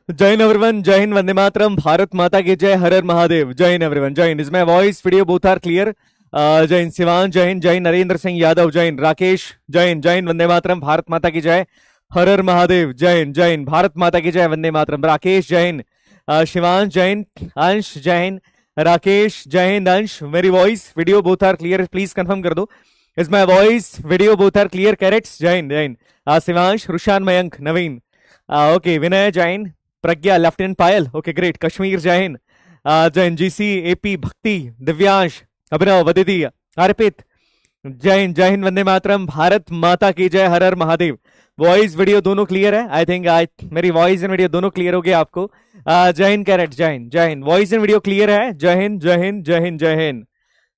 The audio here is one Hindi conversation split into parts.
जय हिंद एवरीवन, जय हिंद, वंदे मातरम, भारत माता की जय, हर हर महादेव। जय हिंद एवरीवन, जय हिंद। Is my voice video both are clear? जय हिंद शिवान, जय हिंद, जय हिंद नरेंद्र सिंह यादव, जय हिंद राकेश, जय हिंद, वंदे मातरम, भारत माता की जय, हर हर महादेव। जय हिंद, भारत माता की जय, वंदे मातरम। राकेश जय हिंद, शिवान जय हिंद, अंश जय हिंद, राकेश जय हिंद। अंश, मेरी voice video both are clear? Please confirm कर दो। Is my voice video both are clear? Cadets. जय हिंद, जय हिंद। शिवांश, रुशान, मयंक, नवीन, ओके, विनय जय हिंद, Pragya, lieutenant Payal, okay great, Kashmir जय हिंद, जय हिंद, जीसी, एपी, भक्ति, दिव्यांश, अभिनव, वदिति, अर्पित, जय हिंद, वंदे मातरम, भारत माता की जय, हर हर महादेव। वॉइस वीडियो दोनों क्लियर है? आई थिंक मेरी वॉइस एंड वीडियो दोनों क्लियर हो गया आपको। जय हिंद कैरेट, जय हिंद, जय हिंद। वॉइस एंड वीडियो क्लियर है? जय हिंद, जय हिंद, जय हिंद, जय हिंद,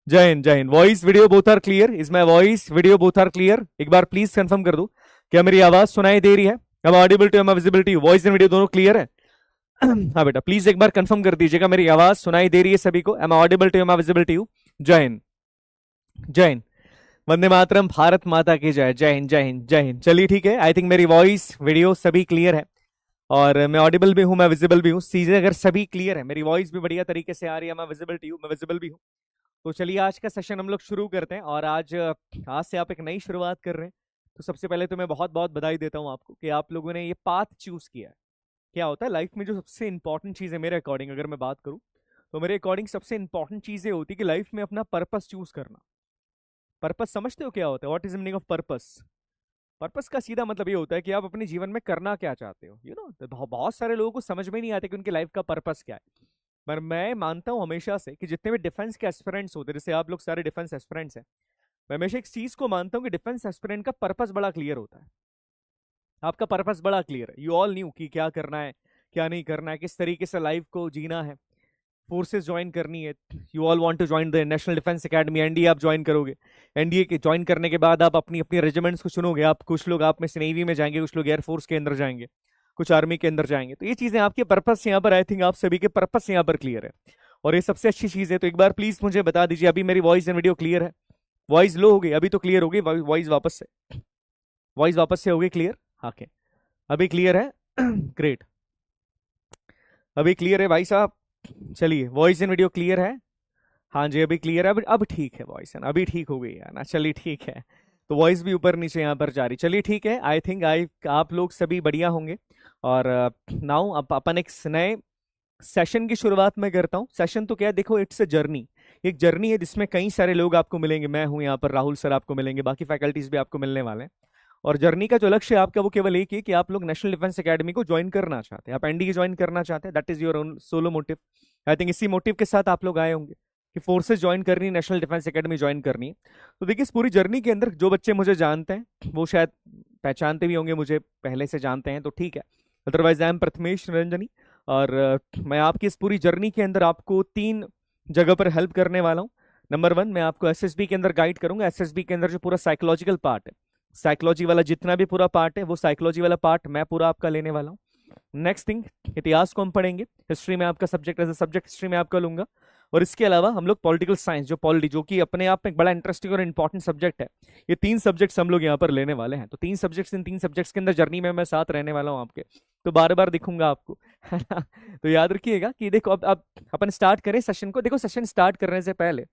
जय हिंद, जय हिंद। Voice video both are clear? Is my voice video both are clear? एक बार प्लीज कंफर्म कर दो, क्या मेरी आवाज सुनाई दे रही है? अब audible to, am visibility, voice and video दोनों क्लियर है? हाँ बेटा, प्लीज एक बार कंफर्म कर दीजिएगा, मेरी आवाज सुनाई दे रही है सभी को? Am audible to, am visible to you? जय हिंद, जय हिंद, वंदे मातरम, भारत माता की जय, जय हिंद, जय हिंद, जय हिंद। चलिए ठीक है, आई थिंक मेरी वॉइस वीडियो सभी क्लियर है और मैं ऑडिबल भी हूँ, मैं विजिबल भी हूँ। चीजें अगर सभी क्लियर है, मेरी वॉइस भी बढ़िया तरीके से आ रही है, मैं विजिबल टू यू, मैं विजिबल भी हूँ, तो चलिए आज का सेशन हम लोग शुरू करते हैं। और आज से आप एक नई शुरुआत कर रहे हैं, तो सबसे पहले तो मैं बहुत बहुत बधाई देता हूँ आपको कि आप लोगों ने ये पाथ चूज किया है। क्या होता है लाइफ में जो सबसे इंपॉर्टेंट चीज है, मेरे अकॉर्डिंग अगर मैं बात करूं, तो मेरे अकॉर्डिंग सबसे इंपॉर्टेंट चीज ये होती है कि लाइफ में अपना पर्पस चूज करना। पर्पस समझते हो क्या होता है? What is the meaning of purpose? Purpose का सीधा मतलब ये होता है कि आप अपने जीवन में करना क्या चाहते हो, बहुत सारे लोगों को समझ में नहीं आता कि उनकी लाइफ का पर्पस क्या है। पर मैं मानता हूं हमेशा से कि जितने भी डिफेंस के एस्पिरेंट्स होते हैं, जैसे आप लोग सारे डिफेंस एस्पिरेंट्स हैं, मैं हमेशा एक चीज को मानता हूं कि डिफेंस एस्पिरेंट का पर्पस बड़ा क्लियर होता है। आपका पर्पस बड़ा क्लियर है, यू ऑल न्यू कि क्या करना है, क्या नहीं करना है, किस तरीके से लाइफ को जीना है, फोर्सेस ज्वाइन करनी है। You all want to join the national defence academy, NDA आप ज्वाइन करोगे। एनडीए के ज्वाइन करने के बाद आप अपनी अपनी रेजिमेंट्स को चुनोगे। आप कुछ लोग आप में से नेवी में जाएंगे, कुछ लोग एयरफोर्स के अंदर जाएंगे, कुछ आर्मी के अंदर जाएंगे। तो ये चीजें आपके पर्पस यहाँ पर, आई थिंक आप सभी के पर्पस यहाँ पर क्लियर है और ये सबसे अच्छी चीज है। तो एक बार प्लीज मुझे बता दीजिए, अभी मेरी वॉइस एंड वीडियो क्लियर है? वॉइस लो हो गई, अभी तो क्लियर हो गई वॉइस वापस से? वॉइस वापस से हो गई क्लियर? हाँ के, अभी क्लियर है? ग्रेट, अभी क्लियर है भाई साहब। चलिए, वॉइस एंड वीडियो क्लियर है? हाँ जी, अभी क्लियर है। अब ठीक है वॉइस, है ना? अभी ठीक हो गई है ना? चलिए ठीक है, तो वॉइस भी ऊपर नीचे यहाँ पर जा रही। चलिए ठीक है, आई थिंक आप लोग सभी बढ़िया होंगे। और नाउ अब अपन एक नए सेशन की शुरुआत में करता हूँ। सेशन तो क्या है, देखो, इट्स अ जर्नी। एक जर्नी है जिसमें कई सारे लोग आपको मिलेंगे। मैं हूँ यहाँ पर, राहुल सर आपको मिलेंगे, बाकी फैकल्टीज भी आपको मिलने वाले हैं। और जर्नी का जो लक्ष्य है आपका, वो केवल एक ही कि आप लोग नेशनल डिफेंस एकेडमी को ज्वाइन करना चाहते हैं, आप एनडीए ज्वाइन करना चाहते हैं। That is your own solo motive. I think इसी मोटिव के साथ आप लोग आए होंगे कि फोर्सेस ज्वाइन करनी, नेशनल डिफेंस एकेडमी ज्वाइन करनी है। तो देखिए, इस पूरी जर्नी के अंदर जो बच्चे मुझे जानते हैं वो शायद पहचानते भी होंगे, मुझे पहले से जानते हैं तो ठीक है। Otherwise I am Prathamesh Niranjani. और मैं आपकी इस पूरी जर्नी के अंदर आपको 3 जगह पर हेल्प करने वाला हूँ। नंबर 1, मैं आपको एसएसबी के अंदर गाइड करूंगा। एसएसबी के अंदर जो पूरा साइकोलॉजिकल पार्ट है, साइकोलॉजी वाला जितना भी पूरा पार्ट है, वो साइकोलॉजी वाला पार्ट मैं पूरा आपका लेने वाला हूँ। नेक्स्ट थिंग, इतिहास को हम पढ़ेंगे। हिस्ट्री में आपका subject, as a subject history में आपका लूंगा। और इसके अलावा हम लोग पॉलिटिकल साइंस, जो पॉलिटी, जो कि अपने आप में एक बड़ा इंटरेस्टिंग और इंपॉर्टेंट सब्जेक्ट है, ये 3 सब्जेक्ट्स हम लोग यहाँ पर लेने वाले हैं। तो 3 सब्जेक्ट्स, इन 3 सब्जेक्ट्स के अंदर जर्नी में मैं साथ रहने वाला हूँ आपके, तो बार बार दिखूंगा आपको, है ना? तो याद रखिएगा कि देखो, अब अपन स्टार्ट करें सेशन को। देखो, सेशन स्टार्ट करने से पहले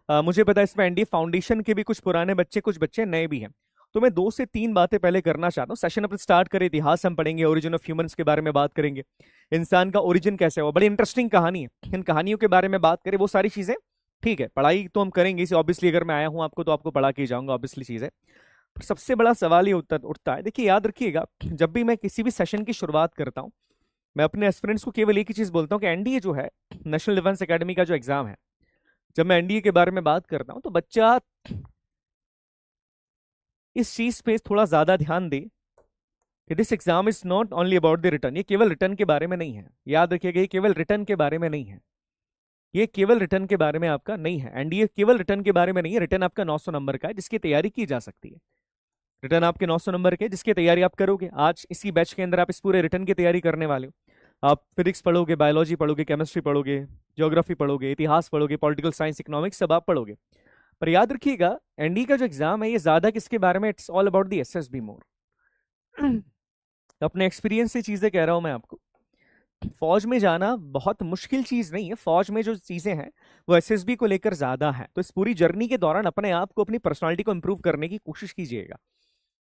मुझे पता है इसमें एनडीए फाउंडेशन के भी कुछ पुराने बच्चे, कुछ बच्चे नए भी हैं। तो मैं 2 से 3 बातें पहले करना चाहता हूँ। सेशन अपन स्टार्ट करें, इतिहास हम पढ़ेंगे, ओरिजिन ऑफ ह्यूमंस के बारे में बात करेंगे, इंसान का ओरिजिन कैसे हुआ, बड़ी इंटरेस्टिंग कहानी है, इन कहानियों के बारे में बात करें, वो सारी चीजें। ठीक है, पढ़ाई तो हम करेंगे इसे, ऑब्वियसली अगर मैं आया हूँ आपको तो आपको पढ़ा के ही जाऊंगा, ऑब्वियसली चीज है। पर सबसे बड़ा सवाल ये उठता है, देखिए याद रखिएगा, जब भी मैं किसी भी सेशन की शुरुआत करता हूँ, मैं अपने एस्पिरेंट्स को केवल एक ही चीज बोलता हूँ कि एनडीए जो है, नेशनल डिफेंस एकेडमी का जो एग्जाम है, जब मैं एनडीए के बारे में बात करता हूं तो बच्चा इस चीज पे थोड़ा ज्यादा ध्यान दे कि this exam is not only about the return. ये केवल रिटर्न के बारे में नहीं है, याद रखिएगा, ये केवल रिटर्न के बारे में नहीं है, ये केवल रिटर्न के बारे में आपका नहीं है। एनडीए केवल रिटर्न के बारे में नहीं है। रिटर्न आपका 900 नंबर का है, जिसकी तैयारी की जा सकती है। रिटर्न आपके 900 नंबर के, जिसकी तैयारी आप करोगे। आज इसी बैच के अंदर आप इस पूरे रिटर्न की तैयारी करने वाले हो। आप फिजिक्स पढ़ोगे, बायोलॉजी पढ़ोगे, केमिस्ट्री पढ़ोगे, ज्योग्राफी पढ़ोगे, इतिहास पढ़ोगे, पॉलिटिकल साइंस, इकोनॉमिक्स, सब आप पढ़ोगे। पर याद रखिएगा, एनडी का जो एग्जाम है, ये ज्यादा किसके बारे में, it's all about the SSB more. अपने एक्सपीरियंस से चीजें कह रहा हूं मैं आपको। फौज में जाना बहुत मुश्किल चीज नहीं है। फौज में जो चीजें हैं वो एसएसबी को लेकर ज्यादा है। तो इस पूरी जर्नी के दौरान अपने आप को, अपनी पर्सनालिटी को इंप्रूव करने की कोशिश कीजिएगा।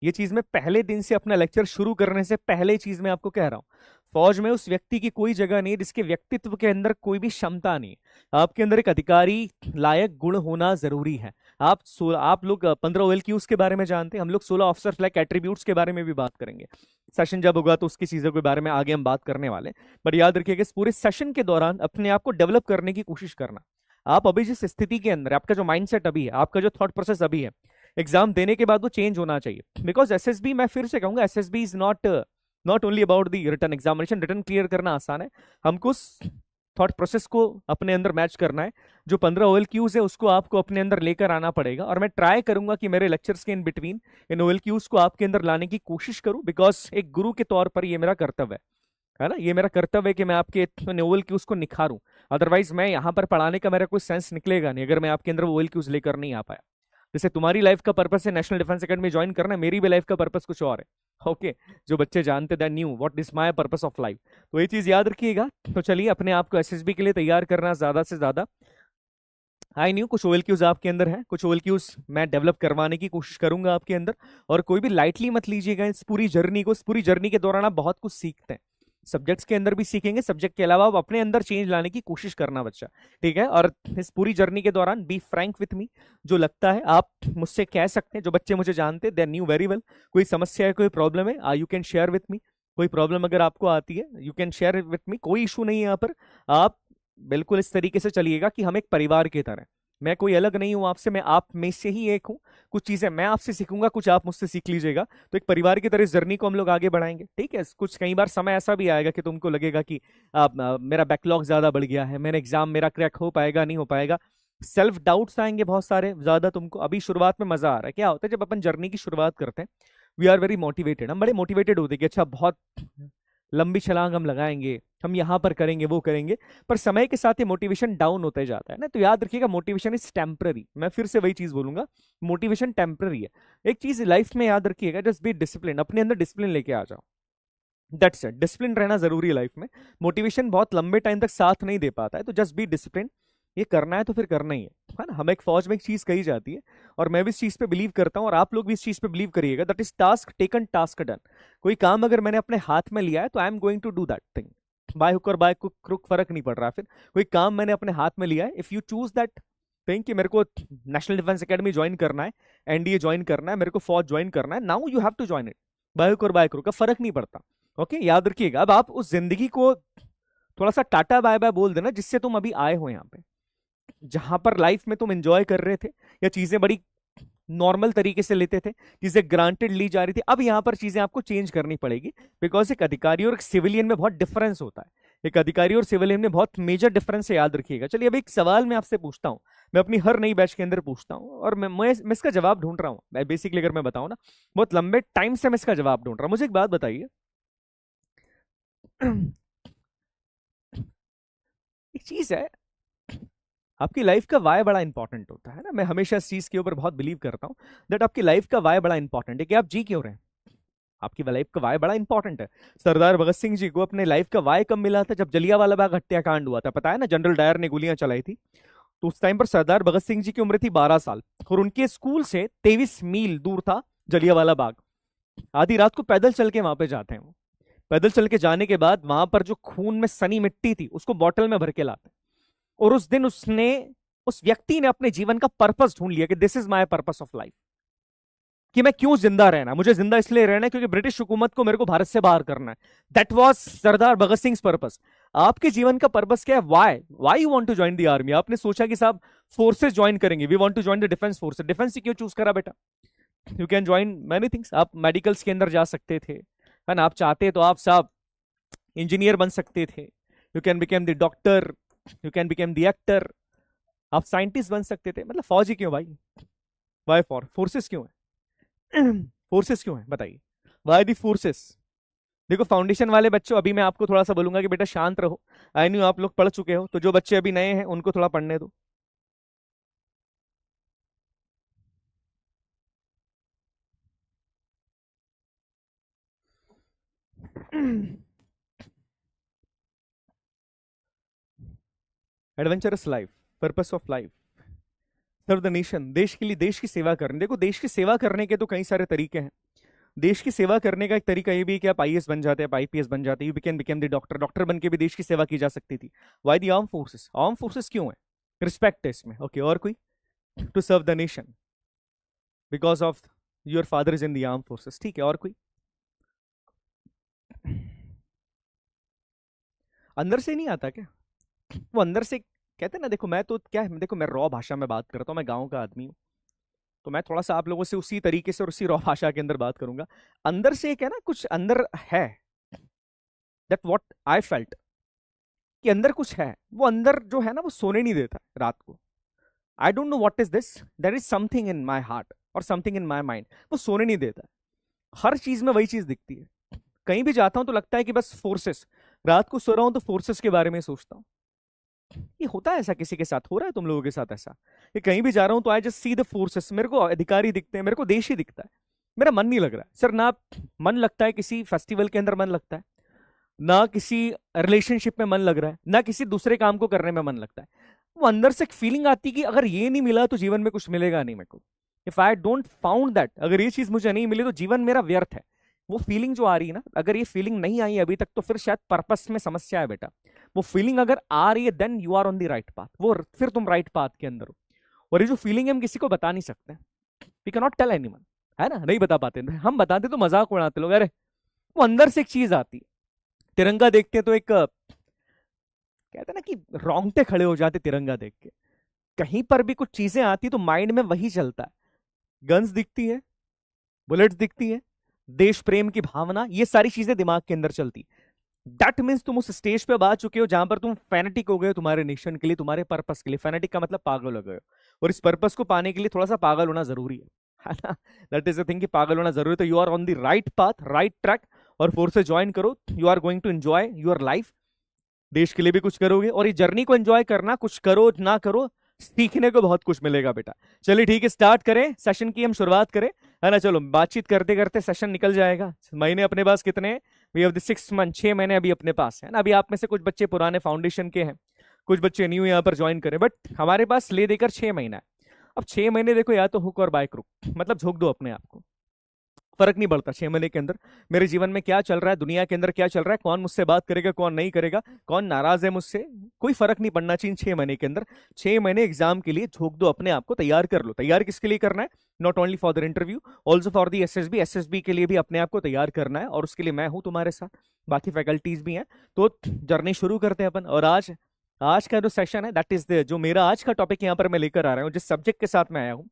ये चीज मैं पहले दिन से, अपना लेक्चर शुरू करने से पहले चीज मैं आपको कह रहा हूं। फौज में उस व्यक्ति की कोई जगह नहीं जिसके व्यक्तित्व के अंदर कोई भी क्षमता नहीं। आपके अंदर एक अधिकारी लायक गुण होना जरूरी है। आप लोग 15 OLQs के बारे में जानते हैं। हम लोग 16 ऑफिसर्स लाइक एट्रीब्यूट्स के बारे में भी बात करेंगे। सेशन जब होगा तो उसकी चीजों के बारे में आगे हम बात करने वाले हैं। बट याद रखिएगा, इस पूरे सेशन के दौरान अपने आप को डेवलप करने की कोशिश करना। आप अभी जिस स्थिति के अंदर, आपका जो माइंडसेट अभी है, आपका जो थॉट प्रोसेस अभी है, एग्जाम देने के बाद वो चेंज होना चाहिए। बिकॉज एसएसबी, मैं फिर से कहूंगा, SSB is not not only about the return examination. Return clear करना आसान है, हमको थॉट प्रोसेस को अपने अंदर मैच करना है। जो 15 OLQs है उसको आपको अपने अंदर लेकर आना पड़ेगा। और मैं ट्राई करूंगा कि मेरे लेक्चर्स के इन बिटवीन इन OLQs को आपके अंदर लाने की कोशिश करूं। बिकॉज एक गुरु के तौर पर ये मेरा कर्तव्य है ना, ये मेरा कर्तव्य है कि मैं आपके OLQs को निखारूं। अदरवाइज मैं यहाँ पर पढ़ाने का मेरा कोई सेंस निकलेगा नहीं अगर मैं आपके अंदर वो OLQs लेकर नहीं आ पाया। जैसे तुम्हारी लाइफ का पर्पस है नेशनल डिफेंस एकेडमी ज्वाइन करना, मेरी भी लाइफ का पर्पस कुछ और है। ओके, जो बच्चे जानते that knew what is my purpose of life, तो ये चीज याद रखिएगा। तो चलिए, अपने आप को एसएसबी के लिए तैयार करना ज्यादा से ज्यादा। आई न्यू कुछ OLQs आपके अंदर है, कुछ OLQs मैं डेवलप करवाने की कोशिश करूंगा आपके अंदर। और कोई भी लाइटली मत लीजिएगा इस पूरी जर्नी को। इस पूरी जर्नी के दौरान आप बहुत कुछ सीखते हैं। सब्जेक्ट्स के अंदर भी सीखेंगे, सब्जेक्ट के अलावा आप अपने अंदर चेंज लाने की कोशिश करना बच्चा, ठीक है। और इस पूरी जर्नी के दौरान बी फ्रैंक विथ मी। जो लगता है आप मुझसे कह सकते हैं। जो बच्चे मुझे जानते हैं दे न्यू वेरी वेल। कोई समस्या है, कोई प्रॉब्लम है, you can share with me. कोई प्रॉब्लम अगर आपको आती है, you can share with me, कोई इशू नहीं है यहाँ पर। आप बिल्कुल इस तरीके से चलिएगा कि हम एक परिवार की तरह। मैं कोई अलग नहीं हूं आपसे, मैं आप में से ही एक हूं। कुछ चीजें मैं आपसे सीखूंगा, कुछ आप मुझसे सीख लीजिएगा। तो एक परिवार की तरह इस जर्नी को हम लोग आगे बढ़ाएंगे, ठीक है। कुछ कई बार समय ऐसा भी आएगा कि तुमको लगेगा कि मेरा बैकलॉग ज्यादा बढ़ गया है, मेरा एग्जाम मेरा क्रैक हो पाएगा नहीं हो पाएगा। सेल्फ डाउट्स आएंगे बहुत सारे ज्यादा तुमको। अभी शुरुआत में मजा आ रहा है। क्या होता है जब अपन जर्नी की शुरुआत करते हैं, वी आर वेरी मोटिवेटेड, हम बड़े मोटिवेटेड होते हैं कि अच्छा बहुत लंबी छलांग हम लगाएंगे, हम यहाँ पर करेंगे, वो करेंगे। पर समय के साथ ये मोटिवेशन डाउन होता जाता है ना। तो याद रखिएगा, मोटिवेशन इज टेम्पररी। मैं फिर से वही चीज बोलूंगा, मोटिवेशन टेम्पररी है। एक चीज लाइफ में याद रखिएगा, जस्ट बी डिसिप्लिन। अपने अंदर डिसिप्लिन लेके आ जाओ, दैट्स इट। डिसिप्लिन रहना जरूरी है लाइफ में। मोटिवेशन बहुत लंबे टाइम तक साथ नहीं दे पाता है, तो जस्ट बी डिसिप्लिन। ये करना है तो फिर करना ही है ना। हमें एक फौज में एक चीज कही जाती है, और मैं भी इस चीज पे बिलीव करता हूँ, और आप लोग भी इस चीज पे बिलीव करिएगा, that is task taken task done. कोई काम अगर मैंने अपने हाथ में लिया है तो I am going to do that thing. By hook और बाय क्रुक फर्क नहीं पड़ रहा। फिर कोई काम मैंने अपने हाथ में लिया है, if you choose that thing कि मेरे को नेशनल डिफेंस एकेडमी ज्वाइन करना है, एनडीए ज्वाइन करना है, मेरे को फौज ज्वाइन करना है, now you have to join it. By hook और बाय क्रुक का फर्क नहीं पड़ता। ओके, याद रखिएगा। अब आप उस जिंदगी को थोड़ा सा टाटा बाय बाय बोल देना जिससे तुम अभी आए हो यहाँ पे। जहां पर लाइफ में तुम एंजॉय कर रहे थे, या चीजें बड़ी नॉर्मल तरीके से लेते थे, चीजें ग्रांटेड ली जा रही थी, अब यहां पर चीजें आपको चेंज करनी पड़ेगी। बिकॉज एक अधिकारी और एक सिविलियन में बहुत डिफरेंस होता है। एक अधिकारी और सिविलियन में बहुत मेजर डिफरेंस है, याद रखिएगा। चलिए, अब एक सवाल मैं आपसे पूछता हूँ, मैं अपनी हर नई बैच के अंदर पूछता हूँ, और मैं इसका जवाब ढूंढ रहा हूँ। मैं बेसिकली अगर मैं बताऊं ना, बहुत लंबे टाइम से मैं इसका जवाब ढूंढ रहा हूँ। मुझे एक बात बताइए, एक चीज है, आपकी लाइफ का वाई बड़ा इंपॉर्टेंट होता है ना। मैं हमेशा इस चीज के ऊपर बहुत बिलीव करता हूँ, दैट आपकी लाइफ का वाई बड़ा इंपॉर्टेंट है कि आप जी क्यों रहे हैं। आपकी लाइफ का वाई बड़ा इंपॉर्टेंट है। सरदार भगत सिंह जी को अपने लाइफ का वाई कब मिला था? जब जलियांवाला बाग हत्याकांड हुआ था, पता है ना, जनरल डायर ने गोलियां चलाई थी। तो उस टाइम पर सरदार भगत सिंह जी की उम्र थी 12 साल, और उनके स्कूल से 23 मील दूर था जलियांवाला बाग। आधी रात को पैदल चल के वहां पे जाते हैं वो। पैदल चल के जाने के बाद वहां पर जो खून में सनी मिट्टी थी उसको बॉटल में भर के लाते हैं। और उस दिन उस व्यक्ति ने अपने जीवन का पर्पस ढूंढ लिया कि this is my purpose of life. कि मैं क्यों जिंदा रहना, मुझे जिंदा इसलिए रहना है क्योंकि ब्रिटिश हुकूमत को मेरे को भारत से बाहर करना है। That was Sardar Bhagat Singh purpose. आपके जीवन का पर्पस क्या है? Why why you want to join the army? आपने सोचा कि साहब फोर्सेस ज्वाइन करेंगे, we want to join the defence forces. Defence से क्यों चूज करा बेटा? You can join many things. आप मेडिकल्स के अंदर जा सकते थे, है ना। आप चाहते तो आप साहब इंजीनियर बन सकते थे, you can became the doctor, you can became the actor, आप साइंटिस्ट बन सकते थे। मतलब फौजी क्यों भाई? वाई फॉर फोर्सेस क्यों है? फोर्सेस क्यों है बताइए? Why the forces? देखो, फाउंडेशन वाले बच्चों, अभी मैं आपको थोड़ा सा बोलूंगा कि बेटा शांत रहो। आई न्यू आप लोग पढ़ चुके हो, तो जो बच्चे अभी नए हैं उनको थोड़ा पढ़ने दो। Adventurous life, purpose of life, serve the nation, देश के लिए, देश की सेवा करने। देखो देश की सेवा करने के तो कई सारे तरीके हैं। देश की सेवा करने का एक तरीका ये भी है कि आप आईएएस बन जाते हैं, आप आईपीएस बन जाते हैं, you can become the doctor, doctor बन के भी देश की सेवा की जा सकती थी। Why the arm forces? Arm forces क्यों है? रिस्पेक्ट है इसमें। ओके, और कोई? To serve the nation because of your father is in the arm forces. ठीक है, और कोई? अंदर से नहीं आता क्या वो? अंदर से कहते हैं ना, देखो मैं तो क्या है, देखो मैं रॉ भाषा में बात करता हूँ, मैं गांव का आदमी हूँ, तो मैं थोड़ा सा आप लोगों से उसी तरीके से और उसी रॉ भाषा के अंदर बात करूंगा। अंदर से एक है ना, कुछ अंदर है, दैट व्हाट आई फेल्ट, कि अंदर कुछ है। वो अंदर जो है ना, वो सोने नहीं देता रात को। I don't know what is this, there is something in my heart और समथिंग इन माई माइंड, वो सोने नहीं देता। हर चीज में वही चीज दिखती है। कहीं भी जाता हूं तो लगता है कि बस फोर्सेस, रात को सो रहा हूं तो फोर्सेस के बारे में सोचता हूँ। ये होता है ऐसा? किसी के साथ हो रहा है? तुम लोगों के साथ ऐसा? कि कहीं भी जा रहा हूं तो I just see the forces, मेरे को अधिकारी दिखते हैं, मेरे को देश ही दिखता है, मेरा मन नहीं लग रहा है सर। ना मन लगता है किसी फेस्टिवल के अंदर मन लगता है, ना किसी रिलेशनशिप में मन लग रहा है, ना किसी दूसरे काम को करने में मन लगता है। वो अंदर से एक फीलिंग आती है कि अगर ये नहीं मिला तो जीवन में कुछ मिलेगा नहीं मेरे को। If I don't found that, अगर ये चीज मुझे नहीं मिली तो जीवन मेरा व्यर्थ है। वो फीलिंग जो आ रही है ना, अगर ये फीलिंग नहीं आई अभी तक तो फिर शायद पर्पस में समस्या है बेटा। वो फीलिंग अगर आ रही है then you are on the right path, वो फिर तुम राइट पाथ के अंदर हो। और ये जो फीलिंग है हम किसी को बता नहीं सकते, we can not tell anyone, है ना, नहीं बता पाते। हम बताते तो मजाक उड़ाते लोग, अरे वो अंदर से एक चीज आती है। तिरंगा देखते हैं तो एक कहते हैं ना कि रोंगटे खड़े हो जाते तिरंगा देख के। कहीं पर भी कुछ चीजें आती तो माइंड में वही चलता है। गन्स दिखती है, बुलेट्स दिखती है, देश प्रेम की भावना, ये सारी चीजें दिमाग के अंदर चलती। दैट मीन्स तुम उस स्टेज पे आ चुके हो जहां पर तुम फैनेटिक हो गए हो तुम्हारे नेशन के लिए, तुम्हारे पर्पस के लिए। फैनेटिक का मतलब पागल हो गए हो, और इस पर्पस को पाने के लिए थोड़ा सा पागल होना जरूरी है ना? दैट इज द थिंग कि पागल होना जरूरी है। तो you are on the right path, right track, और फोर्स से ज्वाइन करो। You are going to enjoy your life, देश के लिए भी कुछ करोगे, और ये जर्नी को एंजॉय करना, कुछ करो ना करो, सीखने को बहुत कुछ मिलेगा बेटा। चलिए ठीक है, स्टार्ट करें सेशन की, हम शुरुआत करें, है ना? चलो बातचीत करते करते सेशन निकल जाएगा। महीने अपने पास कितने हैं? वी हैव द 6 मंथ, 6 महीने अभी अपने पास है ना। अभी आप में से कुछ बच्चे पुराने फाउंडेशन के हैं, कुछ बच्चे न्यू यहाँ पर ज्वाइन करें, बट हमारे पास ले देकर 6 महीना है। अब 6 महीने देखो, या तो हुक और बाय क्रुक, मतलब झोंक दो अपने आप को, फर्क नहीं पड़ता 6 महीने के अंदर मेरे जीवन में क्या चल रहा है, दुनिया के अंदर क्या चल रहा है, कौन मुझसे बात करेगा, कौन नहीं करेगा, कौन नाराज है मुझसे, कोई फर्क नहीं पड़ना चाहिए 6 महीने के अंदर। 6 महीने एग्जाम के लिए झोंक दो अपने आप को, तैयार कर लो। तैयार किसके लिए करना है? Not only for the interview, also for the SSB. SSB के लिए भी अपने आप को तैयार करना है, और उसके लिए मैं हूं तुम्हारे साथ, बाकी फैकल्टीज भी हैं। तो जर्नी शुरू करते हैं अपन। और आज आज का जो सेशन है, दैट इज जो मेरा आज का टॉपिक यहाँ पर मैं लेकर आ रहा हूँ, जिस सब्जेक्ट के साथ मैं आया हूँ,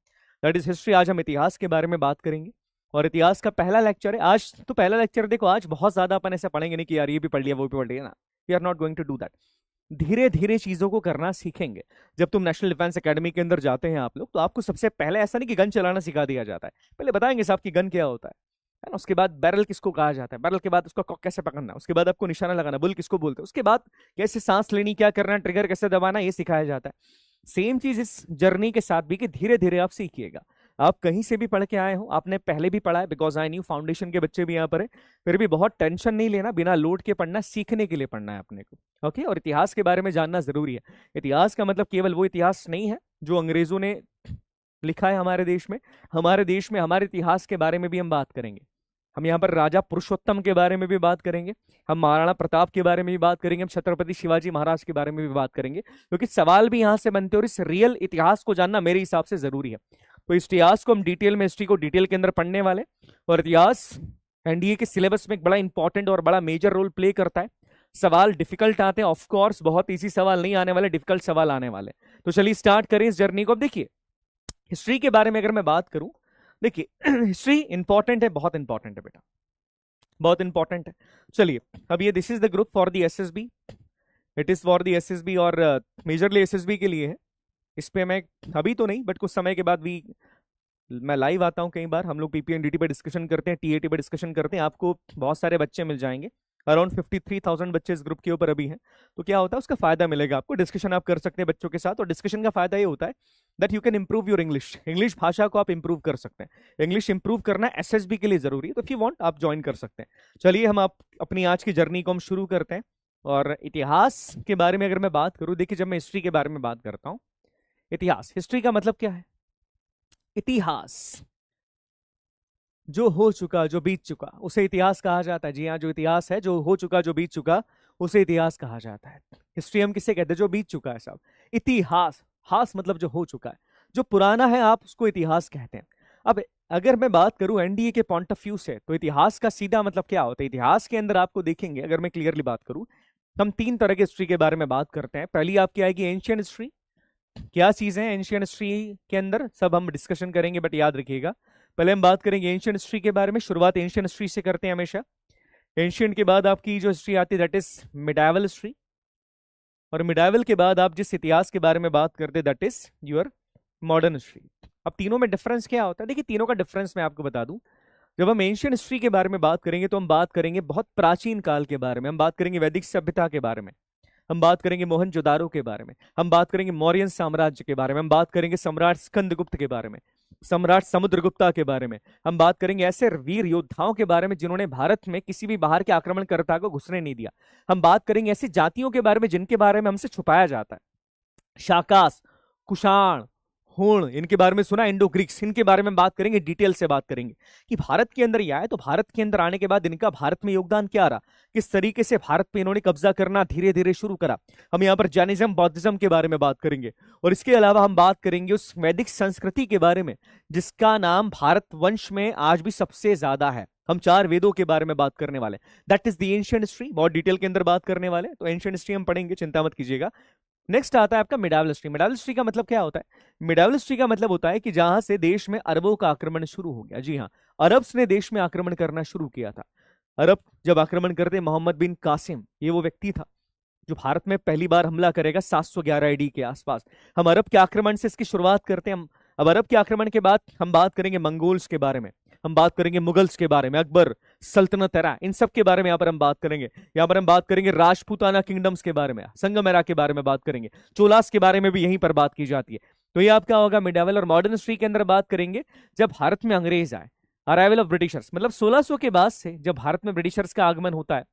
दैट इज हिस्ट्री। आज हम इतिहास के बारे में बात करेंगे, और इतिहास का पहला लेक्चर है आज। तो पहला लेक्चर देखो, आज बहुत ज्यादा अपन ऐसा पढ़ेंगे नहीं कि यार ये भी पढ़ लिया वो भी पढ़ लिया ना। We are not going to do that. धीरे धीरे चीजों को करना सीखेंगे। जब तुम नेशनल डिफेंस एकेडमी के अंदर जाते हैं आप लोग, तो आपको सबसे पहले ऐसा नहीं कि गन चलाना सिखा दिया जाता है, पहले बताएंगे साहब कि गन क्या होता है ना। उसके बाद बैरल किसको कहा जाता है, बैरल के बाद उसको कॉक कैसे पकड़ना, उसके बाद आपको निशाना लगाना, बुल किसको बोलते हैं, उसके बाद कैसे सांस लेनी, क्या करना, ट्रिगर कैसे दबाना, ये सिखाया जाता है। सेम चीज इस जर्नी के साथ भी, कि धीरे धीरे आप सीखिएगा। आप कहीं से भी पढ़ के आए हो, आपने पहले भी पढ़ा है, बिकॉज आई न्यू फाउंडेशन के बच्चे भी यहाँ पर है, फिर भी बहुत टेंशन नहीं लेना, बिना लोड के पढ़ना, सीखने के लिए पढ़ना है अपने को। ओके, और इतिहास के बारे में जानना जरूरी है। इतिहास का मतलब केवल वो इतिहास नहीं है जो अंग्रेजों ने लिखा है हमारे देश में। हमारे देश में हमारे इतिहास के बारे में भी हम बात करेंगे। हम यहाँ पर राजा पुरुषोत्तम के बारे में भी बात करेंगे, हम महाराणा प्रताप के बारे में भी बात करेंगे, हम छत्रपति शिवाजी महाराज के बारे में भी बात करेंगे, क्योंकि सवाल भी यहाँ से बनते हैं, और इस रियल इतिहास को जानना मेरे हिसाब से जरूरी है। तो इस इतिहास को हम डिटेल में, हिस्ट्री को डिटेल के अंदर पढ़ने वाले। और इतिहास एनडीए के सिलेबस में एक बड़ा इंपॉर्टेंट और बड़ा मेजर रोल प्ले करता है। सवाल डिफिकल्ट आते हैं, ऑफ कोर्स बहुत इजी सवाल नहीं आने वाले, डिफिकल्ट सवाल आने वाले। तो चलिए स्टार्ट करें इस जर्नी को। अब देखिए, हिस्ट्री के बारे में अगर मैं बात करूं, देखिए हिस्ट्री इंपॉर्टेंट है, बहुत इंपॉर्टेंट है बेटा, बहुत इंपॉर्टेंट है। चलिए, अब ये this is the group for the SSB, it is for the SSB, और मेजरली एसएसबी के लिए है। इस पे मैं अभी तो नहीं, बट कुछ समय के बाद भी मैं लाइव आता हूं। कई बार हम लोग पीपीएनडीटी पे डिस्कशन करते हैं, टीएटी पे डिस्कशन करते हैं, आपको बहुत सारे बच्चे मिल जाएंगे अराउंड 53,000 बच्चे इस ग्रुप के ऊपर अभी हैं। तो क्या होता है, उसका फायदा मिलेगा आपको, डिस्कशन आप कर सकते हैं बच्चों के साथ। और डिस्कशन का फायदा ये होता है that you can improve your English, English भाषा को आप इंप्रूव कर सकते हैं। इंग्लिश इंप्रूव करना एसएसबी के लिए जरूरी है, तो इफ यू वांट आप ज्वाइन कर सकते हैं। चलिए हम आप अपनी आज की जर्नी को हम शुरू करते हैं। और इतिहास के बारे में अगर मैं बात करूं, देखिए जब मैं हिस्ट्री के बारे में बात करता हूं, इतिहास, हिस्ट्री का मतलब क्या है? इतिहास जो हो चुका, जो बीत चुका, उसे इतिहास कहा जाता है। जी हाँ, जो इतिहास है, जो हो चुका, जो बीत चुका, उसे इतिहास कहा जाता है। हिस्ट्री हम किसे कहते हैं? जो बीत चुका है सब। इतिहास, हास मतलब जो हो चुका है, जो पुराना है, आप उसको इतिहास कहते हैं। अब अगर मैं बात करूं एनडीए के पॉइंट ऑफ व्यू से, तो इतिहास का सीधा मतलब क्या होता है? इतिहास के अंदर आपको देखेंगे, अगर मैं क्लियरली बात करूं, हम तीन तरह की हिस्ट्री के बारे में बात करते हैं। पहली आपकी आएगी एंशियंट हिस्ट्री। क्या चीज है एंशियंट हिस्ट्री के अंदर, सब हम डिस्कशन करेंगे, बट याद रखिएगा पहले हम बात करेंगे एंशियंट हिस्ट्री के बारे में। शुरुआत एंशियंट हिस्ट्री से करते हैं हमेशा। एंशियंट के बाद आपकी जो हिस्ट्री आती है दैट इज मिडाइवल हिस्ट्री, और मिडाइवल के बाद आप जिस इतिहास के बारे में बात करते हैं that is your modern history. अब तीनों में डिफरेंस क्या होता है? देखिए तीनों का डिफरेंस मैं आपको बता दूं। जब हम एंशियंट हिस्ट्री के बारे में बात करेंगे तो हम बात करेंगे बहुत प्राचीन काल के बारे में, हम बात करेंगे वैदिक सभ्यता के बारे में, हम बात करेंगे मोहनजोदारो के बारे में, हम बात करेंगे मौर्यन साम्राज्य के बारे में, हम बात करेंगे सम्राट स्कंदगुप्त के बारे में, सम्राट समुद्रगुप्ता के बारे में, हम बात करेंगे ऐसे वीर योद्धाओं के बारे में जिन्होंने भारत में किसी भी बाहर के आक्रमणकर्ता को घुसने नहीं दिया, हम बात करेंगे ऐसी जातियों के बारे में जिनके बारे में हमसे छुपाया जाता है, शाकास, कुषाण, हूण, इनके बारे में सुना, इंडो ग्रीक्स, इनके बारे में बात करेंगे, डिटेल से बात करेंगे कि भारत के अंदर ये आए, तो भारत के अंदर आने के बाद इनका भारत में योगदान क्या रहा, किस तरीके से भारत पे इन्होंने कब्जा करना धीरे धीरे शुरू करा। हम यहाँ पर जैनिज्म, बौद्धिज्म के बारे में बात करेंगे, और इसके अलावा हम बात करेंगे उस वैदिक संस्कृति के बारे में जिसका नाम भारत वंश में आज भी सबसे ज्यादा है। हम चार वेदों के बारे में बात करने वाले, that is the ancient history, बहुत डिटेल के अंदर बात करने वाले। तो एंशिएंट हिस्ट्री हम पढ़ेंगे, चिंता मत कीजिएगा। नेक्स्ट आता है आपका मिडाइवल हिस्ट्री। मिडाइवल हिस्ट्री का मतलब क्या होता है? मिडाइवल हिस्ट्री का मतलब होता है कि जहां से देश में अरबों का आक्रमण शुरू हो गया। जी हाँ, अरब्स ने देश में आक्रमण करना शुरू किया था। अरब जब आक्रमण करते, मोहम्मद बिन कासिम, ये वो व्यक्ति था जो भारत में पहली बार हमला करेगा 711 AD के आसपास। हम अरब के आक्रमण से इसकी शुरुआत करते हैं। हम अब अरब के आक्रमण के बाद हम बात करेंगे मंगोल्स के बारे में, हम बात करेंगे मुगल्स के बारे में, अकबर, सल्तनत एरा, इन सब के बारे में यहाँ पर हम बात करेंगे। यहाँ पर हम बात करेंगे राजपूताना किंगडम्स के बारे में, संगम एरा के बारे में बात करेंगे, चोलास के बारे में भी यहीं पर बात की जाती है। तो ये आपका होगा मिडाइवल। और मॉडर्न हिस्ट्री के अंदर बात करेंगे जब भारत में अंग्रेज आए, अराइवल ऑफ ब्रिटिशर्स, मतलब 1600 के बाद से जब भारत में ब्रिटिशर्स का आगमन होता है,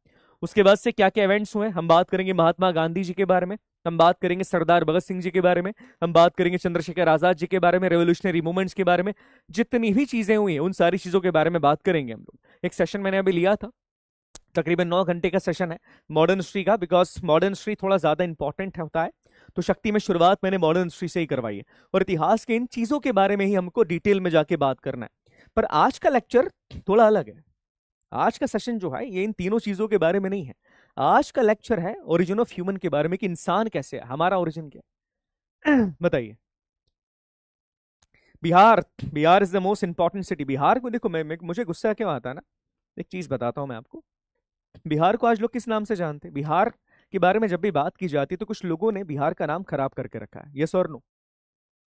उसके बाद से क्या क्या इवेंट्स हुए। हम बात करेंगे महात्मा गांधी जी के बारे में, हम बात करेंगे सरदार भगत सिंह जी के बारे में, हम बात करेंगे चंद्रशेखर आजाद जी के बारे में, रेवोल्यूशनरी मूवमेंट्स के बारे में, जितनी भी चीजें हुई हैं उन सारी चीजों के बारे में बात करेंगे हम लोग। एक सेशन मैंने अभी लिया था, तकरीबन 9 घंटे का सेशन है मॉडर्न हिस्ट्री का, बिकॉज मॉडर्न हिस्ट्री थोड़ा ज्यादा इंपॉर्टेंट होता है। तो शक्ति में शुरुआत मैंने मॉडर्न हिस्ट्री से ही करवाई है, और इतिहास के इन चीजों के बारे में ही हमको डिटेल में जाके बात करना है। पर आज का लेक्चर थोड़ा अलग है। आज का सेशन जो है ये इन तीनों चीजों के बारे में नहीं है। आज का लेक्चर है ओरिजिन ऑफ ह्यूमन के बारे में, कि इंसान कैसे है, हमारा ओरिजिन क्या है। बताइए। Bihar, Bihar is the most important city. Bihar को देखो, मुझे गुस्सा क्यों आता है ना, एक चीज बताता हूं मैं आपको। बिहार को आज लोग किस नाम से जानते हैं? बिहार के बारे में जब भी बात की जाती है तो कुछ लोगों ने बिहार का नाम खराब करके रखा है। यस और नो?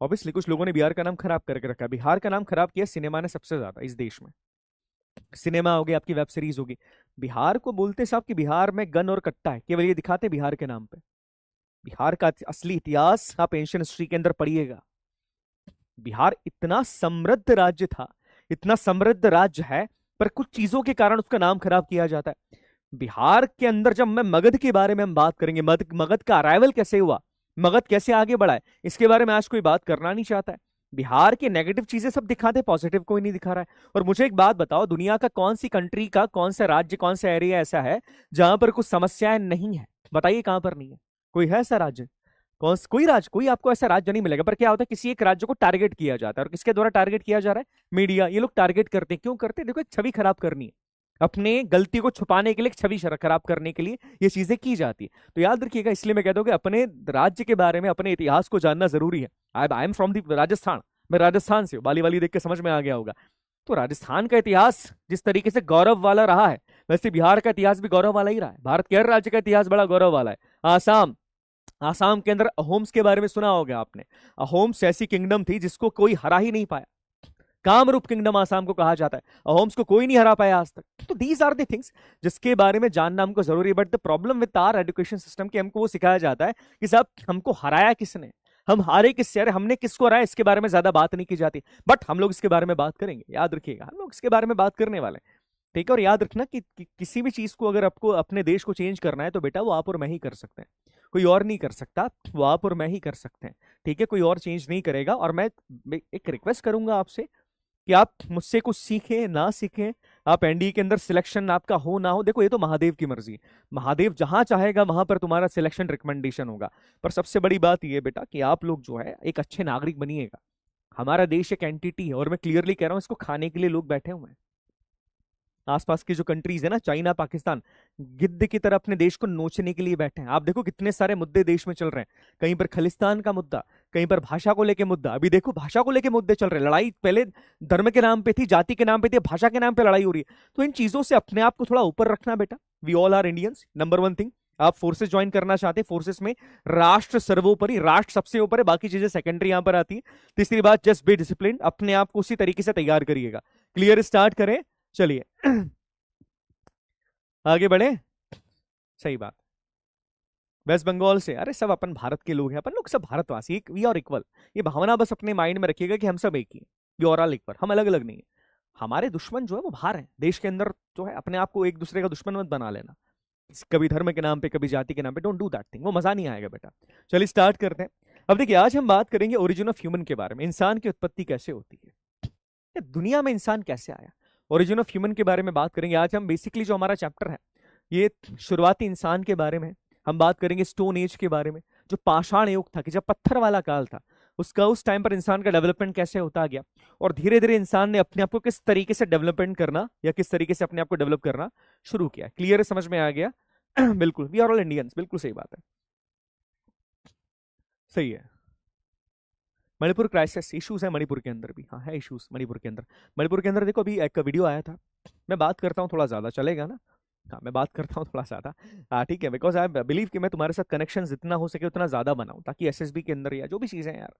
ऑब्वियसली कुछ लोगों ने बिहार का नाम खराब करके रखा है। बिहार का नाम खराब किया सिनेमा ने सबसे ज्यादा इस देश में। सिनेमा हो गया, आपकी वेब सीरीज होगी, बिहार को बोलते साहब कि बिहार में गन और कट्टा है, केवल ये दिखाते बिहार के नाम पे। बिहार का असली इतिहास आप एंशिएंट हिस्ट्री के अंदर पढ़िएगा। बिहार इतना समृद्ध राज्य था, इतना समृद्ध राज्य है, पर कुछ चीजों के कारण उसका नाम खराब किया जाता है। बिहार के अंदर जब मैं मगध के बारे में हम बात करेंगे, मगध का अराइवल कैसे हुआ, मगध कैसे आगे बढ़ा है, इसके बारे में आज कोई बात करना नहीं चाहता है। बिहार के नेगेटिव चीजें सब दिखाते, पॉजिटिव कोई नहीं दिखा रहा है। और मुझे एक बात बताओ, दुनिया का कौन सी कंट्री का कौन सा राज्य, कौन सा एरिया ऐसा है जहां पर कुछ समस्याएं नहीं है? बताइए कहां पर नहीं है? कोई है ऐसा राज्य? कोई राज्य, कोई आपको ऐसा राज्य नहीं मिलेगा। पर क्या होता है, किसी एक राज्य को टारगेट किया जाता है, और किसके द्वारा टारगेट किया जा रहा है? मीडिया। ये लोग टारगेट करते हैं, क्यों करते हैं? देखो, एक छवि खराब करनी है, अपने गलती को छुपाने के लिए, छवि खराब करने के लिए ये चीजें की जाती है। तो याद रखिएगा, इसलिए मैं कहता हूं कि अपने राज्य के बारे में, अपने इतिहास को जानना जरूरी है। I am from the Rajasthan, मैं राजस्थान से हूँ, बाली वाली देख के समझ में आ गया होगा। तो राजस्थान का इतिहास जिस तरीके से गौरव वाला रहा है, वैसे बिहार का इतिहास भी गौरव वाला ही रहा है। भारत के हर राज्य का इतिहास बड़ा गौरव वाला है। आसाम, आसाम के अंदर अहोम्स के बारे में सुना होगा आपने। अहोम्स ऐसी किंगडम थी जिसको कोई हरा ही नहीं पाया। कामरूप किंगडम आसाम को कहा जाता है, अहोम्स को कोई नहीं हरा पाया आज तक। तो दीज आर द थिंग्स जिसके बारे में जानना हमको जरूरी है। But the problem with our education system कि हमको वो सिखाया जाता है कि साहब हमको हराया किसने, हम हारे किससे, अरे हमने किसको हराया, इसके बारे में ज्यादा बात नहीं की जाती। बट हम लोग इसके बारे में बात करेंगे, याद रखिएगा, हम लोग इसके बारे में बात करने वाले हैं, ठीक है। और याद रखना कि किसी भी चीज को अगर आपको अपने देश को चेंज करना है तो बेटा वो आप और मैं ही कर सकते हैं, कोई और नहीं कर सकता, वो आप और मैं ही कर सकते हैं, ठीक है। कोई और चेंज नहीं करेगा। और मैं एक रिक्वेस्ट करूंगा आपसे कि आप मुझसे कुछ सीखें ना सीखें, आप एनडीए के अंदर सिलेक्शन आपका हो ना हो, देखो ये तो महादेव की मर्जी है, महादेव जहां चाहेगा वहां पर तुम्हारा सिलेक्शन रिकमेंडेशन होगा। पर सबसे बड़ी बात ये बेटा कि आप लोग जो है एक अच्छे नागरिक बनिएगा। हमारा देश एक एंटिटी है और मैं क्लियरली कह रहा हूं इसको खाने के लिए लोग बैठे हुए हैं। आसपास की जो कंट्रीज है ना, चाइना पाकिस्तान, गिद्ध की तरह अपने देश को नोचने के लिए बैठे हैं। आप देखो कितने सारे मुद्दे देश में चल रहे हैं, कहीं पर खलिस्तान का मुद्दा, कहीं पर भाषा को लेके मुद्दा। अभी देखो भाषा को लेके मुद्दे चल रहे हैं, लड़ाई पहले धर्म के नाम पे थी, जाति के नाम पे थी, भाषा के नाम पे लड़ाई हो रही है। तो इन चीजों से अपने आप को थोड़ा ऊपर रखना बेटा। We all are Indians, number one thing. आप फोर्सेस ज्वाइन करना चाहते हैं, फोर्सेस में राष्ट्र सर्वोपरि, राष्ट्र सबसे ऊपर है, बाकी चीजें सेकेंडरी यहां पर आती है। तीसरी बात, जस्ट बी डिसिप्लिन, अपने आप को उसी तरीके से तैयार करिएगा। क्लियर, स्टार्ट करें, चलिए आगे बढ़े। सही बात, वेस्ट बंगाल से, अरे सब अपन भारत के लोग हैं, अपन लोग सब भारतवासी, वी आर इक्वल। ये भावना बस अपने माइंड में रखिएगा कि हम सब एक ही हैं, वी आर ऑल इक्वल, हम अलग अलग नहीं है। हमारे दुश्मन जो है वो बाहर है, देश के अंदर जो है अपने आप को एक दूसरे का दुश्मन मत बना लेना, कभी धर्म के नाम पे कभी जाति के नाम पे, डोंट डू दैट थिंग, वो मजा नहीं आएगा बेटा। चलिए स्टार्ट करते हैं। अब देखिए आज हम बात करेंगे ओरिजिन ऑफ ह्यूमन के बारे में, इंसान की उत्पत्ति कैसे होती है, दुनिया में इंसान कैसे आया, ओरिजिन ऑफ ह्यूमन के बारे में बात करेंगे आज हम। बेसिकली जो हमारा चैप्टर है ये शुरुआती इंसान के बारे में, हम बात करेंगे स्टोन एज के बारे में, जो पाषाण युग था कि जब पत्थर वाला काल था, उसका उस टाइम पर इंसान का डेवलपमेंट कैसे होता गया, और धीरे धीरे इंसान ने अपने आप को किस तरीके से डेवलपमेंट करना या किस तरीके से अपने आप को डेवलप करना शुरू किया। क्लियर है, समझ में आ गया बिल्कुल, वी आर ऑल इंडियंस, बिल्कुल सही बात है, सही है। मणिपुर क्राइसिस इश्यूज है मणिपुर के अंदर भी, हाँ है इश्यूज मणिपुर के अंदर। मणिपुर के अंदर देखो अभी एक वीडियो आया था, मैं बात करता हूँ थोड़ा ज्यादा, चलेगा ना? हाँ मैं बात करता हूँ थोड़ा ज्यादा, हाँ ठीक है, बिकॉज आई बिलीव कि मैं तुम्हारे साथ कनेक्शन जितना हो सके उतना ज्यादा बनाऊं, ताकि एसएसबी के अंदर या जो भी चीजें हैं यार,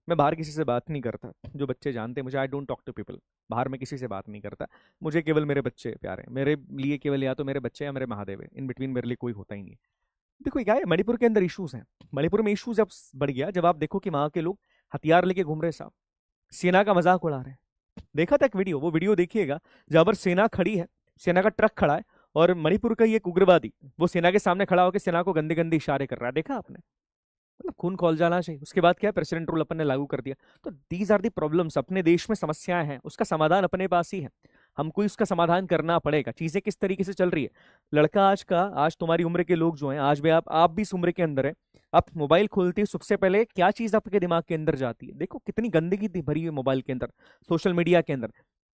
मैं बाहर किसी से बात नहीं करता, जो बच्चे जानते हैं मुझे, I don't talk to people, बाहर में किसी से बात नहीं करता, मुझे केवल मेरे बच्चे प्यारे हैं, मेरे लिए केवल या तो मेरे बच्चे या मेरे महादेव है, इन बिटवीन मेरे लिए कोई होता ही नहीं। देखो क्या है, मणिपुर के अंदर इश्यूज हैं, मणिपुर में इश्यूज जब बढ़ गया, जब आप देखो कि वहां के लोग हथियार लेके घूम रहे साहब, सेना का मजाक उड़ा रहे हैं। देखा था एक वीडियो, वो वीडियो देखिएगा जहां पर सेना खड़ी है, सेना का ट्रक खड़ा है, और मणिपुर का ये एक उग्रवादी वो सेना के सामने खड़ा होकर सेना को गंदे गंदे इशारे कर रहा है, देखा आपने? मतलब खून खौल जाना चाहिए। उसके बाद क्या है, प्रेसिडेंट रूल अपन ने लागू कर दिया। तो दीज आर दी प्रॉब्लम्स, अपने देश में समस्याएं हैं, उसका समाधान अपने पास ही है, हमको इसका समाधान करना पड़ेगा। चीजें किस तरीके से चल रही है, लड़का आज का, आज तुम्हारी उम्र के लोग जो हैं, आज भी आप भी इस उम्र के अंदर है, आप मोबाइल खोलते हैं सबसे पहले क्या चीज आपके दिमाग के अंदर जाती है? देखो कितनी गंदगी भरी हुई मोबाइल के अंदर, सोशल मीडिया के अंदर।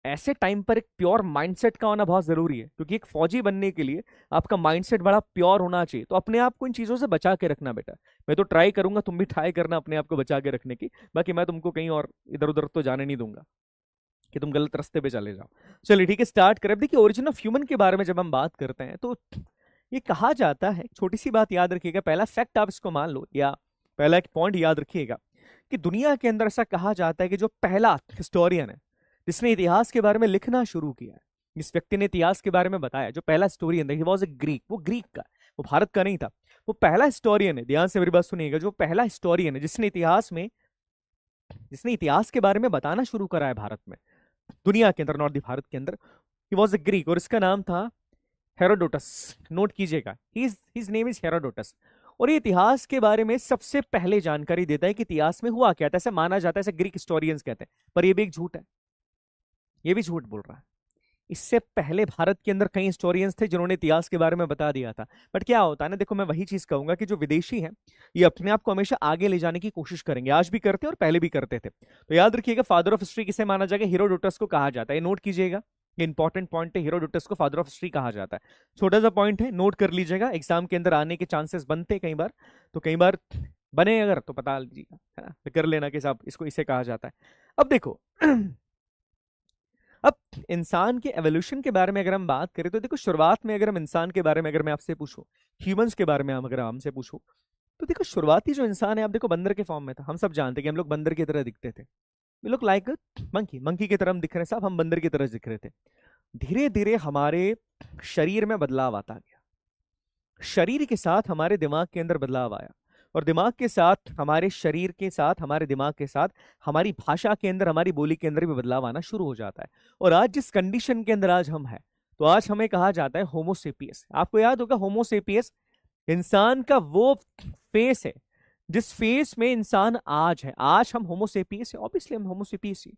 ऐसे टाइम पर एक प्योर माइंडसेट का होना बहुत जरूरी है, क्योंकि एक फौजी बनने के लिए आपका माइंडसेट बड़ा प्योर होना चाहिए। तो अपने आप को इन चीजों से बचा के रखना बेटा। मैं तो ट्राई करूंगा, तुम भी ट्राई करना अपने आप को बचा के रखने की, बाकी मैं तुमको कहीं और इधर उधर तो जाने नहीं दूंगा कि तुम गलत रास्ते पे चले जाओ। चलिए ठीक है, स्टार्ट करें। देखिए ओरिजिन ऑफ ह्यूमन के बारे में जब हम बात करते हैं तो ये कहा जाता है, छोटी सी बात याद रखिएगा, पहला फैक्ट आप इसको मान लो, या पहला एक पॉइंट याद रखिएगा कि दुनिया के अंदर ऐसा कहा जाता है कि जो पहला हिस्टोरियन है जिसने इतिहास के बारे में लिखना शुरू किया है, जिस व्यक्ति ने इतिहास के बारे में बताया, जो पहला हिस्टोरियन है, ही वाज ए ग्रीक, वो ग्रीक का, वो भारत का नहीं था, वो पहला हिस्टोरियन है। ध्यान से मेरी बात सुनिएगा, जो पहला हिस्टोरियन है जिसने इतिहास के बारे में बताना शुरू करा है भारत में, दुनिया के अंदर, नॉट दी भारत के अंदर, ही वाज ए ग्रीक, और इसका नाम था हेरोडोटस। नोट कीजिएगा, हिज नेम इज हेरोडोटस। और ये इतिहास के बारे में सबसे पहले जानकारी देता है कि इतिहास में हुआ क्या था, ऐसे माना जाता है, ऐसे ग्रीक हिस्टोरियंस कहते हैं, पर ये भी एक झूठ है, ये भी झूठ बोल रहा है। इससे पहले भारत के अंदर कई हिस्टोरियंस थे जिन्होंने इतिहास के बारे में बता दिया था। बट क्या होता है ना, देखो मैं वही चीज कहूंगा कि जो विदेशी हैं ये अपने आप को हमेशा आगे ले जाने की कोशिश करेंगे, आज भी करते हैं और पहले भी करते थे। तो याद रखिएगा, फादर ऑफ हिस्ट्री किसे माना जाएगा? हेरोडोटस को कहा जाता है, ये नोट कीजिएगा, ये इंपॉर्टेंट पॉइंट है, हेरोडोटस को फादर ऑफ हिस्ट्री कहा जाता है। छोटा सा पॉइंट है, नोट कर लीजिएगा, एग्जाम के अंदर आने के चांसेस बनते हैं कई बार, तो कई बार बने अगर तो पता लीजिएगा, है ना, तो कर लेना कि साहब इसको इसे कहा जाता है। अब देखो अब इंसान के एवोल्यूशन के बारे में अगर हम बात करें तो देखो, शुरुआत में अगर हम इंसान के बारे में अगर मैं आपसे पूछूं, ह्यूमंस के बारे में हम अगर हमसे पूछूं, तो देखो शुरुआती जो इंसान है, आप देखो बंदर के फॉर्म में था, हम सब जानते हैं कि हम लोग बंदर की तरह दिखते थे, we look like monkey, monkey की तरह हम दिख रहे हैं साहब, हम बंदर की तरह दिख रहे थे। धीरे धीरे हमारे शरीर में बदलाव आता गया, शरीर के साथ हमारे दिमाग के अंदर बदलाव आया, और दिमाग के साथ हमारे शरीर के साथ हमारे दिमाग के साथ हमारी भाषा के अंदर, हमारी बोली के अंदर भी बदलाव आना शुरू हो जाता है। और आज जिस कंडीशन के अंदर आज हम हैं, तो आज हमें कहा जाता है होमोसेपियस। आपको याद होगा होमोसेपियस इंसान का वो फेस है जिस फेस में इंसान आज है। आज हम होमोसेपियस है, ऑब्वियसली हम होमोसेपियस ही।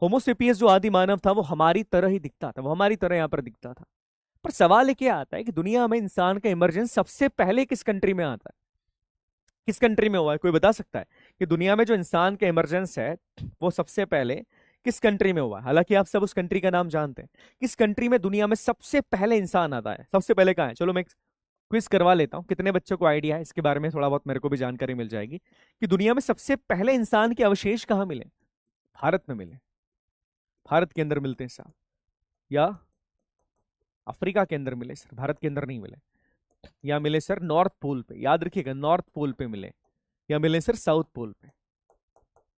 होमोसेपियस जो आदि मानव था वो हमारी तरह ही दिखता था, वो हमारी तरह यहां पर दिखता था। पर सवाल ये क्या आता है कि दुनिया में इंसान का इमरजेंस सबसे पहले किस कंट्री में आता है, किस कंट्री में हुआ है? कोई बता सकता है कि दुनिया में जो इंसान का इमरजेंस है वो सबसे पहले किस कंट्री में हुआ है? हालांकि आप सब उस कंट्री का नाम जानते हैं। किस कंट्री में दुनिया में सबसे पहले इंसान आता है? सबसे पहले कहाँ है? चलो मैं क्विज करवा लेता हूँ, कितने बच्चों को आइडिया है इसके बारे में, थोड़ा बहुत मेरे को भी जानकारी मिल जाएगी कि दुनिया में सबसे पहले इंसान के अवशेष कहाँ मिले? भारत में मिले, भारत के अंदर मिलते हैं साहब, या अफ्रीका के अंदर मिले सर? भारत के अंदर नहीं मिले। या मिले सर नॉर्थ पोल पे, याद रखिएगा नॉर्थ पोल पे मिले, या मिले सर साउथ पोल पे।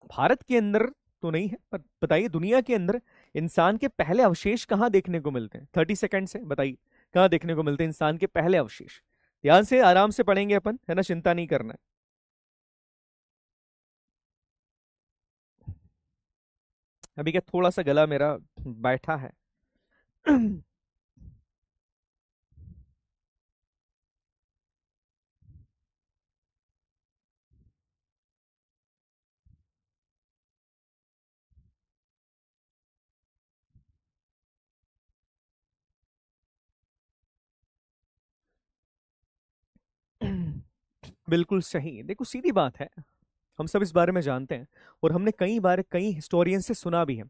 भारत के अंदर तो नहीं है, पर बताइए दुनिया के अंदर इंसान के पहले अवशेष कहां देखने को मिलते हैं? 30 सेकंड से बताइए कहां देखने को मिलते हैं इंसान के पहले अवशेष? ध्यान से आराम से पढ़ेंगे अपन, है ना, चिंता नहीं करना है। अभी क्या थोड़ा सा गला मेरा बैठा है। बिल्कुल सही। देखो सीधी बात है, हम सब इस बारे में जानते हैं, और हमने कई बार कई हिस्टोरियन से सुना भी है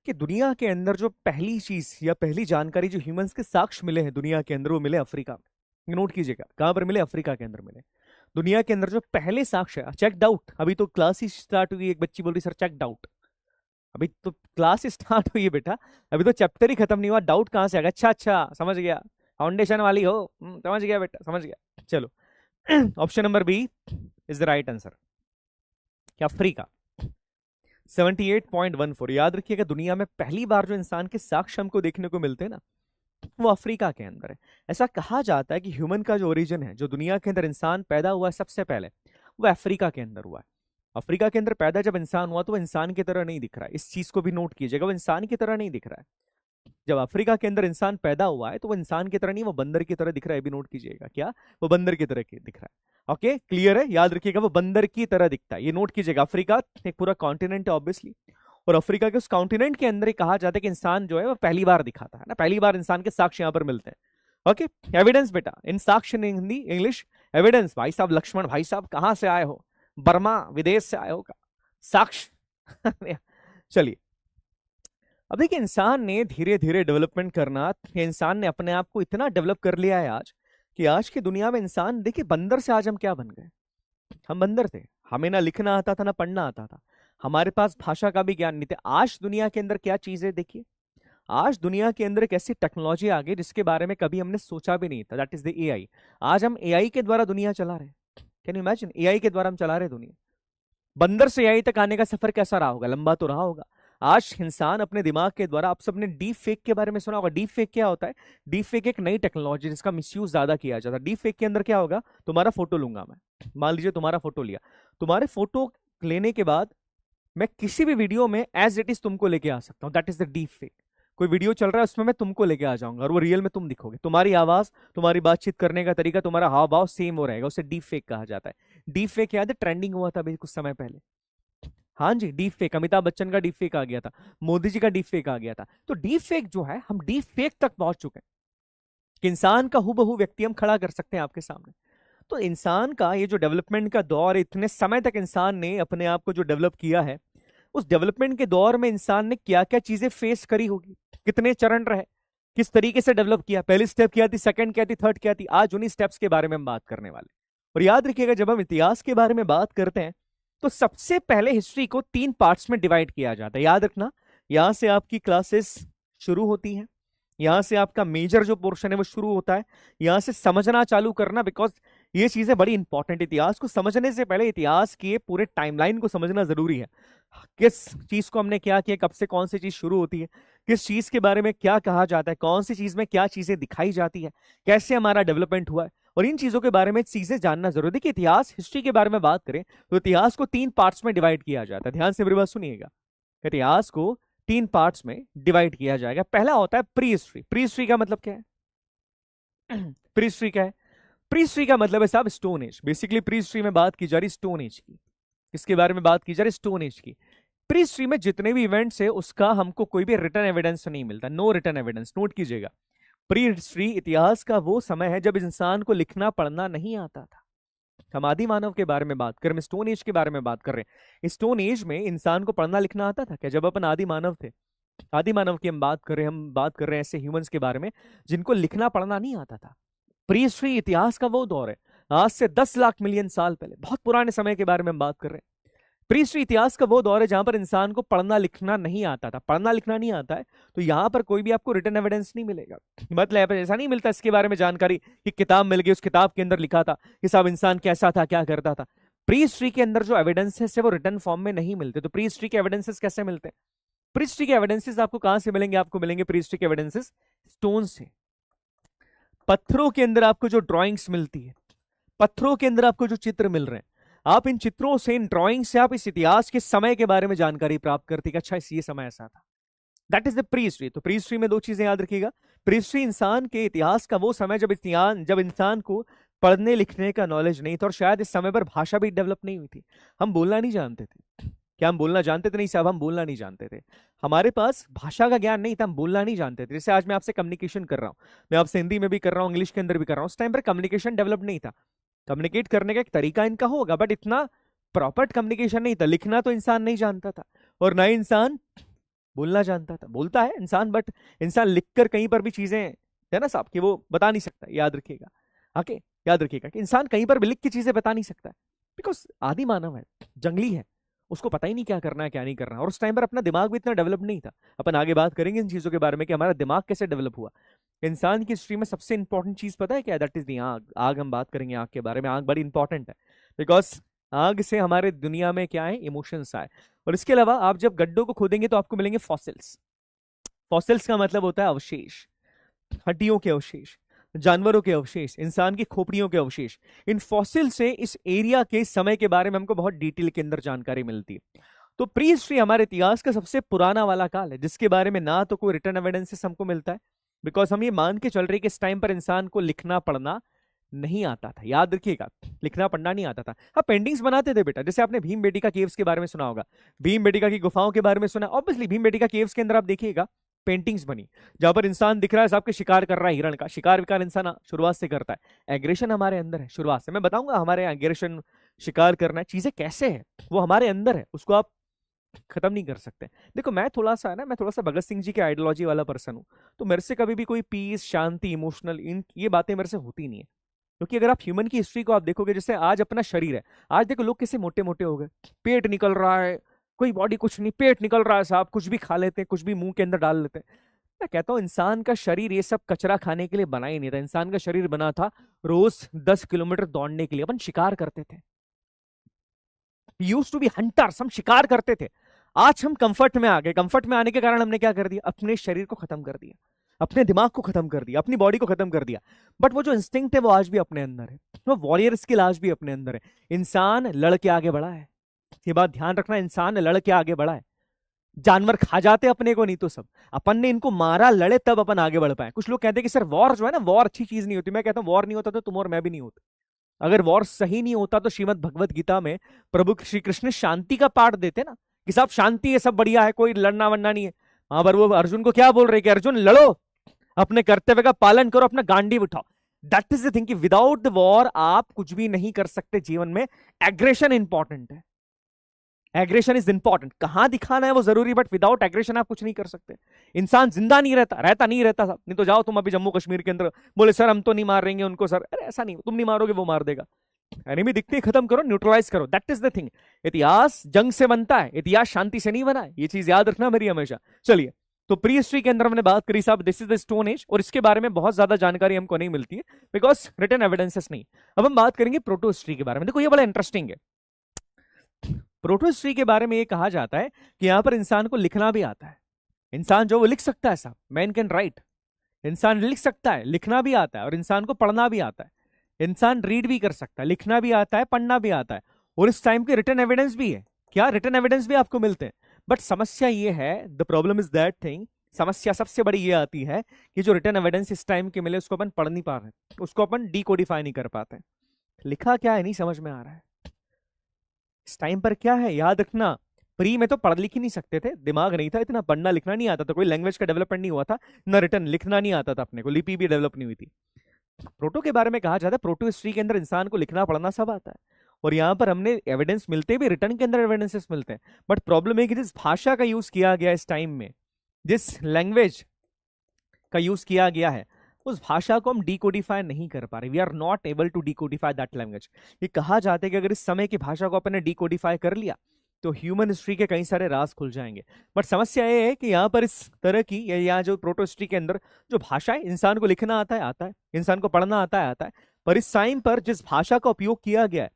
कि दुनिया के अंदर जो पहली चीज या पहली जानकारी जो ह्यूमंस के साक्ष्य मिले हैं दुनिया के अंदर, वो मिले अफ्रीका में। नोट कीजिएगा कहां पर मिले? अफ्रीका के अंदर मिले। दुनिया के अंदर जो पहले साक्ष्य, चेक डाउट, अभी तो क्लास ही स्टार्ट हुई, एक बच्ची बोल रही सर चेक डाउट, अभी तो क्लास स्टार्ट हुई है बेटा, अभी तो चैप्टर ही खत्म नहीं हुआ, डाउट कहां से आ गया? अच्छा अच्छा समझ गया, फाउंडेशन वाली हो, समझ गया बेटा, समझ गया। चलो option number B is the right answer, क्या अफ्रीका? 78.14। याद रखिएगा दुनिया में पहली बार जो इंसान के साक्ष्य हमको देखने को मिलते हैं ना, वो अफ्रीका के अंदर है। ऐसा कहा जाता है कि ह्यूमन का जो ओरिजिन है, जो दुनिया के अंदर इंसान पैदा हुआ है सबसे पहले, वो अफ्रीका के अंदर हुआ है। अफ्रीका के अंदर पैदा जब इंसान हुआ तो वो इंसान की तरह नहीं दिख रहा है, इस चीज को भी नोट कीजिएगा, वो इंसान की तरह नहीं दिख रहा है। जब अफ्रीका के अंदर इंसान पैदा हुआ है तो वो इंसान की तरह नहीं, वो बंदर की तरह दिख रहा है, भी नोट कीजिएगा। क्या? वो बंदर की तरह दिख रहा है। ओके क्लियर है? याद रखिएगा वो बंदर की तरह दिखता है, ये नोट कीजिएगा। अफ्रीका एक पूरा कॉन्टिनेंट है ऑब्वियसली, और अफ्रीका के उस कॉन्टिनेंट के अंदर ही कहा जाता है कि इंसान जो है वो पहली बार दिखाता है ना, पहली बार इंसान के साक्ष्य यहां पर मिलते हैं। ओके एविडेंस बेटा, इन साक्ष्य ने हिंदी इंग्लिश एविडेंस। भाई साहब लक्ष्मण भाई साहब कहां से आए हो? बर्मा विदेश से आए हो का साक्ष्य। चलिए अब देखिए इंसान ने धीरे धीरे डेवलपमेंट करना, इंसान ने अपने आप को इतना डेवलप कर लिया है आज कि आज की दुनिया में इंसान, देखिए बंदर से आज हम क्या बन गए? हम बंदर थे, हमें ना लिखना आता था ना पढ़ना आता था, हमारे पास भाषा का भी ज्ञान नहीं था। आज दुनिया के अंदर क्या चीज है देखिए, आज दुनिया के अंदर एक ऐसी टेक्नोलॉजी आ गई जिसके बारे में कभी हमने सोचा भी नहीं था, दैट इज द एआई। आज हम एआई के द्वारा दुनिया चला रहे हैं। Can you imagine? एआई के द्वारा हम चला रहे हैं दुनिया। बंदर से एआई तक आने का सफर कैसा रहा होगा? लंबा तो रहा होगा। आज इंसान अपने दिमाग के द्वारा, आप सबने डीप फेक के बारे में सुना होगा। डीप फेक क्या होता है? डीप फेक एक नई टेक्नोलॉजी जिसका मिसयूज ज्यादा किया जाता है। डीप फेक के अंदर क्या होगा? तुम्हारा फोटो लूंगा मैं, मान लीजिए तुम्हारा फोटो लिया, तुम्हारे फोटो लेने के बाद मैं किसी भी वीडियो में एज इट इज तुमको लेके आ सकता हूं, that is the deep fake. कोई वीडियो चल रहा है उसमें मैं तुमको लेके आ जाऊंगा और वो रियल में तुम दिखोगे, तुम्हारी आवाज, तुम्हारी बातचीत करने का तरीका, तुम्हारा हाव भाव सेम हो रहेगा, उसे डीप फेक कहा जाता है। डीप फेक याद है ट्रेंडिंग हुआ था अभी कुछ समय पहले? हाँ जी डीप फेक, अमिताभ बच्चन का डीप फेक आ गया था, मोदी जी का डीप फेक आ गया था। तो डीप फेक जो है, हम डीप फेक तक पहुंच चुके हैं कि इंसान का हूबहू व्यक्ति हम खड़ा कर सकते हैं आपके सामने। तो इंसान का ये जो डेवलपमेंट का दौर, इतने समय तक इंसान ने अपने आप को जो डेवलप किया है, उस डेवलपमेंट के दौर में इंसान ने क्या क्या चीजें फेस करी होगी, कितने चरण रहे, किस तरीके से डेवलप किया, पहली स्टेप क्या थी, सेकंड क्या थी, थर्ड क्या थी, आज उन्हीं स्टेप्स के बारे में हम बात करने वाले। और याद रखिएगा जब हम इतिहास के बारे में बात करते हैं तो सबसे पहले हिस्ट्री को 3 पार्ट्स में डिवाइड किया जाता है। याद रखना, यहां से आपकी क्लासेस शुरू होती हैं, यहां से आपका मेजर जो पोर्शन है वो शुरू होता है, यहां से समझना चालू करना, बिकॉज ये चीजें बड़ी इंपॉर्टेंट, इतिहास को समझने से पहले इतिहास के पूरे टाइमलाइन को समझना जरूरी है। किस चीज को हमने क्या किया, कब से कौन सी चीज शुरू होती है, किस चीज के बारे में क्या कहा जाता है, कौन सी चीज में क्या चीजें दिखाई जाती है, कैसे हमारा डेवलपमेंट हुआ है, और इन चीजों के बारे में चीजें जानना जरूरी है। कि इतिहास, हिस्ट्री के बारे में बात करें तो इतिहास को 3 पार्ट्स में डिवाइड किया जाता है। ध्यान से मेरी बात सुनिएगा, इतिहास को 3 पार्ट्स में डिवाइड किया जाएगा। पहला होता है प्री हिस्ट्री। प्री हिस्ट्री का मतलब क्या है? प्री हिस्ट्री क्या है? प्री हिस्ट्री का मतलब है साहब stone age. Basically pre history में बात की जा रही स्टोन एज की। किसके बारे में बात की जा रही? स्टोन एज की। प्री हिस्ट्री में जितने भी इवेंट्स है उसका हमको कोई भी रिटर्न एविडेंस नहीं मिलता, नो रिटर्न एविडेंस। नोट कीजिएगा, प्री हिस्ट्री इतिहास का वो समय है जब इंसान को लिखना पढ़ना नहीं आता था। हम आदि मानव के बारे में बात कर रहे हैं, स्टोन एज के बारे में बात कर रहे हैं। स्टोन एज में इंसान को पढ़ना लिखना आता था क्या? जब अपन आदि मानव थे, आदि मानव की हम बात कर रहे हैं, हम बात कर रहे हैं ऐसे ह्यूमंस के बारे में जिनको लिखना पढ़ना नहीं आता था। प्री हिस्ट्री इतिहास का वो दौर है, आज से 10 लाख मिलियन साल पहले, बहुत पुराने समय के बारे में हम बात कर रहे हैं। प्री हिस्ट्री इतिहास का वो दौर है जहां पर इंसान को पढ़ना लिखना नहीं आता था। पढ़ना लिखना नहीं आता है तो यहां पर कोई भी आपको रिटर्न एविडेंस नहीं मिलेगा। मतलब ऐसा नहीं मिलता इसके बारे में जानकारी कि किताब मिल गई, उस किताब के अंदर लिखा था कि सब इंसान कैसा था, क्या करता था। प्री हिस्ट्री के अंदर जो एविडेंसेस है वो रिटर्न फॉर्म में नहीं मिलते। तो प्री हिस्ट्री के एविडेंसेस कैसे मिलते हैं? प्री हिस्ट्री के एविडेंसेस आपको कहां से मिलेंगे? आपको मिलेंगे प्री हिस्ट्री के एविडेंसेस स्टोन से। पत्थरों के अंदर आपको जो ड्रॉइंग्स मिलती है, पत्थरों के अंदर आपको जो चित्र मिल रहे हैं, आप इन चित्रों से, इन ड्राइंग से आप इस इतिहास के समय के बारे में जानकारी प्राप्त करती है। अच्छा, ये समय ऐसा था। That is the pre history. तो प्री हिस्ट्री में 2 चीजें याद रखिएगा। प्री हिस्ट्री इंसान के इतिहास का वो समय जब इंसान को पढ़ने लिखने का नॉलेज नहीं था, और शायद इस समय पर भाषा भी डेवलप नहीं हुई थी। हम बोलना नहीं जानते थे। क्या हम बोलना जानते थे? नहीं साहब, हम बोलना नहीं जानते थे। हमारे पास भाषा का ज्ञान नहीं था, हम बोलना नहीं जानते थे। जैसे आज मैं आपसे कम्युनिकेशन कर रहा हूं, मैं आपसे हिंदी में भी कर रहा हूं, इंग्लिश के अंदर भी कर रहा हूं। उस टाइम पर कम्युनिकेशन डेवलप नहीं था। कम्युनिकेट करने का एक तरीका इनका होगा, बट इतना प्रॉपर कम्युनिकेशन नहीं था। लिखना तो इंसान नहीं जानता था, और ना इंसान बोलना जानता था। बोलता है इंसान, बट इंसान लिखकर कहीं पर भी चीजें है ना साहब कि वो बता नहीं सकता। याद रखिएगा, आके याद रखिएगा कि इंसान कहीं पर भी लिख की चीजें बता नहीं सकता, बिकॉज आदि मानव है, जंगली है, उसको पता ही नहीं क्या करना है क्या नहीं करना है। और उस टाइम पर अपना दिमाग भी इतना डेवलप नहीं था। अपन आगे बात करेंगे इन चीजों के बारे में कि हमारा दिमाग कैसे डेवलप हुआ। इंसान की हिस्ट्री में सबसे इंपॉर्टेंट चीज पता है क्या? दैट इज दी आग। आग हम बात करेंगे आग के बारे में। आग बड़ी इंपॉर्टेंट है, बिकॉज आग से हमारे दुनिया में क्या है, इमोशंस आए। और इसके अलावा आप जब गड्ढों को खोदेंगे तो आपको मिलेंगे फॉसिल्स। फॉसिल्स का मतलब होता है अवशेष, हड्डियों के अवशेष, जानवरों के अवशेष, इंसान की खोपड़ियों के अवशेष। इन फॉसिल से इस एरिया के समय के बारे में हमको बहुत डिटेल के अंदर जानकारी मिलती है। तो प्री हिस्ट्री हमारे इतिहास का सबसे पुराना वाला काल है, जिसके बारे में ना तो कोई रिटर्न एविडेंसेस हमको मिलता है, बिकॉज हम ये मान के चल रहे कि इस टाइम पर इंसान को लिखना पढ़ना नहीं आता था। याद रखिएगा, लिखना पढ़ना नहीं आता था। हाँ, पेंटिंग्स बनाते थे बेटा। जैसे आपने भीम बेटिका केव्स के बारे में सुना होगा, भीम बेटिका की गुफाओं के बारे में सुना। ऑब्वियसली भीम बेटिका केव्स के अंदर आप देखिएगा पेंटिंग्स बनी, जहां पर इंसान दिख रहा है साहब के शिकार कर रहा है, हिरण का शिकार विकार इंसान शुरुआत से करता है। एग्रेशन हमारे अंदर है शुरुआत से। मैं बताऊंगा हमारे एग्रेशन, शिकार करना, चीजें कैसे है, वो हमारे अंदर है, उसको आप खत्म नहीं कर सकते। देखो मैं थोड़ा सा भगत सिंह जी के आइडियोलॉजी वाला पर्सन हूं, तो मेरे से कभी भी कोई पीस, शांति, इमोशनल, इन ये बातें मेरे से होती नहीं है। क्योंकि अगर आप ह्यूमन की हिस्ट्री को आप देखोगे, जैसे आज अपना शरीर है, आज देखो लोग कैसे मोटे मोटे हो गए, पेट निकल रहा है, कोई बॉडी कुछ नहीं, पेट निकल रहा है साहब, कुछ भी खा लेते हैं, कुछ भी मुंह के अंदर डाल लेते हैं। मैं कहता हूं इंसान का शरीर ये सब कचरा खाने के लिए बना ही नहीं था। इंसान का शरीर बना था रोज 10 किलोमीटर दौड़ने के लिए। अपन शिकार करते थे, यूज्ड टू बी हंटर्स, हम शिकार करते थे। आज हम कंफर्ट में आ गए। कंफर्ट में आने के कारण हमने क्या कर दिया? अपने शरीर को खत्म कर दिया, अपने दिमाग को खत्म कर दिया, अपनी बॉडी को खत्म कर दिया। बट वो जो इंस्टिंक्ट है वो आज भी अपने अंदर है, वो वॉरियर स्किल आज भी अपने अंदर है। इंसान लड़ के आगे बढ़ा है, ये बात ध्यान रखना। इंसान लड़ के आगे बढ़ा है। जानवर खा जाते अपने को, नहीं तो सब अपन ने इनको मारा, लड़े, तब अपन आगे बढ़ पाए। कुछ लोग कहते हैं कि सर वॉर जो है ना, वॉर अच्छी चीज नहीं होती। मैं कहता हूं वॉर नहीं होता तो तुम और मैं भी नहीं होते। अगर वॉर सही नहीं होता तो श्रीमद भगवत गीता में प्रभु श्री कृष्ण शांति का पाठ देते ना, कि सब शांति है, सब बढ़िया है, कोई लड़ना वड़ना नहीं है। हाँ, पर वो अर्जुन को क्या बोल रहे कि अर्जुन लड़ो, अपने कर्तव्य का पालन करो, अपना गांडी उठाओ। दैट इज द थिंग कि विदाउट द वॉर आप कुछ भी नहीं कर सकते जीवन में। एग्रेशन इंपॉर्टेंट है, एग्रेशन इज इंपॉर्टेंट। कहां दिखाना है वो जरूरी, बट विदाउट एग्रेशन आप कुछ नहीं कर सकते। इंसान जिंदा नहीं रहता साहब। नहीं तो जाओ तुम अभी जम्मू कश्मीर के अंदर, बोले सर हम तो नहीं मार रहेंगे उनको सर। अरे ऐसा नहीं, तुम नहीं मारोगे वो मार देगा। एनिमी दिखते ही खत्म करो, न्यूट्रलाइज करो। That is the thing. इतिहास जंग से बनता है, इतिहास शांति से नहीं बना है। ये चीज याद रखना मेरी हमेशा। चलिए, तो प्री हिस्ट्री के अंदर हमने बात करी साहब, this is the stone age, और इसके बारे में बहुत ज्यादा जानकारी हमको नहीं मिलती है, बिकॉज रिटन एविडेंसेस नहीं। अब हम बात करेंगे प्रोटो हिस्ट्री के बारे में। देखो ये बड़ा इंटरेस्टिंग है। प्रोटो हिस्ट्री के बारे में ये कहा जाता है कि यहां पर इंसान को लिखना भी आता है। इंसान जो वो लिख सकता है साहब, मैन कैन राइट। इंसान लिख सकता है, लिखना भी आता है, और इंसान को पढ़ना भी आता है। इंसान रीड भी कर सकता है, लिखना भी आता है, पढ़ना भी आता है, और इस टाइम के रिटन एविडेंस भी है। क्या रिटन एविडेंस भी आपको मिलते हैं। बट समस्या ये है, the problem is that thing, समस्या सबसे बड़ी ये आती है कि जो रिटन एविडेंस इस टाइम के मिले उसको अपन पढ़ नहीं पा रहे, उसको अपन डीकोडिफाई नहीं कर पाते। लिखा क्या है नहीं समझ में आ रहा है। इस टाइम पर क्या है याद रखना, प्री में तो पढ़ लिख ही नहीं सकते थे, दिमाग नहीं था इतना, पढ़ना लिखना नहीं आता था, कोई लैंग्वेज का डेवलपमेंट नहीं हुआ था, ना रिटन लिखना नहीं आता था अपने को, लिपि भी डेवलप नहीं हुई थी। प्रोटो के बारे में कहा जाता है प्रोटो हिस्ट्री के अंदर इंसान को लिखना पढ़ना सब आता है, और यहां पर हमने एविडेंस मिलते भी, रिटर्न के अंदर एविडेंसेस मिलते हैं। बट प्रॉब्लम है कि जिस भाषा का यूज किया गया इस टाइम में, जिस लैंग्वेज का यूज किया गया है, उस भाषा को हम डिकोडिफाई नहीं कर पा रहे। We are not able to decodify that language. ये कहा जाता है कि अगर इस समय की भाषा को अपन ने डिकोडिफाई कर लिया तो ह्यूमन हिस्ट्री के कई सारे राज खुल जाएंगे। बट समस्या ये है कि यहाँ पर इस तरह की, यहाँ जो प्रोटो हिस्ट्री के अंदर जो भाषा है, इंसान को लिखना आता है, इंसान को पढ़ना आता है, पर इस टाइम पर जिस भाषा का उपयोग किया गया है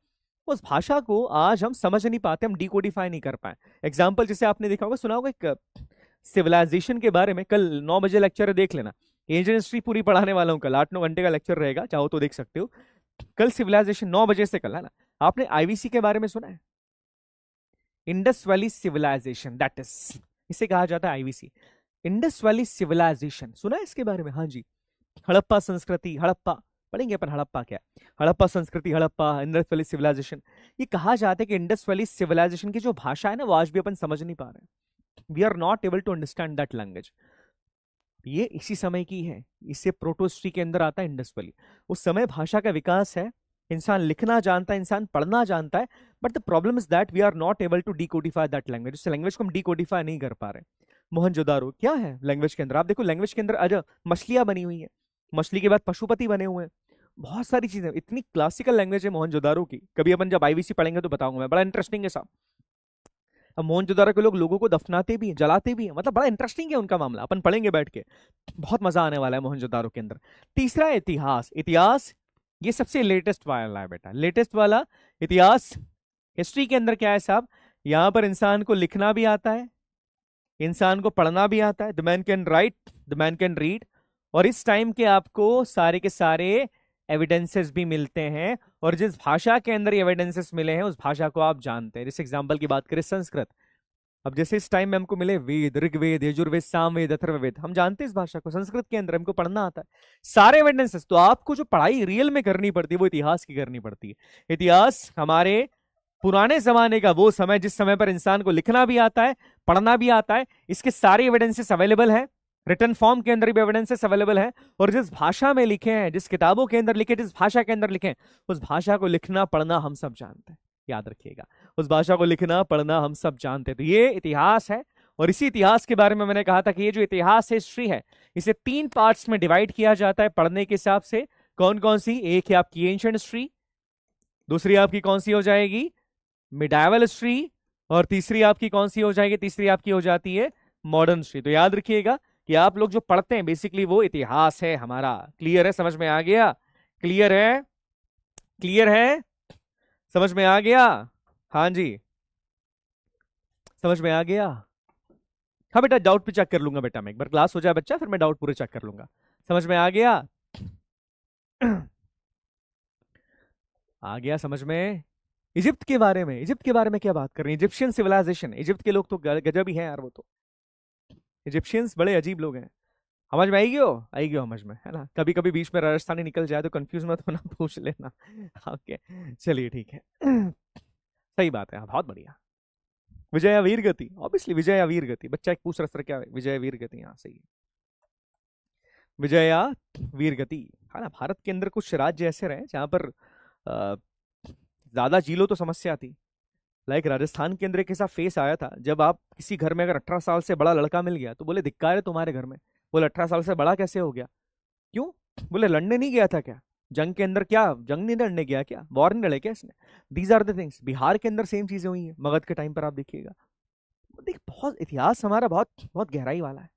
उस भाषा को आज हम समझ नहीं पाते, हम डिकोडिफाई नहीं कर पाए। एग्जाम्पल जैसे आपने देखा होगा, सुना होगा एक सिविलाइजेशन के बारे में, कल 9 बजे लेक्चर है, देख लेना। एशियन हिस्ट्री पूरी पढ़ाने वाला हूँ, कल 8-9 घंटे का लेक्चर रहेगा, चाहो तो देख सकते हो। कल सिविलाइजेशन 9 बजे से कल, है ना। आपने आईवीसी के बारे में सुना है? Indus Valley civilisation, that is, इसे कहा जाता है आईवीसी, इंडस वैली सिविलाइजेशन। सुना है इसके बारे में? हाँ जी। हड़प्पा संस्कृति, हड़प्पा पढ़ेंगे अपन, हड़प्पा क्या है, हड़प्पा संस्कृति, हड़प्पा, इंडस वैली सिविलाइजेशन। ये कहा जाता है कि इंडस वैली सिविलाइजेशन की जो भाषा है ना, वो आज भी अपन समझ नहीं पा रहे हैं। We are not able to understand that language. ये इसी समय की है, इससे प्रोटो हिस्ट्री के अंदर आता है इंडस वैली। उस समय भाषा का विकास है, इंसान लिखना जानता है, इंसान पढ़ना जानता है, but the problem is that we are not able to decodify that language. उस लैंग्वेज को हम डिकोडिफाई नहीं कर पा रहे। मोहनजोदारो क्या है लैंग्वेज के अंदर? आप देखो लैंग्वेज के अंदर आज मछलियां बनी हुई है, मछली के बाद पशुपति बने हुए हैं, बहुत सारी चीजें, इतनी क्लासिकल लैंग्वेज है मोहनजोदारो की। कभी अपन जब आईवीसी पढ़ेंगे तो बताऊंगा मैं, बड़ा इंटरेस्टिंग है साहब। अब मोहनजोदारो के लोगों को दफनाते भी हैं, जलाते भी हैं, मतलब बड़ा इंटरेस्टिंग है उनका मामला, अपन पढ़ेंगे बैठ के, बहुत मजा आने वाला है मोहनजोदारो के अंदर। तीसरा इतिहास, इतिहास ये सबसे लेटेस्ट वाला है बेटा, लेटेस्ट वाला इतिहास। हिस्ट्री के अंदर क्या है साहब, यहां पर इंसान को लिखना भी आता है, इंसान को पढ़ना भी आता है, the man can write, the man can read, और इस टाइम के आपको सारे के सारे एविडेंसेस भी मिलते हैं, और जिस भाषा के अंदर एविडेंसेस मिले हैं उस भाषा को आप जानते हैं। जैसे एग्जांपल की बात करें संस्कृत, अब जैसे इस टाइम में हमको मिले वेद, ऋग्वेद, यजुर्वेद, सामवेद, अथर्ववेद, हम जानते हैं इस भाषा को, संस्कृत के अंदर हमको पढ़ना आता है सारे एविडेंसेस। तो आपको जो पढ़ाई रियल में करनी पड़ती है वो इतिहास की करनी पड़ती है। इतिहास हमारे पुराने जमाने का वो समय, जिस समय पर इंसान को लिखना भी आता है, पढ़ना भी आता है, इसके सारे एविडेंसेस अवेलेबल है, रिटन फॉर्म के अंदर भी एविडेंसेस अवेलेबल है, और जिस भाषा में लिखे हैं, जिस किताबों के अंदर लिखे, जिस भाषा के अंदर लिखे, उस भाषा को लिखना पढ़ना हम सब जानते हैं। याद रखिएगा, उस भाषा को लिखना पढ़ना हम सब जानते हैं। तो ये इतिहास है, और इसी इतिहास के बारे में मैंने कहा था कि ये जो इतिहास है, हिस्ट्री है, इसे 3 पार्ट्स में डिवाइड किया जाता है पढ़ने के हिसाब से। कौन कौन सी? एक है आपकी एंशिएंट हिस्ट्री, दूसरी आपकी कौन सी हो जाएगी? मिडाइवल हिस्ट्री, और तीसरी आपकी कौन सी हो जाएगी? तीसरी आपकी हो जाती है मॉडर्न हिस्ट्री। तो याद रखिएगा कि आप लोग जो पढ़ते हैं बेसिकली वो इतिहास है हमारा। क्लियर है? समझ में आ गया? क्लियर है? क्लियर है? समझ में आ गया? हाँ जी, समझ में आ गया? हाँ बेटा, डाउट पे चेक कर लूंगा बेटा मैं, एक बार क्लास हो जाए बच्चा, फिर मैं डाउट पूरे चेक कर लूंगा। समझ में आ गया? आ गया समझ में? इजिप्ट के बारे में, इजिप्ट के बारे में क्या बात कर रहे हैं? इजिप्शियन सिविलाइजेशन, इजिप्ट के लोग तो गजब ही हैं यार, वो तो इजिप्शियंस बड़े अजीब लोग हैं। समझ में आएगी समझ में, है ना। कभी कभी बीच में राजस्थानी निकल जाए तो कंफ्यूज मत होना, पूछ लेना। ओके चलिए ठीक है। सही बात है, हाँ बहुत बढ़िया। विजया वीर गति, ऑब्वियसली विजया वीर गति, बच्चा एक पूछ रहा क्या है, विजय वीर गति, हाँ सही है, विजया वीर गति, है ना। भारत के अंदर कुछ राज्य ऐसे रहे जहां पर ज्यादा जी लो तो समस्या थी। लाइक राजस्थान के अंदर एक ऐसा फेस आया था, जब आप किसी घर में अगर 18 साल से बड़ा लड़का मिल गया तो बोले धिक्कार है तुम्हारे घर में। बोले 18 साल से बड़ा कैसे हो गया? क्यों? बोले लड़ने नहीं गया था क्या जंग के अंदर? क्या जंग नहीं लड़ने गया क्या? वॉर नहीं लड़े क्या इसने? These are the things. Bihar के अंदर सेम चीजें हुई है, मगध के टाइम पर आप देखिएगा। देख, बहुत इतिहास हमारा बहुत बहुत गहराई वाला है,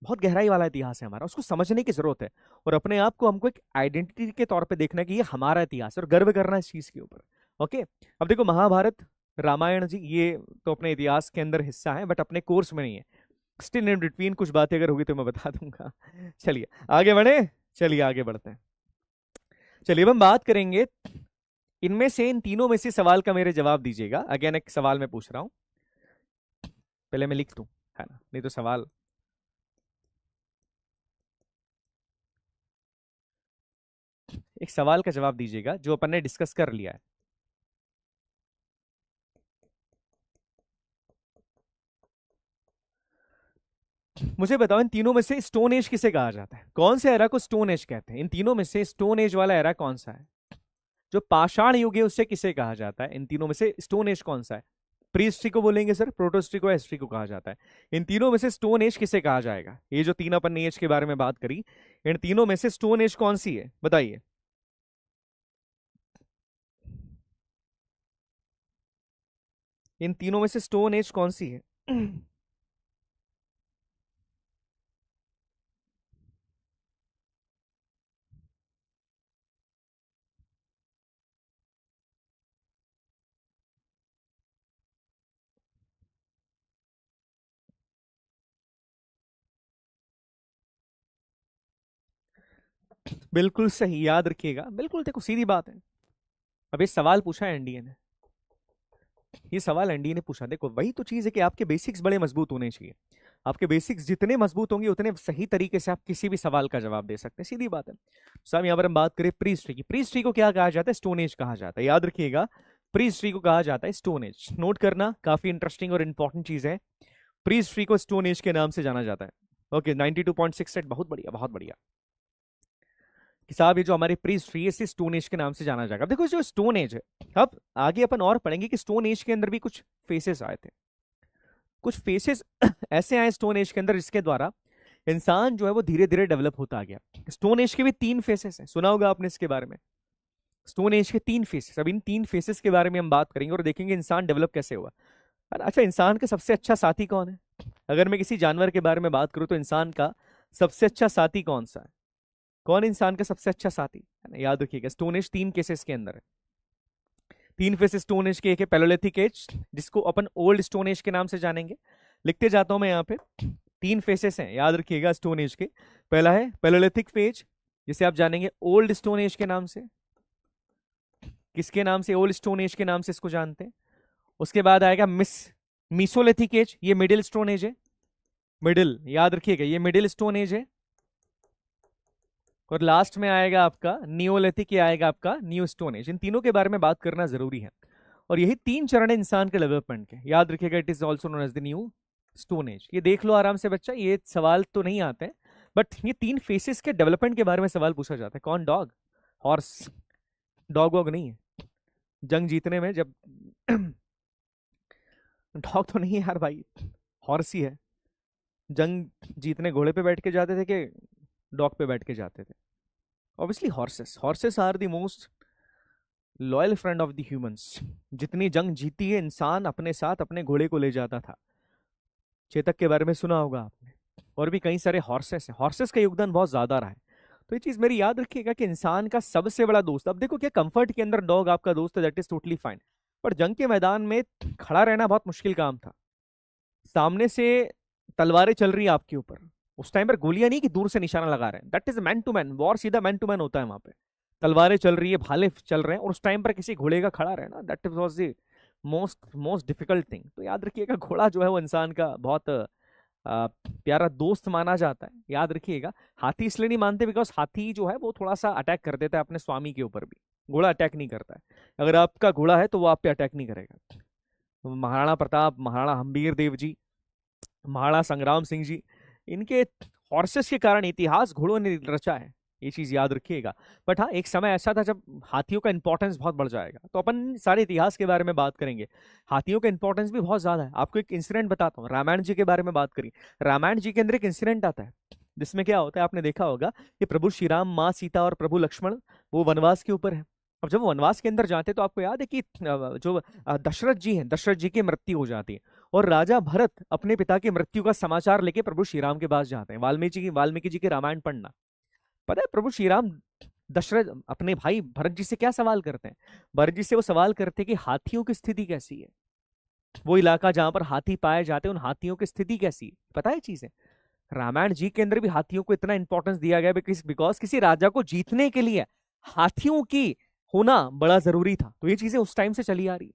बहुत गहराई वाला इतिहास है हमारा, उसको समझने की जरूरत है, और अपने आप को हमको एक आइडेंटिटी के तौर पे देखना कि ये हमारा इतिहास है, और गर्व करना इस चीज के ऊपर। ओके, अब देखो महाभारत रामायण जी ये तो अपने इतिहास के अंदर हिस्सा है, बट अपने कोर्स में नहीं है। स्टिल इन बिटवीन कुछ बातें अगर होगी तो मैं बता दूंगा। चलिए आगे बढ़े, चलिए आगे बढ़ते हैं। चलिए अब हम बात करेंगे इनमें से, इन तीनों में से सवाल का मेरे जवाब दीजिएगा। अगेन एक सवाल मैं पूछ रहा हूं, पहले मैं लिख दूं, है ना, नहीं तो सवाल। एक सवाल का जवाब दीजिएगा जो अपन ने डिस्कस कर लिया है। मुझे बताओ इन तीनों में से स्टोन एज किसे कहा जाता है? कौन से एरा को स्टोन एज कहते हैं? इन तीनों में से स्टोन एज वाला एरा कौन सा है? जो पाषाण युग है उससे किसे कहा जाता है? इन तीनों में से स्टोन एज कौन सा है? प्री हिस्ट्री को बोलेंगे सर, प्रोटोहिस्ट्री को, हिस्ट्री को कहा जाता है? इन तीनों में से स्टोन एज किसे कहा जाएगा? ये जो तीन अपन ने एज के बारे में बात करी, इन तीनों में से स्टोन एज कौन सी है, बताइए। इन तीनों में से स्टोन एज कौन सी है? बिल्कुल सही, याद रखिएगा, बिल्कुल। देखो सीधी बात है, अब ये सवाल पूछा है एनडीए ने, ये सवाल एनडीए ने पूछा। देखो वही तो चीज है कि आपके बेसिक्स बड़े मजबूत होने चाहिए। आपके बेसिक्स जितने मजबूत होंगे उतने सही तरीके से आप किसी भी सवाल का जवाब दे सकते हैं, सीधी बात है। साहब यहाँ पर हम बात करें प्री हिस्ट्री की, प्री हिस्ट्री को क्या कहा जाता है? स्टोन एज कहा जाता है, याद रखिएगा। प्री हिस्ट्री को कहा जाता है स्टोन एज, नोट करना, काफी इंटरेस्टिंग और इंपॉर्टेंट चीज है। प्री हिस्ट्री को स्टोन एज के नाम से जाना जाता है। ओके 92.68, बहुत बढ़िया बहुत बढ़िया। कि साहब ये जो हमारी प्री हिस्ट्री है इसे स्टोन एज के नाम से जाना जाएगा। देखो जो स्टोन एज है, अब आगे अपन और पढ़ेंगे कि स्टोन एज के अंदर भी कुछ फेसेस आए थे, कुछ फेसेस ऐसे आए स्टोन एज के अंदर जिसके द्वारा इंसान जो है वो धीरे धीरे डेवलप होता गया। स्टोन एज के भी तीन फेसेस हैं, सुना होगा आपने इसके बारे में। स्टोन एज के तीन फेसेस, अब इन तीन फेसेस के बारे में हम बात करेंगे और देखेंगे इंसान डेवलप कैसे हुआ। अच्छा, इंसान का सबसे अच्छा साथी कौन है? अगर मैं किसी जानवर के बारे में बात करूं तो इंसान का सबसे अच्छा साथी कौन सा है? कौन इंसान का सबसे अच्छा साथी है ना? याद रखिएगा, स्टोन एज तीन केसेस के अंदर है। तीन फेसेस स्टोन एज के, एक है पैलोलिथिक एज जिसको अपन ओल्ड स्टोन एज के नाम से जानेंगे। लिखते जाता हूं मैं यहाँ पे, तीन फेसेस हैं याद रखिएगा स्टोन एज के। पहला है पैलोलिथिक फेज जिसे आप जानेंगे ओल्ड स्टोन एज के नाम से। किसके नाम से? ओल्ड स्टोन एज के नाम से इसको जानते हैं। उसके बाद आएगा मीसोलिथिक एज, ये मिडिल स्टोन एज है, मिडिल, याद रखिएगा ये मिडिल स्टोन एज है। और लास्ट में आएगा आपका नियोलिथिक, ये आएगा आपका न्यू स्टोन एज। इन तीनों के बारे में बात करना जरूरी है, और यही तीन चरण है इंसान के डेवलपमेंट के, याद रखिएगा। It is also known as the new stone age. ये देख लो आराम से बच्चा, ये सवाल तो नहीं आते हैं, बट ये तीन फेसेस के डेवलपमेंट के बारे में सवाल पूछा जाता है। कौन? डॉग, हॉर्स, डॉग वॉग नहीं है। जंग जीतने में जब डॉग तो नहीं है यार भाई, हॉर्स ही है। जंग जीतने घोड़े पे बैठ के जाते थे कि डॉग पे बैठ के जाते थे? Obviously horses, horses are the most loyal friend of the humans. जितनी जंग जीती है इंसान अपने साथ अपने घोड़े को ले जाता था। चेतक के बारे में सुना होगा आपने, और भी कई सारे हॉर्सेस हैं। हॉर्सेस का योगदान बहुत ज्यादा रहा है। तो ये चीज मेरी याद रखिएगा कि इंसान का सबसे बड़ा दोस्त, अब देखो क्या कंफर्ट के अंदर डॉग आपका दोस्त है, दैट इज टोटली फाइन, पर जंग के मैदान में खड़ा रहना बहुत मुश्किल काम था। सामने से तलवारें चल रही है आपके ऊपर, उस टाइम पर गोलियां नहीं कि दूर से निशाना लगा रहे हैं, that is man to man war, सीधा मैन टू मैन होता है वहां पे। तलवारें चल रही है, भाले चल रहे हैं, और उस टाइम पर किसी घोड़े का खड़ा रहना, that was the most most difficult thing. तो याद रखिएगा घोड़ा जो है वो इंसान का बहुत प्यारा दोस्त माना जाता है, याद रखिएगा। हाथी इसलिए नहीं मानते बिकॉज हाथी जो है वो थोड़ा सा अटैक कर देता है अपने स्वामी के ऊपर भी, घोड़ा अटैक नहीं करता है। अगर आपका घोड़ा है तो वो आप पे अटैक नहीं करेगा। महाराणा प्रताप, महाराणा हम्बीर देव जी, महाराणा संग्राम सिंह जी, इनके हॉर्सेस के कारण इतिहास घोड़ों ने रचा है, ये चीज याद रखिएगा। बट हाँ, एक समय ऐसा था जब हाथियों का इंपॉर्टेंस बहुत बढ़ जाएगा, तो अपन सारे इतिहास के बारे में बात करेंगे। हाथियों का इंपॉर्टेंस भी बहुत ज्यादा है। आपको एक इंसिडेंट बताता हूँ, रामायण जी के बारे में बात करी। रामायण जी के अंदर एक इंसिडेंट आता है जिसमें क्या होता है, आपने देखा होगा कि प्रभु श्री राम, माँ सीता और प्रभु लक्ष्मण वो वनवास के ऊपर है। अब जब वो वनवास के अंदर जाते हैं तो आपको याद है कि जो दशरथ जी हैं, दशरथ जी की मृत्यु हो जाती है, और राजा भरत अपने पिता की मृत्यु का समाचार लेके प्रभु श्री राम के पास जाते हैं। वाल्मीकि जी के रामायण पढ़ना। पता है प्रभु श्री राम दशरथ अपने भाई भरत जी से क्या सवाल करते हैं? भरत जी से वो सवाल करते हैं कि हाथियों की स्थिति कैसी है। वो इलाका जहां पर हाथी पाए जाते हैं, उन हाथियों की स्थिति कैसी है, पता है चीजें। रामायण जी के अंदर भी हाथियों को इतना इंपॉर्टेंस दिया गया बिकॉज किसी राजा को जीतने के लिए हाथियों की होना बड़ा जरूरी था। तो ये चीजें उस टाइम से चली आ रही है।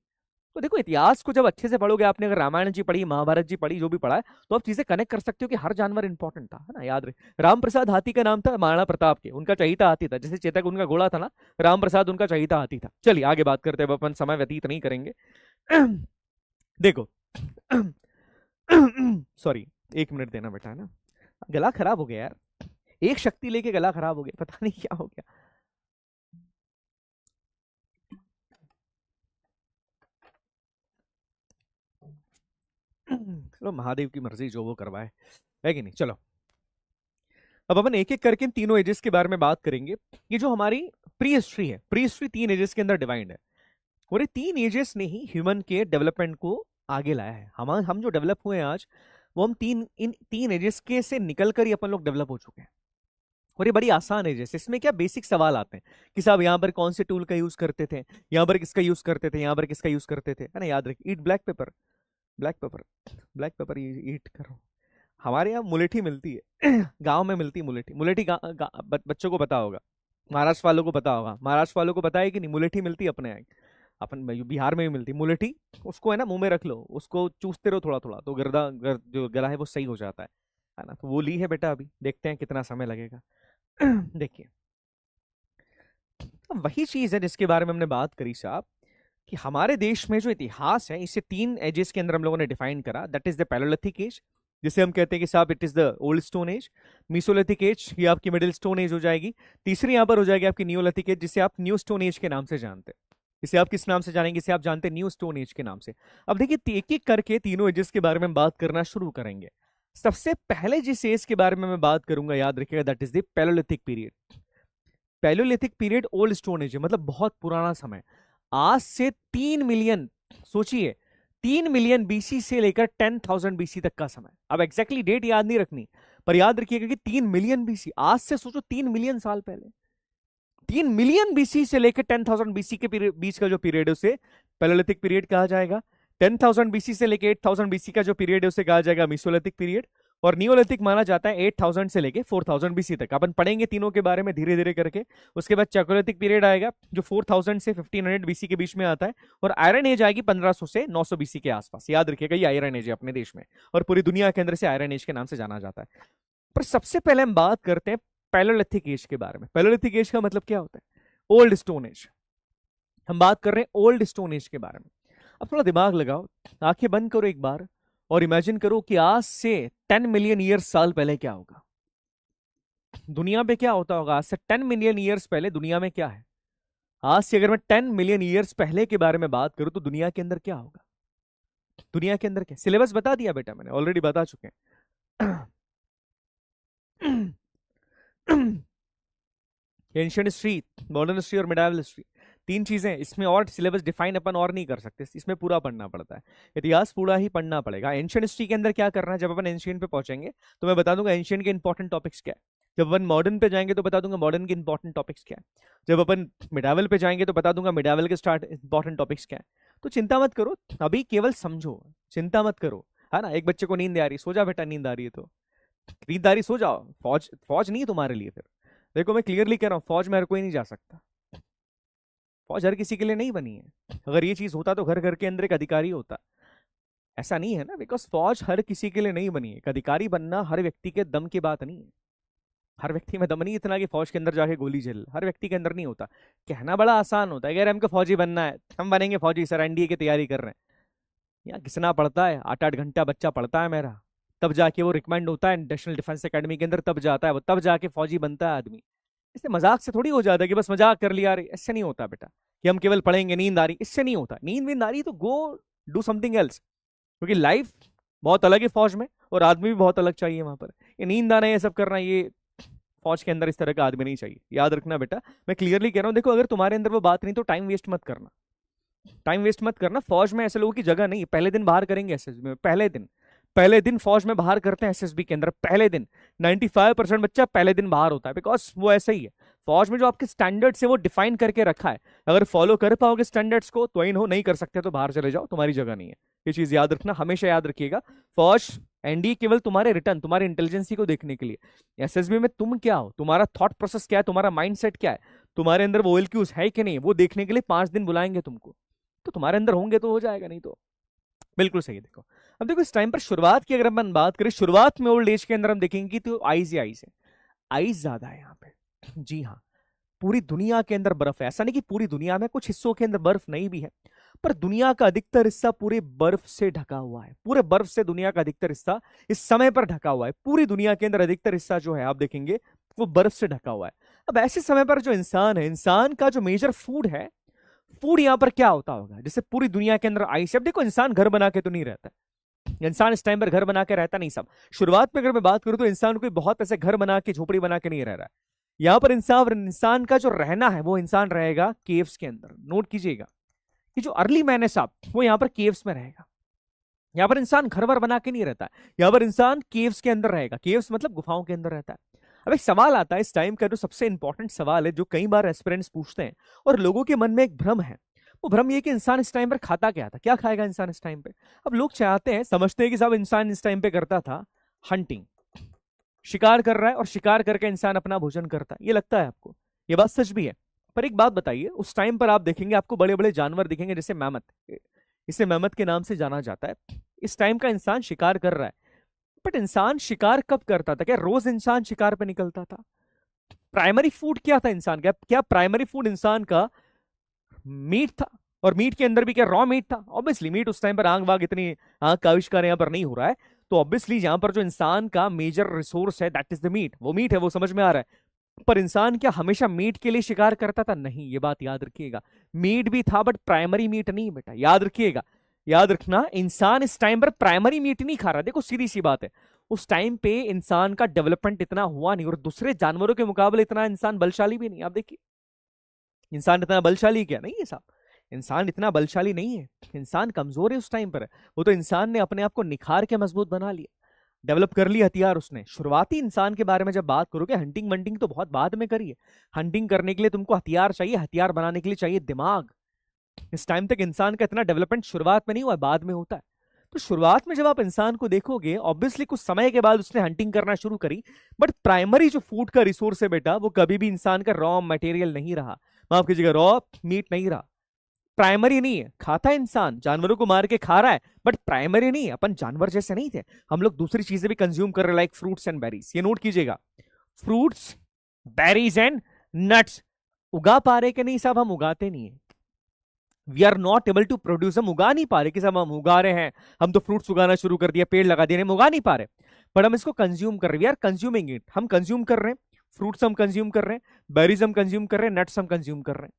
तो देखो, इतिहास को जब अच्छे से पढ़ोगे आपने, अगर रामायण जी पढ़ी, महाभारत जी पढ़ी, जो भी पढ़ा है, तो आप चीजें कनेक्ट कर सकते हो कि हर जानवर इंपॉर्टेंट था, है ना। याद रहे, राम प्रसाद हाथी का नाम था महाराणा प्रताप के, उनका चहीता हाथी था, जैसे चेतक उनका घोड़ा था ना, राम प्रसाद उनका चहीता हाथी था। चलिए आगे बात करते हैं, अब अपन समय व्यतीत नहीं करेंगे। देखो, सॉरी, 1 मिनट देना बेटा, है ना, गला खराब हो गया यार, एक शक्ति लेके गला खराब हो गया, पता नहीं क्या हो गया। चलो, महादेव की मर्जी, जो वो करवाए, है कि नहीं। चलो, अब अपन एक एक करके इन तीनों एजेस के बारे में बात करेंगे। ये जो हमारी प्री हिस्ट्री है, प्री हिस्ट्री 3 एजेस के अंदर डिवाइड है, और ये 3 एजेस ने ही ह्यूमन के डेवलपमेंट को आगे लाया है। हम जो डेवलप हुए हैं आज, वो हम इन 3 एजेस के से निकल कर ही अपन लोग डेवलप हो चुके हैं। और ये बड़ी आसान एजेस, इसमें क्या बेसिक सवाल आते हैं कि साहब यहाँ पर कौन से टूल का यूज करते थे, यहाँ पर किसका यूज करते थे, यहाँ पर किसका यूज करते थे, है ना। याद रखिए, eat black pepper, black pepper, black pepper eat करो। हमारे यहाँ मुलेठी मिलती है, गांव में मिलती है मुलेठी। मुलेठी बच्चों को पता होगा, महाराष्ट्र वालों को पता होगा, महाराष्ट्र वालों को पता है कि नहीं, मुलेठी मिलती है अपने यहाँ, अपन बिहार में भी मिलती मुलेठी। उसको है ना मुंह में रख लो, उसको चूसते रहो थोड़ा थोड़ा, तो जो गला है वो सही हो जाता है ना। तो वो ली है बेटा, अभी देखते हैं कितना समय लगेगा। देखिए, अब वही चीज है जिसके बारे में हमने बात करी साहब, कि हमारे देश में जो इतिहास है, इसे 3 एजेस के अंदर हम लोगों ने डिफाइन करा। That is the Palaeolithic age, जिसे हम कहते हैं कि साहब it is the old stone age. Mesolithic age, ये आपकी मिडिल स्टोन एज हो जाएगी। तीसरी यहां पर हो जाएगी आपकी न्यूलिथिक एज, जिसे आप न्यू स्टोन एज के नाम से जानते हैं। इसे आप किस नाम से जानेंगे, इसे आप जानते हैं न्यू स्टोन एज के नाम से। अब देखिए, एक एक करके तीनों एजेस के बारे में बात करना शुरू करेंगे। सबसे पहले जिस एज के बारे में मैं बात करूंगा, याद रखिएगा, that is the palaeolithic period. Palaeolithic period old stone as है, मतलब बहुत पुराना समय। आज से 3 मिलियन, सोचिए, 3 मिलियन बीसी से लेकर 10,000 बीसी तक का समय। अब एग्जैक्टली डेट याद नहीं रखनी, पर याद रखिएगा कि 3 मिलियन बीसी, आज से सोचो 3 मिलियन साल पहले, 3 मिलियन बीसी से लेकर 10,000 बीसी के बीच का जो पीरियड है उसे पैलोलिथिक पीरियड कहा जाएगा। 10,000 बीसी से लेकर 8,000 बीसी का जो पीरियड है उसे कहा जाएगा मीसोलिथिक पीरियड। और नियोलिथिक माना जाता है 8,000 से लेके 4,000 बीसी तक। अपन पढ़ेंगे तीनों के बारे में धीरे धीरे करके। उसके बाद चैकोलिथिक पीरियड आएगा, जो 4,000 से 1,500 बीसी के बीच में आता है। और आयरन एज आएगी 1,500 से 900 बीसी के आसपास। याद रखिएगा, ये आयरन एज है अपने देश में, और पूरी दुनिया के अंदर से आयरन एज के नाम से जाना जाता है। पर सबसे पहले हम बात करते हैं पैलोलिथिक एज के बारे में। पैलोलिथिक एज का मतलब क्या होता है? Old stone as. हम बात कर रहे हैं ओल्ड स्टोन एज के बारे में। अब थोड़ा दिमाग लगाओ, आंखें बंद करो एक बार, और इमेजिन करो कि आज से 10 मिलियन ईयर्स साल पहले क्या होगा दुनिया पे, क्या होता होगा आज से 10 मिलियन ईयर्स पहले दुनिया में क्या है। आज से अगर मैं 10 मिलियन ईयर्स पहले के बारे में बात करूं तो दुनिया के अंदर क्या होगा? दुनिया के अंदर क्या, सिलेबस बता दिया बेटा मैंने, ऑलरेडी बता चुके हैं। एंशिएंट हिस्ट्री, मॉडर्न हिस्ट्री और मिडाइवल हिस्ट्री, 3 चीजें इसमें, और सिलेबस डिफाइन अपन और नहीं कर सकते, इसमें पूरा पढ़ना पड़ता है, इतिहास पूरा ही पढ़ना पड़ेगा। एंशिएंट हिस्ट्री के अंदर क्या करना है, जब अपन एंशिएंट पे पहुंचेंगे तो मैं बता दूंगा एंशिएंट के इंपॉर्टेंट टॉपिक्स क्या है। जब अपन मॉडर्न पे जाएंगे तो बता दूंगा मॉडर्न के इंपॉर्टेंट टॉपिक्स क्या है। जब अपन मिडाइवल पे जाएंगे तो बता दूंगा मिडाइवल के स्टार्ट इंपॉर्टेंट टॉपिक्स क्या है। तो चिंता मत करो, अभी केवल समझो, चिंता मत करो, है ना। एक बच्चे को नींद आ रही, सो जा बेटा, नींद आ रही है तो नींद आ रही, सो जाओ। फौज फौज नहीं है तुम्हारे लिए फिर। देखो मैं क्लियरली कह रहा हूँ, फौज में हर कोई नहीं जा सकता, फौज हर किसी के लिए नहीं बनी है। अगर ये चीज होता तो घर घर के अंदर एक अधिकारी होता, ऐसा नहीं है ना, बिकॉज फौज हर किसी के लिए नहीं बनी है। एक अधिकारी बनना हर व्यक्ति के दम की बात नहीं है, हर व्यक्ति में दम नहीं इतना कि फौज के अंदर जाके गोली झेल, हर व्यक्ति के अंदर नहीं होता। कहना बड़ा आसान होता है, अगर हमको फौजी बनना है हम बनेंगे फौजी सर, एनडीए की तैयारी कर रहे हैं, यहाँ घिसना पड़ता है, 8-8 घंटा बच्चा पढ़ता है मेरा, तब जाके वो रिकमेंड होता है नेशनल डिफेंस एकेडमी के अंदर, तब जाता है वो, तब जाके फौजी बनता है आदमी। इससे मजाक से थोड़ी हो जाता है कि बस मजाक कर लिया, ऐसे नहीं होता बेटा कि हम केवल पढ़ेंगे, नींद आ रही, इससे नहीं होता। नींद आ रही तो गो डू समथिंग एल्स, क्योंकि लाइफ बहुत अलग है फौज में, और आदमी भी बहुत अलग चाहिए वहां पर। ये नींद आना, ये सब करना, ये फौज के अंदर इस तरह का आदमी नहीं चाहिए, याद रखना बेटा। मैं क्लियरली कह रहा हूँ, देखो अगर तुम्हारे अंदर वो बात नहीं तो टाइम वेस्ट मत करना, टाइम वेस्ट मत करना। फौज में ऐसे लोगों की जगह नहीं, पहले दिन बाहर करेंगे ऐसे, पहले दिन पहले दिन फौज में बाहर करते हैं एसएसबी के अंदर, पहले दिन 95% बच्चा पहले दिन बाहर होता है, बिकॉज वो ऐसा ही है। फौज में जो आपके स्टैंडर्ड्स है वो डिफाइन करके रखा है, अगर फॉलो कर पाओगे स्टैंडर्ड्स को तो इन हो, नहीं कर सकते तो बाहर चले जाओ, तुम्हारी जगह नहीं है। ये चीज याद रखना, हमेशा याद रखिएगा। फौज एनडीए केवल तुम्हारे रिटर्न, तुम्हारी इंटेलिजेंसी को देखने के लिए। एसएसबी में तुम क्या हो, तुम्हारा थॉट प्रोसेस क्या है, तुम्हारा माइंडसेट क्या है, तुम्हारे अंदर वो OLQs है कि नहीं, वो देखने के लिए 5 दिन बुलाएंगे तुमको, तो तुम्हारे अंदर होंगे तो हो जाएगा, नहीं तो बिल्कुल सही है। देखो अब देखो इस टाइम पर शुरुआत की अगर हम बात करें, शुरुआत में ओल्ड एज के अंदर हम देखेंगे तो आइज ही आइज है, आइज ज्यादा है यहाँ पे। जी हाँ, पूरी दुनिया के अंदर बर्फ है, ऐसा नहीं कि पूरी दुनिया में, कुछ हिस्सों के अंदर बर्फ नहीं भी है, पर दुनिया का अधिकतर हिस्सा पूरे बर्फ से ढका हुआ है। पूरे बर्फ से दुनिया का अधिकतर हिस्सा इस समय पर ढका हुआ है। पूरी दुनिया के अंदर अधिकतर हिस्सा जो है आप देखेंगे वो बर्फ से ढका हुआ है। अब ऐसे समय पर जो इंसान है, इंसान का जो मेजर फूड है, फूड यहाँ पर क्या होता होगा, जैसे पूरी दुनिया के अंदर आइस। अब देखो इंसान घर बना के तो नहीं रहता, इंसान इस टाइम पर घर बना के रहता नहीं। सब शुरुआत में अगर मैं बात करूं तो इंसान कोई बहुत ऐसे घर बना के झोपड़ी बना के नहीं रह रहा है। यहाँ पर इंसान का जो रहना है वो इंसान रहेगा केव्स के अंदर। नोट कीजिएगा कि जो अर्ली मैन है साहब वो यहाँ पर केव्स में रहेगा। यहाँ पर इंसान घर वर बना के नहीं रहता है, यहाँ पर इंसान केव्स के अंदर रहेगा। केव्स मतलब गुफाओं के अंदर रहता है। अब एक सवाल आता है इस टाइम का, जो सबसे इंपॉर्टेंट सवाल है, जो कई बार एस्पिरेंट्स पूछते हैं और लोगों के मन में एक भ्रम है, वो भ्रम ये कि इंसान इस टाइम पर खाता क्या था, क्या खाएगा इंसान इस टाइम पे। अब लोग चाहते हैं, समझते हैं कि साहब इंसान इस टाइम पे करता था हंटिंग, शिकार कर रहा है और शिकार करके इंसान अपना भोजन करता है, ये लगता है आपको, ये बात सच भी है। पर एक बात बताइए, उस टाइम पर आप देखेंगे आपको बड़े बड़े जानवर दिखेंगे, जैसे मैमथ, इसे मैमथ के नाम से जाना जाता है। इस टाइम का इंसान शिकार कर रहा है, बट इंसान शिकार कब करता था, क्या रोज इंसान शिकार पे निकलता था? प्राइमरी फूड क्या था इंसान का? क्या प्राइमरी फूड इंसान का मीट था? और मीट के अंदर भी क्या रॉ मीट था? ऑब्वियसली मीट उस टाइम पर आग वाग इतनी आग का आविष्कार यहाँ पर नहीं हो रहा है, तो ऑब्वियसली यहाँ पर जो इंसान का मेजर रिसोर्स है दैट इज द मीट, वो मीट है, वो समझ में आ रहा है। पर इंसान क्या हमेशा मीट के लिए शिकार करता था? नहीं, ये बात याद रखिएगा। मीट भी था बट प्राइमरी मीट नहीं बेटा, याद रखिएगा, याद रखना। इंसान इस टाइम पर प्राइमरी मीट नहीं खा रहा। देखो सीधी सी बात है, उस टाइम पे इंसान का डेवलपमेंट इतना हुआ नहीं, और दूसरे जानवरों के मुकाबले इतना इंसान बलशाली भी नहीं। आप देखिए इंसान इतना बलशाली क्या नहीं है साहब, इंसान इतना बलशाली नहीं है, इंसान कमजोर है उस टाइम पर। वो तो इंसान ने अपने आप को निखार के मजबूत बना लिया, डेवलप कर लिया हथियार उसने। शुरुआती इंसान के बारे में जब बात करोगे, हंटिंग वंटिंग तो बहुत बाद में करी है। हंटिंग करने के लिए तुमको हथियार चाहिए, हथियार बनाने के लिए चाहिए दिमाग। इस टाइम तक इंसान का इतना डेवलपमेंट शुरुआत में नहीं हुआ, बाद में होता है। तो शुरुआत में जब आप इंसान को देखोगे, ऑब्वियसली कुछ समय के बाद उसने हंटिंग करना शुरू करी, बट प्राइमरी जो फूड का रिसोर्स है बेटा, वो कभी भी इंसान का रॉ मटेरियल नहीं रहा, माफ कीजिएगा रॉ मीट नहीं रहा। प्राइमरी नहीं है, खाता है इंसान, जानवरों को मार के खा रहा है, बट प्राइमरी नहीं है। अपन जानवर जैसे नहीं थे, हम लोग दूसरी चीजें भी कंज्यूम कर रहे, लाइक फ्रूट्स एंड बेरीज। ये नोट कीजिएगा, फ्रूट्स बेरीज एंड नट्स उगा पा रहे कि नहीं साहब? हम उगाते नहीं है, we are not able to produce. हम उगा नहीं पा रहे कि साहब हम उगा रहे हैं, हम तो फ्रूट्स उगाना शुरू कर दिया, पेड़ लगा दिए, हम उगा नहीं पा रहे, पर हम इसको कंज्यूम कर रहे हैं। वी आर कंज्यूमिंग इट, हम कंज्यूम कर रहे हैं, फ्रूट्स हम कंज्यूम कर रहे हैं, बेरीज हम कंज्यूम कर रहे हैं, नट्स हम कंज्यूम कर रहे हैं।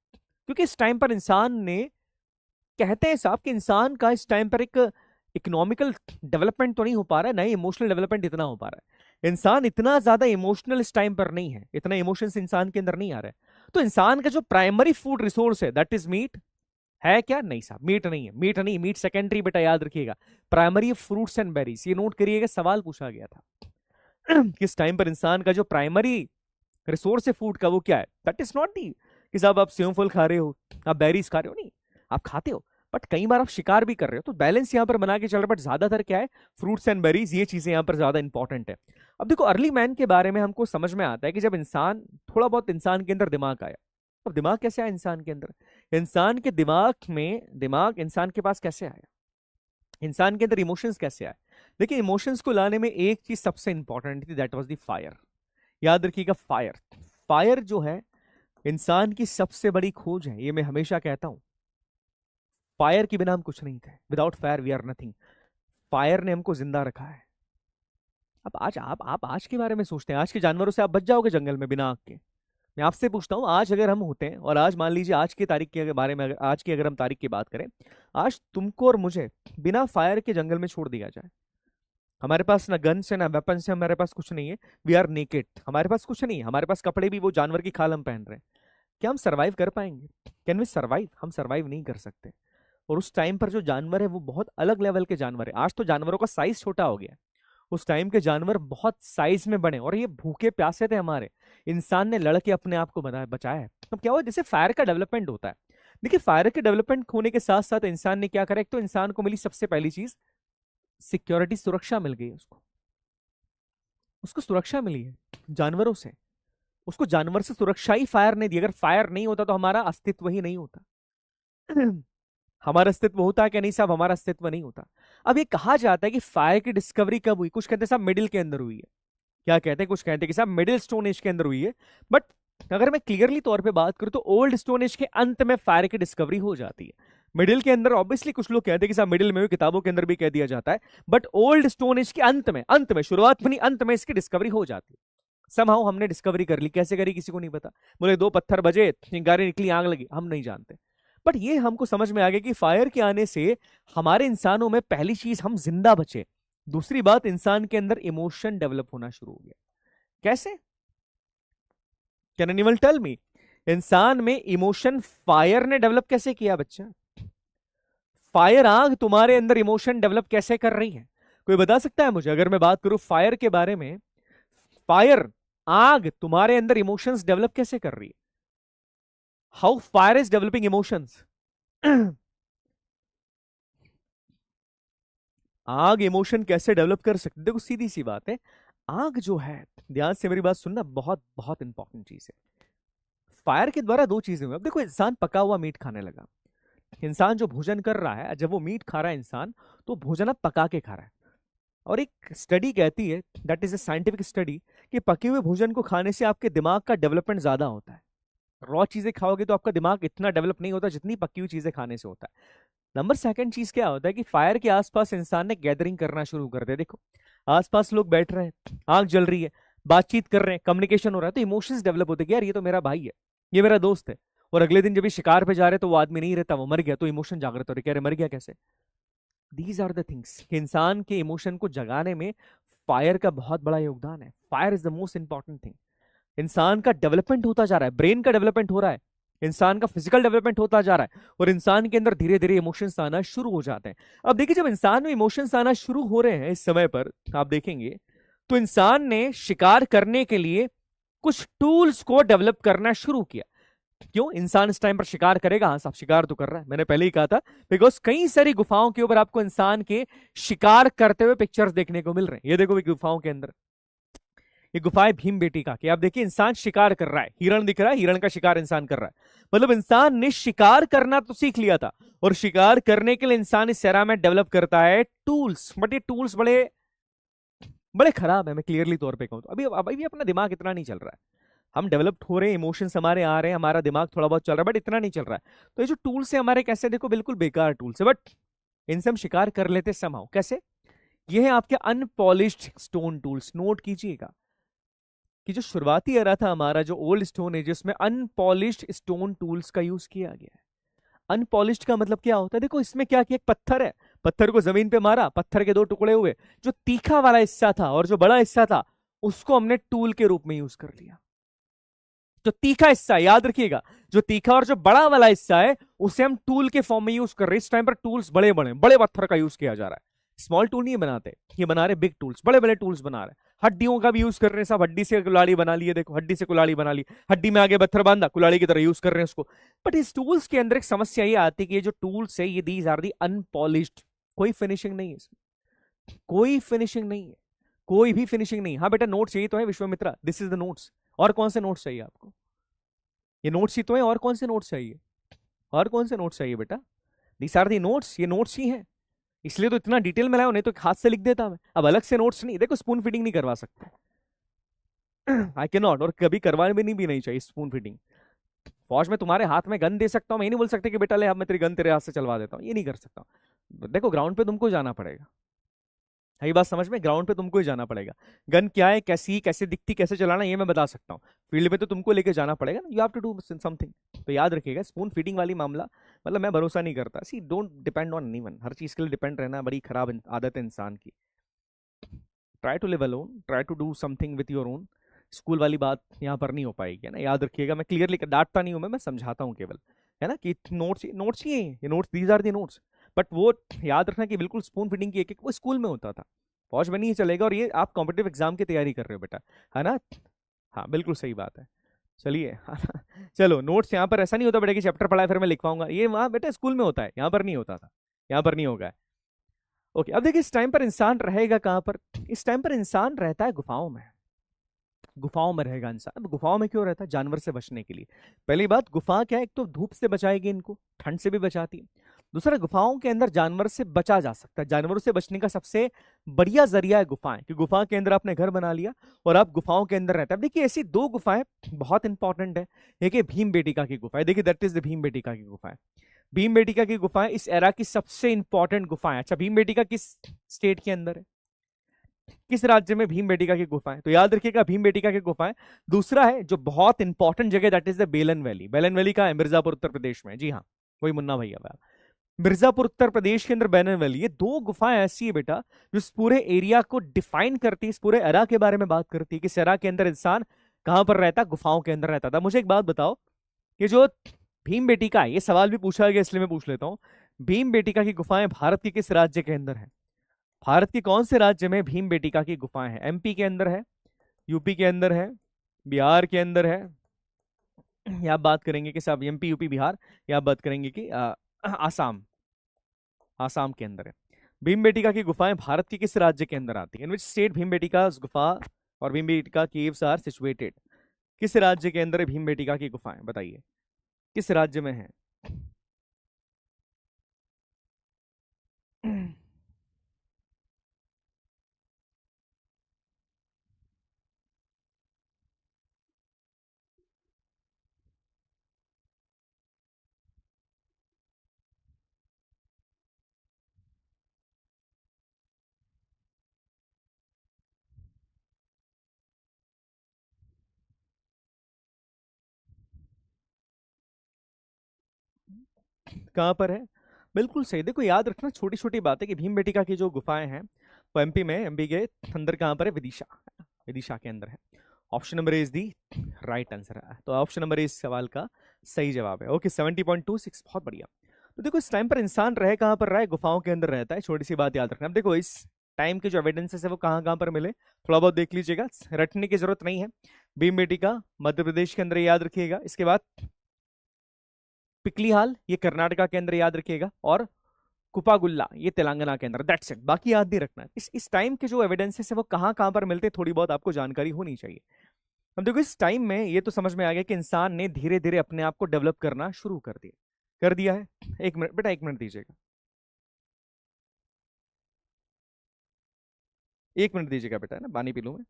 क्योंकि इस टाइम पर इंसान ने, कहते हैं साहब कि इंसान का इस टाइम पर एक इकोनॉमिकल डेवलपमेंट तो नहीं हो पा रहा है, नहीं इमोशनल डेवलपमेंट इतना हो पा रहा है। इंसान इतना ज्यादा इमोशनल इस टाइम पर नहीं है, इतना इमोशंस इंसान के अंदर नहीं आ रहा है। तो इंसान का जो प्राइमरी फूड रिसोर्स है दैट इज मीट है क्या? नहीं साहब, मीट नहीं है, मीट नहीं, मीट सेकेंडरी बेटा, याद रखिएगा। प्राइमरी फ्रूट्स एंड बेरीज, ये नोट करिएगा, सवाल पूछा गया था किस टाइम पर इंसान का जो प्राइमरी रिसोर्स है फूड का वो क्या है? दैट इज नॉट दी कि साहब आप सेव फल खा रहे हो, आप बेरीज खा रहे हो, नहीं, आप खाते हो बट कई बार आप शिकार भी कर रहे हो, तो बैलेंस यहां पर बना के चल रहा है। बट ज्यादातर क्या है, फ्रूट्स एंड बेरीज, ये चीजें यहां पर ज्यादा इंपॉर्टेंट है। अब देखो अर्ली मैन के बारे में हमको समझ में आता है कि जब इंसान, थोड़ा बहुत इंसान के अंदर दिमाग आया। अब दिमाग कैसे आया इंसान के अंदर? इंसान के दिमाग में, दिमाग इंसान के पास कैसे आया, इंसान के अंदर इमोशंस कैसे आए? देखिए इमोशंस को लाने में एक चीज सबसे इंपॉर्टेंट थी, दैट वाज द फायर। याद रखिएगा फायर, फायर जो है इंसान की सबसे बड़ी खोज है, ये मैं हमेशा कहता हूं। फायर के बिना हम कुछ नहीं थे, without fire we are nothing. Fire ने हमको जिंदा रखा है। अब आज आप आज के बारे में सोचते हैं, आज के जानवरों से आप बच जाओगे जंगल में बिना आग के? मैं आपसे पूछता हूँ, आज अगर हम होते हैं और आज मान लीजिए आज की तारीख के बारे में, आज की अगर हम तारीख की बात करें, आज तुमको और मुझे बिना फायर के जंगल में छोड़ दिया जाए, हमारे पास ना गन से ना वेपन से, हमारे पास कुछ नहीं है, वी आर नेकेड, हमारे पास कुछ नहीं है, हमारे पास कपड़े भी वो जानवर की खाल हम पहन रहे हैं, क्या हम सरवाइव कर पाएंगे? Can we survive? हम सरवाइव नहीं कर सकते। और उस टाइम पर जो जानवर है वो बहुत अलग लेवल के जानवर है। आज तो जानवरों का साइज छोटा हो गया, उस टाइम के जानवर बहुत साइज में बने, और ये भूखे प्यासे थे हमारे, इंसान ने लड़ के अपने आप को बचाया है। तो क्या हुआ, जैसे फायर का डेवलपमेंट होता है, देखिए फायर के डेवलपमेंट होने के साथ साथ इंसान ने क्या करा, एक तो इंसान को मिली सबसे पहली चीज सिक्योरिटी, सुरक्षा मिल गई उसको, उसको सुरक्षा मिली है जानवरों से, उसको जानवर से सुरक्षा ही फायर ने दी। अगर फायर नहीं होता तो हमारा अस्तित्व ही नहीं होता। हमारा अस्तित्व होता कि नहीं साहब, हमारा अस्तित्व नहीं होता। अब ये कहा जाता है कि फायर की डिस्कवरी कब हुई, कुछ कहते हैं साहब मिडिल के अंदर हुई है, क्या कहते हैं, कुछ कहते हैं कि साहब मिडिल स्टोन एज के अंदर हुई है। बट अगर मैं क्लियरली तौर पे बात करूं तो ओल्ड स्टोन एज के अंत में फायर की डिस्कवरी हो जाती है। मिडिल के अंदर ऑब्वियसली कुछ लोग कहते हैं कि साहब मिडिल में भी, किताबों के अंदर भी कह दिया जाता है, बट ओल्ड स्टोन एज के अंत में, शुरुआत में नहीं अंत में इसकी डिस्कवरी हो जाती है। समहाउ हमने डिस्कवरी कर ली, कैसे करी किसी को नहीं पता, बोले दो पत्थर बजे, चिंगारी निकली, आग लगी, हम नहीं जानते। बट ये हमको समझ में आ गया कि फायर के आने से हमारे इंसानों में पहली चीज हम जिंदा बचे, दूसरी बात इंसान के अंदर इमोशन डेवलप होना शुरू हो गया। कैसे, कैन एनीवन टेल मी, इंसान में इमोशन फायर ने डेवलप कैसे किया बच्चा? फायर आग तुम्हारे अंदर इमोशन डेवलप कैसे कर रही है, कोई बता सकता है मुझे? अगर मैं बात करूं फायर के बारे में, फायर आग तुम्हारे अंदर इमोशंस डेवलप कैसे कर रही है? How fire is developing emotions? आग इमोशन कैसे डेवलप कर सकती है? देखो सीधी सी बात है, आग जो है, ध्यान से मेरी बात सुनना, बहुत बहुत इंपॉर्टेंट चीज है। फायर के द्वारा दो चीजें हुई। अब देखो इंसान पका हुआ मीट खाने लगा, इंसान जो भोजन कर रहा है, जब वो मीट खा रहा है इंसान, तो भोजन अब पका के खा रहा है। और एक स्टडी कहती है, that is a scientific study, कि पके हुए भोजन को खाने से आपके दिमाग का डेवलपमेंट ज्यादा होता है। रॉ चीजें खाओगे तो आपका दिमाग इतना डेवलप नहीं होता जितनी पकी हुई चीजें खाने से होता है। नंबर सेकंड चीज क्या होता है कि फायर के आसपास इंसान ने गैदरिंग करना शुरू कर दिया। देखो आसपास लोग बैठ रहे हैं, आग जल रही है, बातचीत कर रहे हैं, कम्युनिकेशन हो रहा है, तो इमोशंस डेवलप होते हैं कि यार ये तो मेरा भाई है, ये मेरा दोस्त है। और अगले दिन जब ये शिकार पे जा रहे तो वो आदमी नहीं रहता, वो मर गया, तो इमोशन जागृत हो रहे, कह रहे मर गया कैसे? दीज आर द थिंग्स, इंसान के इमोशन को जगाने में फायर का बहुत बड़ा योगदान है। Fire is the most important thing. इंसान का डेवलपमेंट होता जा रहा है, ब्रेन का डेवलपमेंट हो रहा है, इंसान का फिजिकल डेवलपमेंट होता जा रहा है, और इंसान के अंदर धीरे धीरे इमोशंस आना शुरू हो जाते हैं। अब देखिए जब इंसान में इमोशंस आना शुरू हो रहे हैं इस समय पर, आप देखेंगे तो इंसान ने शिकार करने के लिए कुछ टूल्स को डेवलप करना शुरू किया। क्यों इंसान इस टाइम पर शिकार करेगा? हाँ साहब शिकार तो कर रहा है, मैंने पहले ही कहा था, बिकॉज कई सारी गुफाओं के ऊपर आपको इंसान के शिकार करते हुए पिक्चर्स देखने को मिल रहे हैं। ये देखो गुफाओं के अंदर, ये गुफा है भीम बेटिका की, आप देखिए इंसान शिकार कर रहा है, हिरण दिख रहा है, हिरण का शिकार इंसान कर रहा है। मतलब इंसान ने शिकार करना तो सीख लिया था, और शिकार करने के लिए इंसान इस सेरा में डेवलप करता है टूल्स। बट ये टूल्स बड़े बड़े खराब है, मैं क्लियरली तौर पे कहूं तो। अभी अपना दिमाग इतना नहीं चल रहा है, हम डेवलप्ड हो रहे हैं, इमोशंस हमारे आ रहे हैं, हमारा दिमाग थोड़ा बहुत चल रहा है, बट इतना नहीं चल रहा है। तो ये जो टूल्स है हमारे, कैसे देखो बिल्कुल बेकार टूल्स है, बट इनसे हम शिकार कर लेते समहाउ। कैसे? ये है आपके अनपॉलिश्ड स्टोन टूल्स। नोट कीजिएगा कि जो शुरुआती एरा था हमारा, जो ओल्ड स्टोन एज, उसमें अनपॉलिश्ड स्टोन टूल्स का यूज किया गया है। अनपॉलिश्ड का मतलब क्या होता है? देखो इसमें क्या किया, एक पत्थर है, पत्थर को जमीन पे मारा, पत्थर के दो टुकड़े हुए, जो तीखा वाला हिस्सा था और जो बड़ा हिस्सा था उसको हमने टूल के रूप में यूज कर लिया। जो तीखा हिस्सा, याद रखिएगा, जो तीखा और जो बड़ा वाला हिस्सा है उसे हम टूल के फॉर्म में यूज कर रहे हैं। इस टाइम पर टूल्स बड़े बड़े बड़े पत्थर का यूज किया जा रहा है, स्मॉल टूल नहीं बनाते, ये बना रहे बिग टूल्स, बड़े बड़े टूल्स बना रहे हैं। हड्डियों का भी यूज कर रहे हैं, सब हड्डी से कुल्हाड़ी बना ली है, देखो हड्डी से कुल्हाड़ी बना ली, हड्डी में आगे पत्थर बांधा, कुल्हाड़ी की तरह यूज कर रहे हैं उसको। बट इस टूल्स के अंदर एक समस्या ये आती है कि ये जो टूल्स है, ये दीज आर दी अनपॉलिश्ड, कोई फिनिशिंग नहीं है इसमें, कोई फिनिशिंग नहीं है, कोई भी फिनिशिंग नहीं। हाँ बेटा नोट्स यही तो है Vishwamitra, this is the notes. और कौन से नोट्स चाहिए आपको? ये नोट्स ही तो है, और कौन से नोट्स चाहिए? और कौन से नोट्स चाहिए बेटा? दीस आर दी नोट्स, ये नोट्स ही हैं, इसलिए तो इतना डिटेल में लाया, नहीं तो हाथ से लिख देता मैं। अब अलग से नोट्स नहीं, देखो स्पून फीडिंग नहीं करवा सकते, आई कैन नॉट, और कभी करवाने भी नहीं चाहिए स्पून फीडिंग। फौज में तुम्हारे हाथ में गन दे सकता हूं, मैं नहीं बोल सकते कि बेटा ले अब मैं तेरी गन तेरे हाथ से चलवा देता हूं, ये नहीं कर सकता। देखो ग्राउंड पे तुमको जाना पड़ेगा, है ये बात समझ में, ग्राउंड पे तुमको ही जाना पड़ेगा। गन क्या है, कैसी कैसे दिखती, कैसे चलाना, ये मैं बता सकता हूँ, फील्ड में तो तुमको लेके जाना पड़ेगा ना, you have to do something. तो याद रखिएगा स्पून फीडिंग वाली मामला, मतलब मैं भरोसा नहीं करता। सी डोंट डिपेंड ऑन एनीवन, हर चीज के लिए डिपेंड रहना बड़ी खराब आदत है इंसान की। Try to live alone, try to do something with your own. School वाली बात यहाँ पर नहीं हो पाएगी ना, याद रखिएगा। मैं क्लियरली डांटता नहीं हूँ, मैं समझाता हूँ केवल, है ना, कि नोट्स नोट्स ही हैं, ये notes, these are the notes. But वो याद रखना कि बिल्कुल स्पून फीडिंग की एक वो स्कूल में होता था, पॉश बनी ही चलेगा। और ये आप कॉम्पिटेटिव एग्जाम की तैयारी कर रहे हो बेटा, है ना। हाँ बिल्कुल सही बात है। चलिए चलो, नोट्स यहाँ पर ऐसा नहीं होता बेटा कि चैप्टर पढ़ा है फिर मैं लिखवाऊंगा, ये वहां बेटा स्कूल में होता है, यहाँ पर नहीं होता था, यहाँ पर नहीं होगा। ओके, अब देखिए इस टाइम पर इंसान रहेगा कहाँ पर। इस टाइम पर इंसान रहता है गुफाओं में। गुफाओं में रहेगा इंसान। अब गुफाओं में क्यों रहता है? जानवर से बचने के लिए। पहली बात, गुफा क्या है, एक तो धूप से बचाएगी इनको, ठंड से भी बचाती है। दूसरा, गुफाओं के अंदर जानवर से बचा जा सकता है। जानवरों से बचने का सबसे बढ़िया जरिया है गुफाएं, कि गुफा के अंदर आपने घर बना लिया और आप गुफाओं के अंदर रहते हैं। अब देखिए ऐसी दो गुफाएं बहुत इंपॉर्टेंट है। एक है भीम बेटिका की गुफा है, देखिए that is the Bhim Betika की गुफा है। भीम बेटिका की गुफाएं इस एरा की सबसे इंपॉर्टेंट गुफाएं। अच्छा, भीम बेटिका किस स्टेट के अंदर है, किस राज्य में भीम बेटिका की गुफाएं? तो याद रखिएगा भीम बेटिका की गुफाएं। दूसरा है जो बहुत इंपॉर्टेंट जगह, दैट इज द बेलन वैली। बेलन वैली का है मिर्जापुर उत्तर प्रदेश में, जी हाँ, वही मुन्ना भैया, मिर्जापुर उत्तर प्रदेश के अंदर बेलन वैली। ये दो गुफाएं ऐसी है बेटा जो इस पूरे एरिया को डिफाइन करती है, इस पूरे एरा के बारे में बात करती है कि इस एरा के अंदर इंसान कहां पर रहता, गुफाओं के अंदर रहता था। मुझे एक बात बताओ, कि जो भीम बेटिका है, ये सवाल भी पूछा गया इसलिए मैं पूछ लेता हूँ, भीम बेटिका की गुफाएं भारत के किस राज्य के अंदर है? भारत के कौन से राज्य में भीम बेटिका की गुफाएं हैं? एमपी के अंदर है, यूपी के अंदर है, बिहार के अंदर है, या आप बात करेंगे कि सब एमपी यूपी बिहार, या आप बात करेंगे कि आसाम, आसाम के अंदर है। भीमबेटिका की गुफाएं भारत के किस राज्य के अंदर आती है? इन विच स्टेट भीमबेटिका गुफा और भीमबेटिका केव्स आर सिचुएटेड? किस राज्य के अंदर है भीमबेटिका की गुफाएं, बताइए किस राज्य में है? कहाँ पर है? बिल्कुल सही। देखो याद रखना छोटी छोटी बात है कि भीमबेटिका की जो गुफाएं हैं वो एमपी में, एमपी के अंदर कहाँ पर है? विदिशा, विदिशा के अंदर है। Option number is the right answer है, तो ऑप्शन नंबर इस सवाल का सही जवाब है। ओके, 70.26, बहुत बढ़िया। तो देखो इस टाइम पर इंसान रहे कहाँ पर रहा है? गुफाओं के अंदर रहता है। छोटी सी बात याद रखना। अब देखो इस टाइम के जो एविडेंसेस है वो कहाँ कहाँ पर मिले, थोड़ा बहुत देख लीजिएगा, रटने की जरूरत नहीं है। भीमबेटिका मध्य प्रदेश के अंदर, याद रखिएगा। इसके बाद पिकलीहाल, ये कर्नाटका के अंदर, याद रखिएगा। और कुपागुल्ला, ये तेलंगाना के अंदर। दैट्स इट, बाकी याद नहीं रखना है। इस टाइम के जो एविडेंसेस है वो कहाँ कहाँ पर मिलते हैं, थोड़ी बहुत आपको जानकारी होनी चाहिए। अब देखो इस टाइम में ये तो समझ में आ गया कि इंसान ने धीरे धीरे अपने आप को डेवलप करना शुरू कर दिया है। एक मिनट बेटा, एक मिनट दीजिएगा, एक मिनट दीजिएगा बेटा, है ना, पानी पी लूं मैं।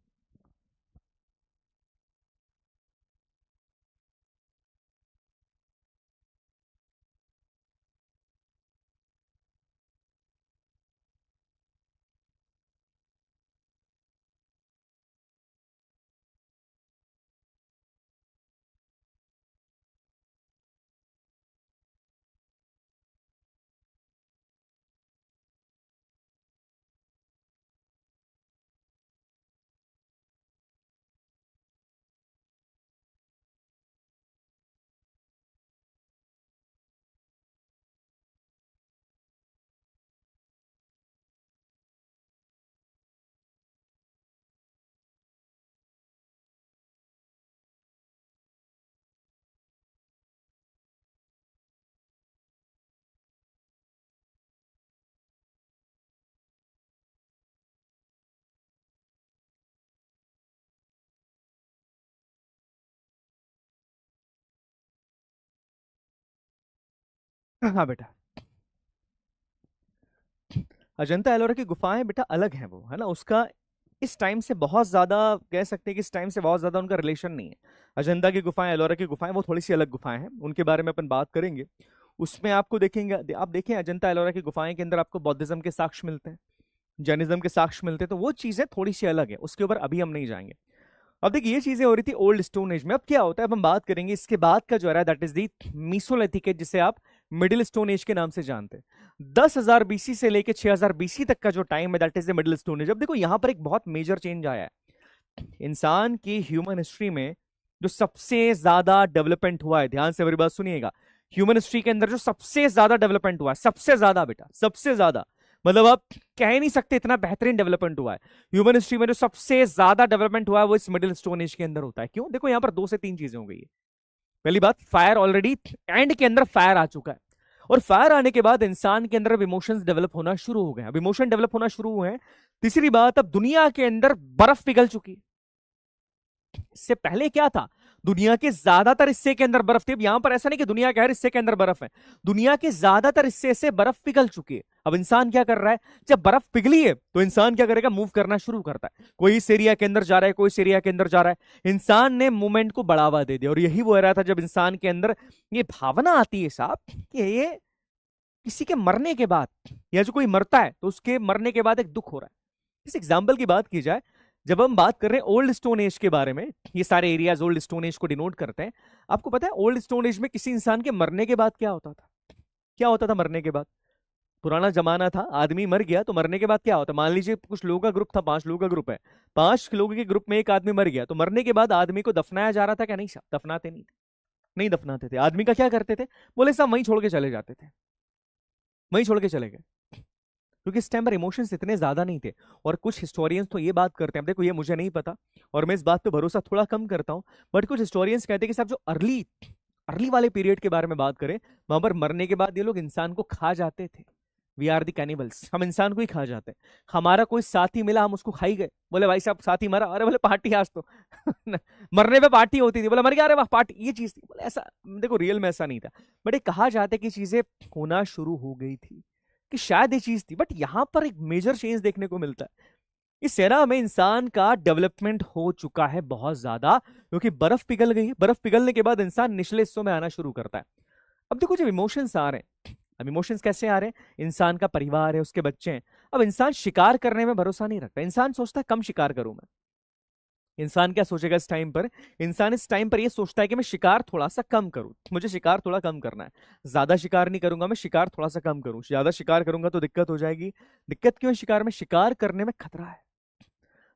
हाँ बेटा, अजंता एलोरा की गुफाएं बेटा अलग हैं वो, है ना, उसका इस टाइम से बहुत ज्यादा, कह सकते हैं कि इस टाइम से बहुत ज्यादा उनका रिलेशन नहीं है। अजंता की गुफाएं, एलोरा की गुफाएं, वो थोड़ी सी अलग गुफाएं हैं, उनके बारे में अपन बात करेंगे। उसमें आपको देखेंगे, आप देखें अजंता एलोरा की गुफाएं के अंदर आपको बौद्धिज्म के साक्ष्य मिलते हैं, जैनिज्म के साक्ष्य मिलते हैं, तो वो चीजें थोड़ी सी अलग है, उसके ऊपर अभी हम नहीं जाएंगे। अब देखिए ये चीजें हो रही थी ओल्ड स्टोन एज में। अब क्या होता है, अब हम बात करेंगे इसके बाद का जो है, that is the Mesolithic age, जिसे आप मिडिल स्टोन एज के नाम से जानते हैं। 10,000 बीसी से लेके 6,000 बीसी तक का जो टाइम है, that is the middle stone age. अब देखो यहां पर एक बहुत मेजर चेंज आया है इंसान की ह्यूमन हिस्ट्री में। जो सबसे ज्यादा डेवलपमेंट हुआ है, ध्यान से मेरी बात सुनिएगा, ह्यूमन हिस्ट्री के अंदर जो सबसे ज्यादा डेवलपमेंट हुआ है, सबसे ज्यादा बेटा, सबसे ज्यादा, मतलब आप कह ही नहीं सकते इतना बेहतरीन डेवलपमेंट हुआ है ह्यूमन हिस्ट्री में। जो सबसे ज्यादा डेवलपमेंट हुआ है वो इस मिडिल स्टोन एज के अंदर होता है। क्यों? देखो यहां पर 2 से 3 चीजें हो गई है। पहली बात, फायर ऑलरेडी एंड के अंदर फायर आ चुका है, और फायर आने के बाद इंसान के अंदर अब इमोशंस डेवलप होना शुरू हो गए, अब इमोशन डेवलप होना शुरू हुए हैं। तीसरी बात, अब दुनिया के अंदर बर्फ पिघल चुकी है। इससे पहले क्या था? दुनिया के ज्यादातर हिस्से के अंदर बर्फ थी। अब यहां पर ऐसा नहीं कि दुनिया के हर हिस्से के अंदर बर्फ है, दुनिया के ज्यादातर हिस्से से बर्फ पिघल चुकी है। अब इंसान क्या कर रहा है? जब बर्फ पिघली है तो इंसान क्या करेगा? मूव करना शुरू करता है। कोई इस एरिया के अंदर जा रहा है, कोई इस एरिया के अंदर जा रहा है। इंसान ने मूवमेंट को बढ़ावा दे दिया, और यही वो रहा था जब इंसान के अंदर ये भावना आती है साहब कि ये किसी के मरने के बाद, या जो कोई मरता है तो उसके मरने के बाद एक दुख हो रहा है। इस एग्जाम्पल की बात की जाए, जब हम बात कर रहे हैं ओल्ड स्टोन एज के बारे में, ये सारे एरियाज ओल्ड स्टोन एज को डिनोट करते हैं। आपको पता है ओल्ड स्टोन एज में किसी इंसान के मरने के बाद क्या होता था? क्या होता था मरने के बाद? पुराना जमाना था, आदमी मर गया तो मरने के बाद क्या होता? मान लीजिए कुछ लोगों का ग्रुप था, 5 लोगों का ग्रुप है, 5 लोगों के ग्रुप में एक आदमी मर गया, तो मरने के बाद आदमी को दफनाया जा रहा था क्या? नहीं साहब, दफनाते नहीं थे, नहीं दफनाते थे। आदमी का क्या करते थे? बोले साहब वहीं छोड़ के चले जाते थे, वहीं छोड़ के चले गए, क्योंकि इस टाइम पर इमोशंस इतने ज्यादा नहीं थे। और कुछ हिस्टोरियंस तो ये बात करते हैं, देखो ये मुझे नहीं पता और मैं इस बात पे भरोसा थोड़ा कम करता हूं, बट कुछ हिस्टोरियंस कहते हैं कि साहब जो अर्ली अर्ली वाले पीरियड के बारे में बात करें, वहां पर मरने के बाद ये लोग इंसान को खा जाते थे। वी आर दी कैनिबल्स, हम इंसान को ही खा जाते हैं। हमारा कोई साथी मिला, हम उसको खाई गए, बोले भाई साहब साथी मरा, अरे बोले पार्टी आज तो मरने पे पार्टी होती थी, बोले मर गया, अरे वाह पार्टी, ये चीज थी। बोले ऐसा, देखो रियल में ऐसा नहीं था, बट ये कहा जाता है कि चीजें होना शुरू हो गई थी, कि शायद ये चीज थी। बट यहां पर एक मेजर चेंज देखने को मिलता है, इस एरा में इंसान का डेवलपमेंट हो चुका है बहुत ज्यादा, क्योंकि बर्फ पिघल गई है। बर्फ पिघलने के बाद इंसान निचले हिस्सों में आना शुरू करता है। अब देखो जब इमोशंस आ रहे हैं, अब इमोशंस कैसे आ रहे हैं? इंसान का परिवार है, उसके बच्चे हैं। अब इंसान शिकार करने में भरोसा नहीं रखता, इंसान सोचता है कम शिकार करूं मैं। इंसान क्या सोचेगा इस टाइम पर? इंसान इस टाइम पर ये सोचता है कि मैं शिकार थोड़ा सा कम करूं, मुझे शिकार थोड़ा कम करना है, ज्यादा शिकार नहीं करूंगा मैं, शिकार थोड़ा सा कम करूं। ज्यादा शिकार करूंगा तो दिक्कत हो जाएगी। दिक्कत क्यों है शिकार में? शिकार करने में खतरा है।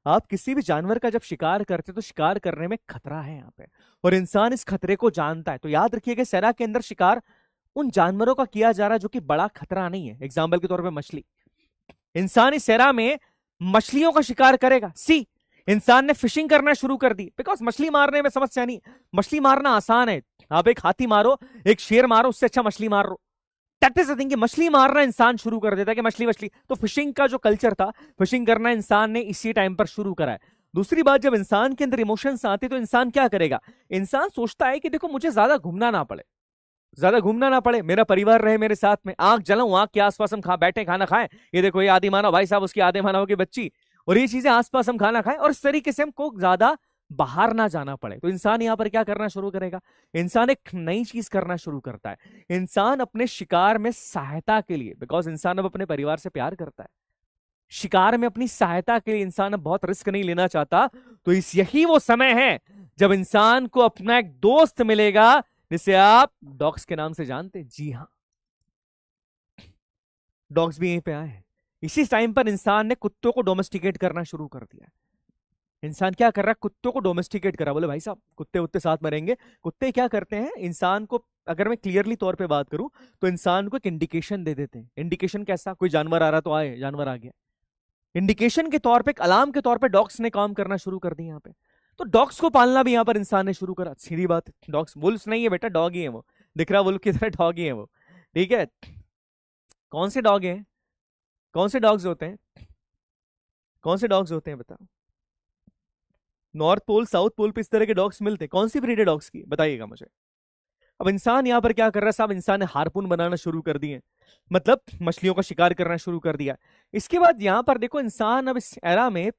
आप किसी भी जानवर का जब शिकार करते तो शिकार करने में खतरा है यहाँ पे, और इंसान इस खतरे को जानता है। तो याद रखिएगा सेना के अंदर शिकार उन जानवरों का किया जा रहा है जो कि बड़ा खतरा नहीं है। एग्जाम्पल के तौर पे मछली, इंसान इस सेरा में मछलियों का शिकार करेगा। सी, इंसान ने फिशिंग करना शुरू कर दी, बिकॉज मछली मारने में समस्या नहीं, मछली मारना आसान है। आप एक हाथी मारो, एक शेर मारो, उससे अच्छा मछली मार लो। दैट इज द थिंग, मछली मारना इंसान शुरू कर देता है कि मछली मछली। तो फिशिंग का जो कल्चर था, फिशिंग करना इंसान ने इसी टाइम पर शुरू करा है। दूसरी बात, जब इंसान के अंदर इमोशंस आते तो इंसान क्या करेगा? इंसान सोचता है कि देखो मुझे ज्यादा घूमना ना पड़े, ज्यादा घूमना ना पड़े, मेरा परिवार रहे मेरे साथ में, आंख जलाऊं, आंख के आसपास हम खा बैठे खाना खाएं। ये देखो ये आदि मानव भाई साहब, उसकी आधे मानव की बच्ची, और ये चीजें आसपास हम खाना खाएं, और इस तरीके से हमको ज्यादा बाहर ना जाना पड़े। तो इंसान यहां पर क्या करना शुरू करेगा? इंसान एक नई चीज करना शुरू करता है। इंसान अपने शिकार में सहायता के लिए, बिकॉज इंसान अब अपने परिवार से प्यार करता है, शिकार में अपनी सहायता के लिए इंसान अब बहुत रिस्क नहीं लेना चाहता। तो इस यही वो समय है जब इंसान को अपना एक दोस्त मिलेगा, जिसे आप डॉग्स के नाम से जानते हैं। जी हां, डॉग्स भी यहीं पे आए हैं। इसी टाइम पर इंसान ने कुत्तों को डोमेस्टिकेट करना शुरू कर दिया। इंसान क्या कर रहा है? कुत्तों को डोमेस्टिकेट करा। बोले भाई साहब कुत्ते उत्ते साथ मरेंगे। कुत्ते क्या करते हैं? इंसान को, अगर मैं क्लियरली तौर पे बात करूं, तो इंसान को एक इंडिकेशन दे देते हैं। इंडिकेशन कैसा? कोई जानवर आ रहा तो आए, जानवर आ गया। इंडिकेशन के तौर पे, एक अलार्म के तौर पे डॉग्स ने काम करना शुरू कर दिया यहाँ पे। तो डॉग्स को पालना भी यहाँ पर इंसान ने शुरू करा। सीधी बात है, डॉग्स वुल्फ्स नहीं है बेटा, डॉग ही है वो। दिख रहा वुल्फ की तरह, डॉग ही है वो, ठीक है। कौन से डॉग हैं? कौन से डॉग्स होते हैं? कौन से डॉग्स होते हैं बताओ? नॉर्थ पोल साउथ पोल पे इस तरह के डॉग्स मिलते हैं। कौन सी ब्रीड है डॉग्स की, बताइएगा मुझे। अब इंसान यहां पर क्या कर रहा है साहब? इंसान ने हार्पून बनाना शुरू कर दिए, मतलब मछलियों का शिकार करना शुरू कर दिया। इसके बाद यहां पर देखो, इंसान अब इस एरा में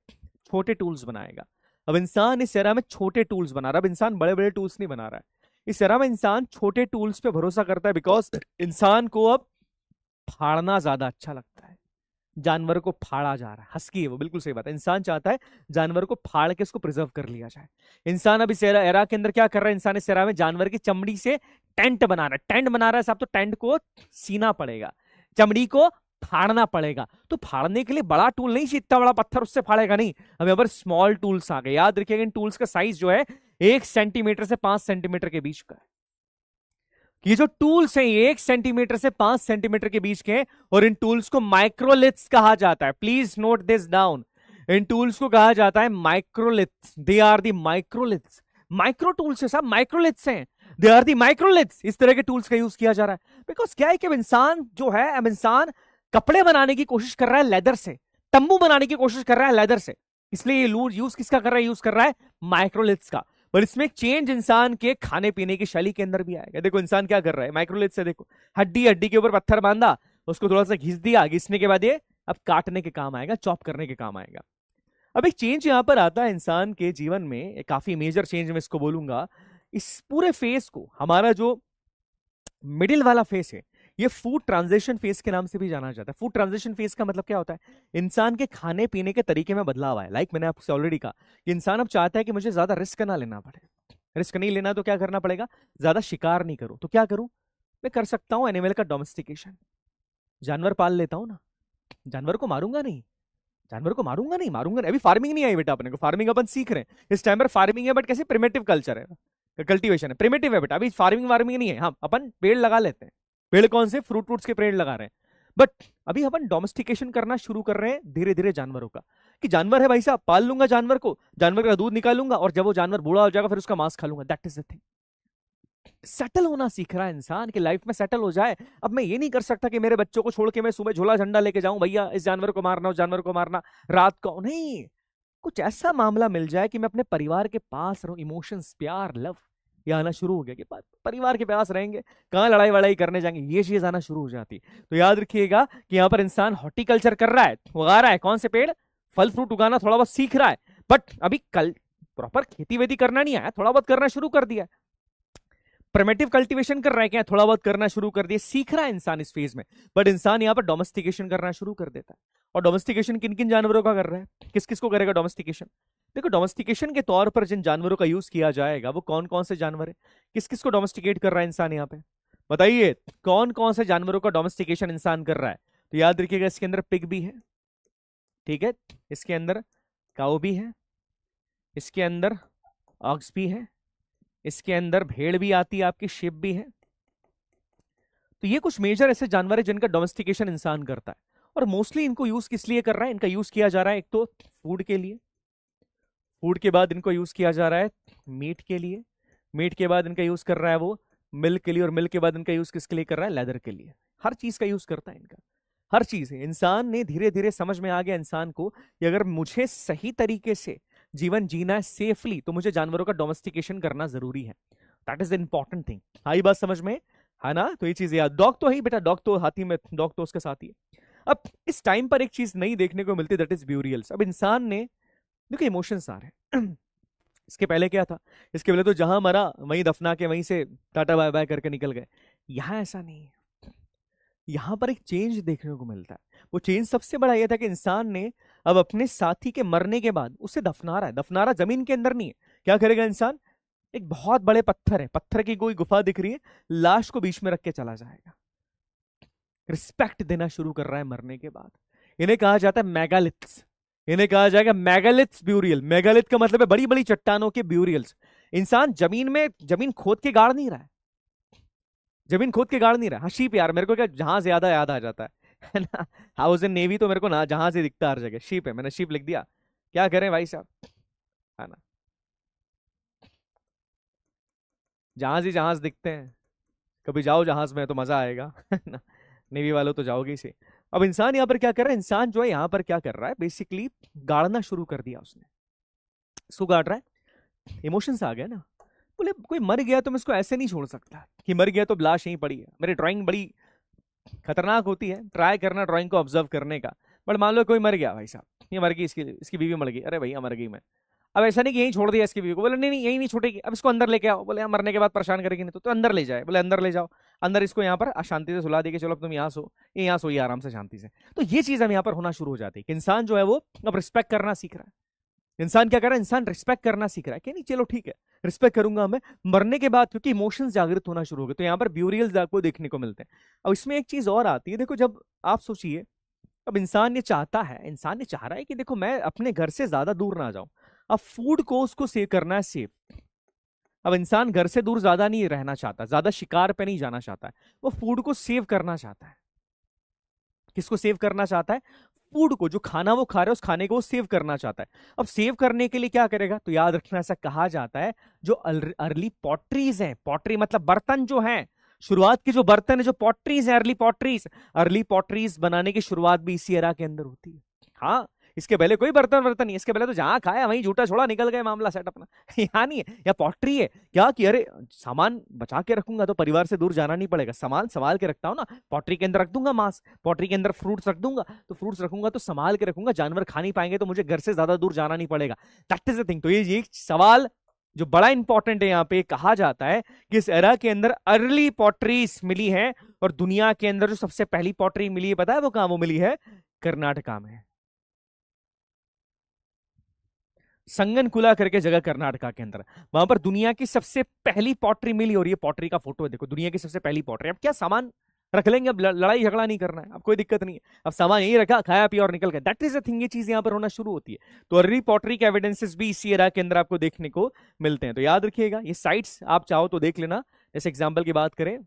छोटे टूल्स बनाएगा। अब इंसान इस एरा में छोटे टूल्स बना रहा है। अब इंसान बड़े बड़े टूल्स नहीं बना रहा है। इस एरा में इंसान छोटे टूल्स पे भरोसा करता है, बिकॉज इंसान को अब फाड़ना ज्यादा अच्छा लगता है। जानवर को फाड़ा जा रहा है, हस्की है वो, बिल्कुल सही बात है। इंसान चाहता है जानवर को फाड़ के इसको प्रिजर्व कर लिया जाए। इंसान अब इस एरा के अंदर क्या कर रहा है? इंसान इस एरा में जानवर की चमड़ी से टेंट बना रहा है। टेंट बना रहा है साहब, तो टेंट को सीना पड़ेगा, चमड़ी को फाड़ना पड़ेगा। तो फाड़ने के लिए बड़ा टूल नहीं चाहिए, इतना बड़ा पत्थर उससे फाड़ेगा नहीं। अब यहाँ पर स्मॉल टूल्स आ गए। याद रखिएगा इन टूल्स का साइज जो है 1 सेंटीमीटर से 5 सेंटीमीटर के बीच का है। कि ये जो टूल्स हैं ये 1 सेंटीमीटर से 5 सेंटीमीटर के बीच के हैं, और इन टूल्स को माइक्रोलिथ्स कहा जाता है। प्लीज नोट दिस डाउन, इन टूल्स को कहा जाता है microliths. They are the microliths. Micro tools है साहब, माइक्रोलिथ्स हैं, दे आर दी माइक्रोलिथ्स। इस तरह के टूल्स का यूज किया जा रहा है बिकॉज क्या है कि अब इंसान जो है, अब इंसान कपड़े बनाने की कोशिश कर रहा है लेदर से, तंबू बनाने की कोशिश कर रहा है लेदर से, इसलिए ये यूज किसका कर रहा है, यूज कर रहा है माइक्रोलिथ्स का। पर इसमें एक चेंज इंसान के खाने पीने की शैली के अंदर भी आएगा। देखो इंसान क्या कर रहा है माइक्रोलिथ से, देखो हड्डी हड्डी के ऊपर पत्थर बांधा, उसको थोड़ा सा घिस दिया, घिसने के बाद ये अब काटने के काम आएगा, चॉप करने के काम आएगा। अब एक चेंज यहां पर आता है इंसान के जीवन में, काफी मेजर चेंज मैं इसको बोलूंगा। इस पूरे फेस को, हमारा जो मिडिल वाला फेस है, ये फूड ट्रांजिशन फेस के नाम से भी जाना जाता है। फूड ट्रांजिशन फेस का मतलब क्या होता है, इंसान के खाने पीने के तरीके में बदलाव आया। मैंने आपसे ऑलरेडी कहा कि इंसान अब चाहता है कि मुझे ज्यादा रिस्क ना लेना पड़े। रिस्क नहीं लेना तो क्या करना पड़ेगा, ज्यादा शिकार नहीं करूं तो क्या करूं, मैं कर सकता हूं एनिमल का डोमेस्टिकेशन, जानवर पाल लेता हूं ना, जानवर को मारूंगा नहीं, जानवर को मारूंगा नहीं, मारूंगा नहीं। अभी फार्मिंग नहीं आई बेटा अपने को, फार्मिंग अपन सीख रहे हैं इस टाइम पर। फार्मिंग है बट कैसे, प्रिमिटिव कल्चर है, कल्टीवेशन है, प्रिमिटिव है बेटा। अभी फार्मिंग वार्मिंग नहीं है, हम अपन पेड़ लगा लेते हैं। पेड़ कौन से, फ्रूट्स के पेड़ लगा रहे हैं। बट अभी अपन डोमेस्टिकेशन करना शुरू कर रहे हैं धीरे धीरे जानवरों का, कि जानवर है भाई साहब, पाल लूंगा जानवर को, जानवर का दूध निकालूंगा, और जब वो जानवर बूढ़ा हो जाएगा फिर उसका मांस खा लूंगा। That is the thing. Settle होना सीख रहा है इंसान, कि लाइफ में सेटल हो जाए। अब मैं ये नहीं कर सकता कि मेरे बच्चों को छोड़ के मैं सुबह झोला झंडा लेके जाऊं, भैया इस जानवर को मारना, उस जानवर को मारना, रात को नहीं। कुछ ऐसा मामला मिल जाए कि मैं अपने परिवार के पास रहूं, इमोशंस, प्यार, लव ये आना शुरू हो गया कि परिवार के पास रहेंगे, कहां लड़ाई वड़ाई करने जाएंगे, ये चीज आना शुरू हो जाती। तो याद रखिएगा कि यहाँ पर इंसान हॉर्टिकल्चर कर रहा है, उगा रहा है कौन से पेड़, फल फ्रूट उगाना थोड़ा बहुत सीख रहा है। बट अभी कल प्रॉपर खेती वेती करना नहीं आया, थोड़ा बहुत करना शुरू कर दिया। प्रिमिटिव कल्टीवेशन कर रहा है क्या, थोड़ा बहुत करना शुरू कर दिया, सीख रहा है इंसान इस फेज में। बट इंसान यहाँ पर डोमेस्टिकेशन करना शुरू कर देता है। और डोमेस्टिकेशन किन किन जानवरों का कर रहा है, किस किस को करेगा डोमेस्टिकेशन। देखो डोमेस्टिकेशन के तौर पर जिन जानवरों का यूज किया जाएगा वो कौन कौन से जानवर है, किस किस को डोमेस्टिकेट कर रहा है इंसान यहाँ पे, बताइए कौन कौन से जानवरों का डोमेस्टिकेशन इंसान कर रहा है। तो याद रखिएगा इसके अंदर पिग भी है, ठीक है, इसके अंदर काऊ भी है, इसके अंदर ऑक्स भी है, इसके अंदर भेड़ भी आती है, आपकी शिप भी है। तो ये कुछ मेजर ऐसे जानवर है जिनका डोमेस्टिकेशन इंसान करता है। और मोस्टली इनको यूज किस लिए कर रहा है, इनका यूज किया जा रहा है एक तो फूड के लिए, फूड के बाद इनको यूज किया जा रहा है मीट के लिए, मीट के बाद इनका यूज कर रहा है वो मिल्क के लिए, और मिल्क के बाद इनका यूज किसके लिए कर रहा है, लेदर के लिए। हर चीज का यूज करता है इनका, हर चीज है। इंसान ने धीरे धीरे समझ में आ गया इंसान को कि अगर मुझे सही तरीके से जीवन जीना है सेफली, तो मुझे जानवरों का डोमेस्टिकेशन करना जरूरी है। That is the important thing. आई बात समझ में है ना। तो ये चीज याद, डॉग तो ही बेटा, डॉग तो हाथी में, डॉग तो उसके साथ ही है। अब इस टाइम पर एक चीज नई देखने को मिलती है, दैट इज ब्यूरियल्स। अब इंसान ने देखो इमोशंस आ रहे हैं इसके पहले क्या था, इसके पहले तो जहां मरा वहीं दफना के वहीं से टाटा बाय बाय करके निकल गए। यहां ऐसा नहीं है, यहां पर एक चेंज देखने को मिलता है। वो चेंज सबसे बड़ा यह था कि इंसान ने अब अपने साथी के मरने के बाद उसे दफना रहा है। दफना रहा जमीन के अंदर नहीं है, क्या करेगा इंसान, एक बहुत बड़े पत्थर है, पत्थर की कोई गुफा दिख रही है, लाश को बीच में रख के चला जाएगा। रिस्पेक्ट देना शुरू कर रहा है मरने के बाद। इन्हें कहा जाता है मेगालिथ्स, इन्हें कहा जाएगा मेगालिथ्स ब्यूरियल। मेगालिथ का मतलब है बड़ी बड़ी चट्टानों के ब्यूरियल्स। इंसान जमीन में, जमीन खोद के गाड़ नहीं रहा है, जमीन खोद के गाड़ नहीं रहा। हाँ शीप यार, मेरे को क्या जहाज ज्यादा याद आ जाता है ना। हाउस इन नेवी तो मेरे को ना जहाज ही दिखता हर जगह, शीप है, मैंने शीप लिख दिया, क्या करें भाई साहब, है ना, जहाज ही जहाज दिखते हैं। कभी जाओ जहाज में तो मजा आएगा ना, नेवी वालों तो जाओगे ही से। अब इंसान यहाँ पर क्या कर रहा है, इंसान जो है यहाँ पर क्या कर रहा है, बेसिकली गाड़ना शुरू कर दिया उसने। इसको गाड़ रहा है, इमोशंस आ गए ना। बोले कोई मर गया तो मैं इसको ऐसे नहीं छोड़ सकता कि मर गया तो लाश यहीं पड़ी है। मेरी ड्राइंग बड़ी खतरनाक होती है, ट्राई करना ड्राइंग को ऑब्जर्व करने का। बट मान लो कोई मर गया भाई साहब, ये मर गई, इसकी बीवी मर गई, अरे भैया मर गई मैं। अब ऐसा नहीं कि यहीं छोड़ दिया इसकी बीवी को, बोले नहीं नहीं यहीं नहीं छोड़ेगी, अब इसको अंदर लेके आओ। बोले यहाँ मरने के बाद परेशान करेगी नहीं तो अंदर ले जाए, बोले अंदर ले जाओ, अंदर इसको यहाँ पर शांति से सुला देगी, चलो अब तुम यहाँ सो, ये यहाँ सोइए आराम से शांति से। तो ये चीज हम यहाँ पर होना शुरू हो जाती है कि इंसान जो है वो अब रिस्पेक्ट करना सीख रहा है। इंसान क्या कर रहा है, इंसान रिस्पेक्ट करना सीख रहा है कि नहीं चलो ठीक है रिस्पेक्ट करूंगा मैं मरने के बाद, क्योंकि इमोशंस जागृत होना शुरू हो गए। तो यहाँ पर ब्यूरियल्स आपको देखने को मिलते हैं। अब इसमें एक चीज और आती है, देखो जब आप सोचिए, अब इंसान ये चाहता है, इंसान ये चाह रहा है कि देखो मैं अपने घर से ज्यादा दूर ना जाऊं। अब फूड को उसको सेव करना है, सेफ, अब इंसान घर से दूर ज्यादा नहीं रहना चाहता, ज्यादा शिकार पे नहीं जाना चाहता है, वो फूड को सेव करना चाहता है। किसको सेव करना चाहता है? फूड को, जो खाना वो खा रहे हैं उस खाने को वो सेव करना चाहता है। अब सेव करने के लिए क्या करेगा? तो याद रखना, ऐसा कहा जाता है जो अर्ली पॉटरीज हैं, पॉटरी मतलब बर्तन जो हैं, शुरुआत के जो बर्तन है, जो पॉटरीज हैं, अर्ली पॉटरीज बनाने की शुरुआत भी इसी एरा के अंदर होती है। हाँ, इसके पहले कोई बर्तन वर्तन नहीं, इसके पहले तो जहां खाया वहीं झूठा छोड़ा निकल गए, मामला सेट अपना। यहाँ नहीं है, या पॉटरी है क्या कि अरे सामान बचा के रखूंगा तो परिवार से दूर जाना नहीं पड़ेगा, सामान संभाल के रखता हूँ ना, पॉटरी के अंदर रख दूंगा मांस, पॉटरी के अंदर फ्रूट्स रख दूंगा, तो फ्रूट्स रखूंगा तो संभाल के रखूंगा, जानवर खा नहीं पाएंगे तो मुझे घर से ज्यादा दूर जाना नहीं पड़ेगा। That is the thing. तो ये सवाल जो बड़ा इंपॉर्टेंट है, यहाँ पे कहा जाता है कि इस एरा के अंदर अर्ली पॉटरीज मिली है, और दुनिया के अंदर जो सबसे पहली पॉटरी मिली है, पता है वो कहां वो मिली है? कर्नाटका में, संगनकुला करके जगह कर्नाटका के अंदर, वहां पर दुनिया की सबसे पहली पॉटरी मिली। और ये पॉटरी का फोटो है, देखो, दुनिया की सबसे पहली पॉटरी। अब क्या सामान रख लेंगे, अब लड़ाई झगड़ा नहीं करना है, अब कोई दिक्कत नहीं है, अब सामान यही रखा, खाया पिया और निकल गया। दैट इज द थिंग, ये चीज यहाँ पर होना शुरू होती है। तो अर्ली पॉटरी के एविडेंसेस भी इसी एरा के अंदर आपको देखने को मिलते हैं। तो याद रखिएगा, ये साइट्स आप चाहो तो देख लेना। जैसे एग्जाम्पल की बात करें,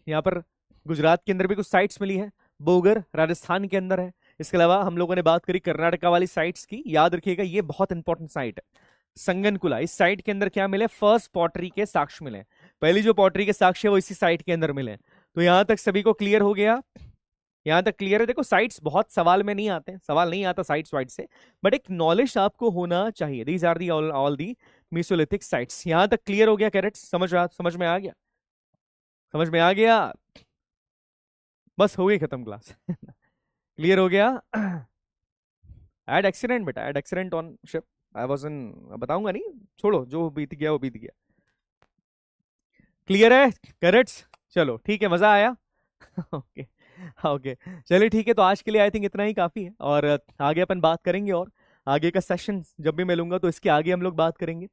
यहाँ पर गुजरात के अंदर भी कुछ साइट्स मिली है, बोगर राजस्थान के अंदर है। इसके अलावा हम लोगों ने बात करी कर्नाटका वाली साइट्स की, याद रखिएगा ये बहुत इंपॉर्टेंट साइट है संगनकुला। इस साइट के अंदर क्या मिले? फर्स्ट पॉटरी के साक्ष्य मिले, पहली जो पॉटरी के साक्ष्य है वो इसी साइट के अंदर मिले। तो यहां तक सभी को क्लियर हो गया? यहां तक क्लियर है? देखो, साइट्स बहुत सवाल में नहीं आते हैं, सवाल नहीं आता साइट्स वाइट से, बट एक नॉलेज आपको होना चाहिए। These are the all the Mesolithic sites. यहां तक क्लियर हो गया? कैरेट्स समझ में आ गया? समझ में आ गया? बस हो गई खत्म क्लास। क्लियर हो गया? एड एक्सीडेंट बेटा, had accident on ship, I was in, बताऊंगा नहीं, छोड़ो, जो बीत गया वो बीत गया। क्लियर है? करेक्ट? चलो ठीक है, मजा आया? ओके ओके, चलिए ठीक है। तो आज के लिए आई थिंक इतना ही काफी है, और आगे अपन बात करेंगे, और आगे का सेशन जब भी मिलूंगा तो इसके आगे हम लोग बात करेंगे।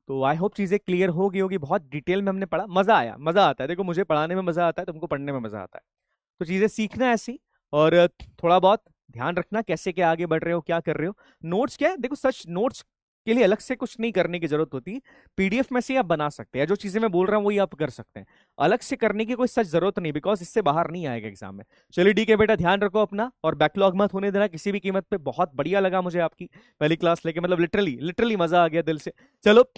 तो आई होप चीजें क्लियर हो गई होगी। बहुत डिटेल में हमने पढ़ा, मजा आया, मजा आता है। देखो, मुझे पढ़ाने में मजा आता है, तुमको पढ़ने में मजा आता है, तो चीजें सीखना ऐसी। और थोड़ा बहुत ध्यान रखना कैसे क्या आगे बढ़ रहे हो, क्या कर रहे हो। नोट्स क्या है, देखो, सच नोट्स के लिए अलग से कुछ नहीं करने की जरूरत होती, पीडीएफ में से आप बना सकते हैं। जो चीजें मैं बोल रहा हूँ वही आप कर सकते हैं, अलग से करने की कोई सच जरूरत नहीं, बिकॉज इससे बाहर नहीं आएगा एग्जाम में। चलिए ठीक है बेटा, ध्यान रखो अपना, और बैकलॉग मत होने देना किसी भी कीमत पे। बहुत बढ़िया लगा मुझे आपकी पहली क्लास लेके, मतलब लिटरली लिटरली मजा आ गया दिल से। चलो।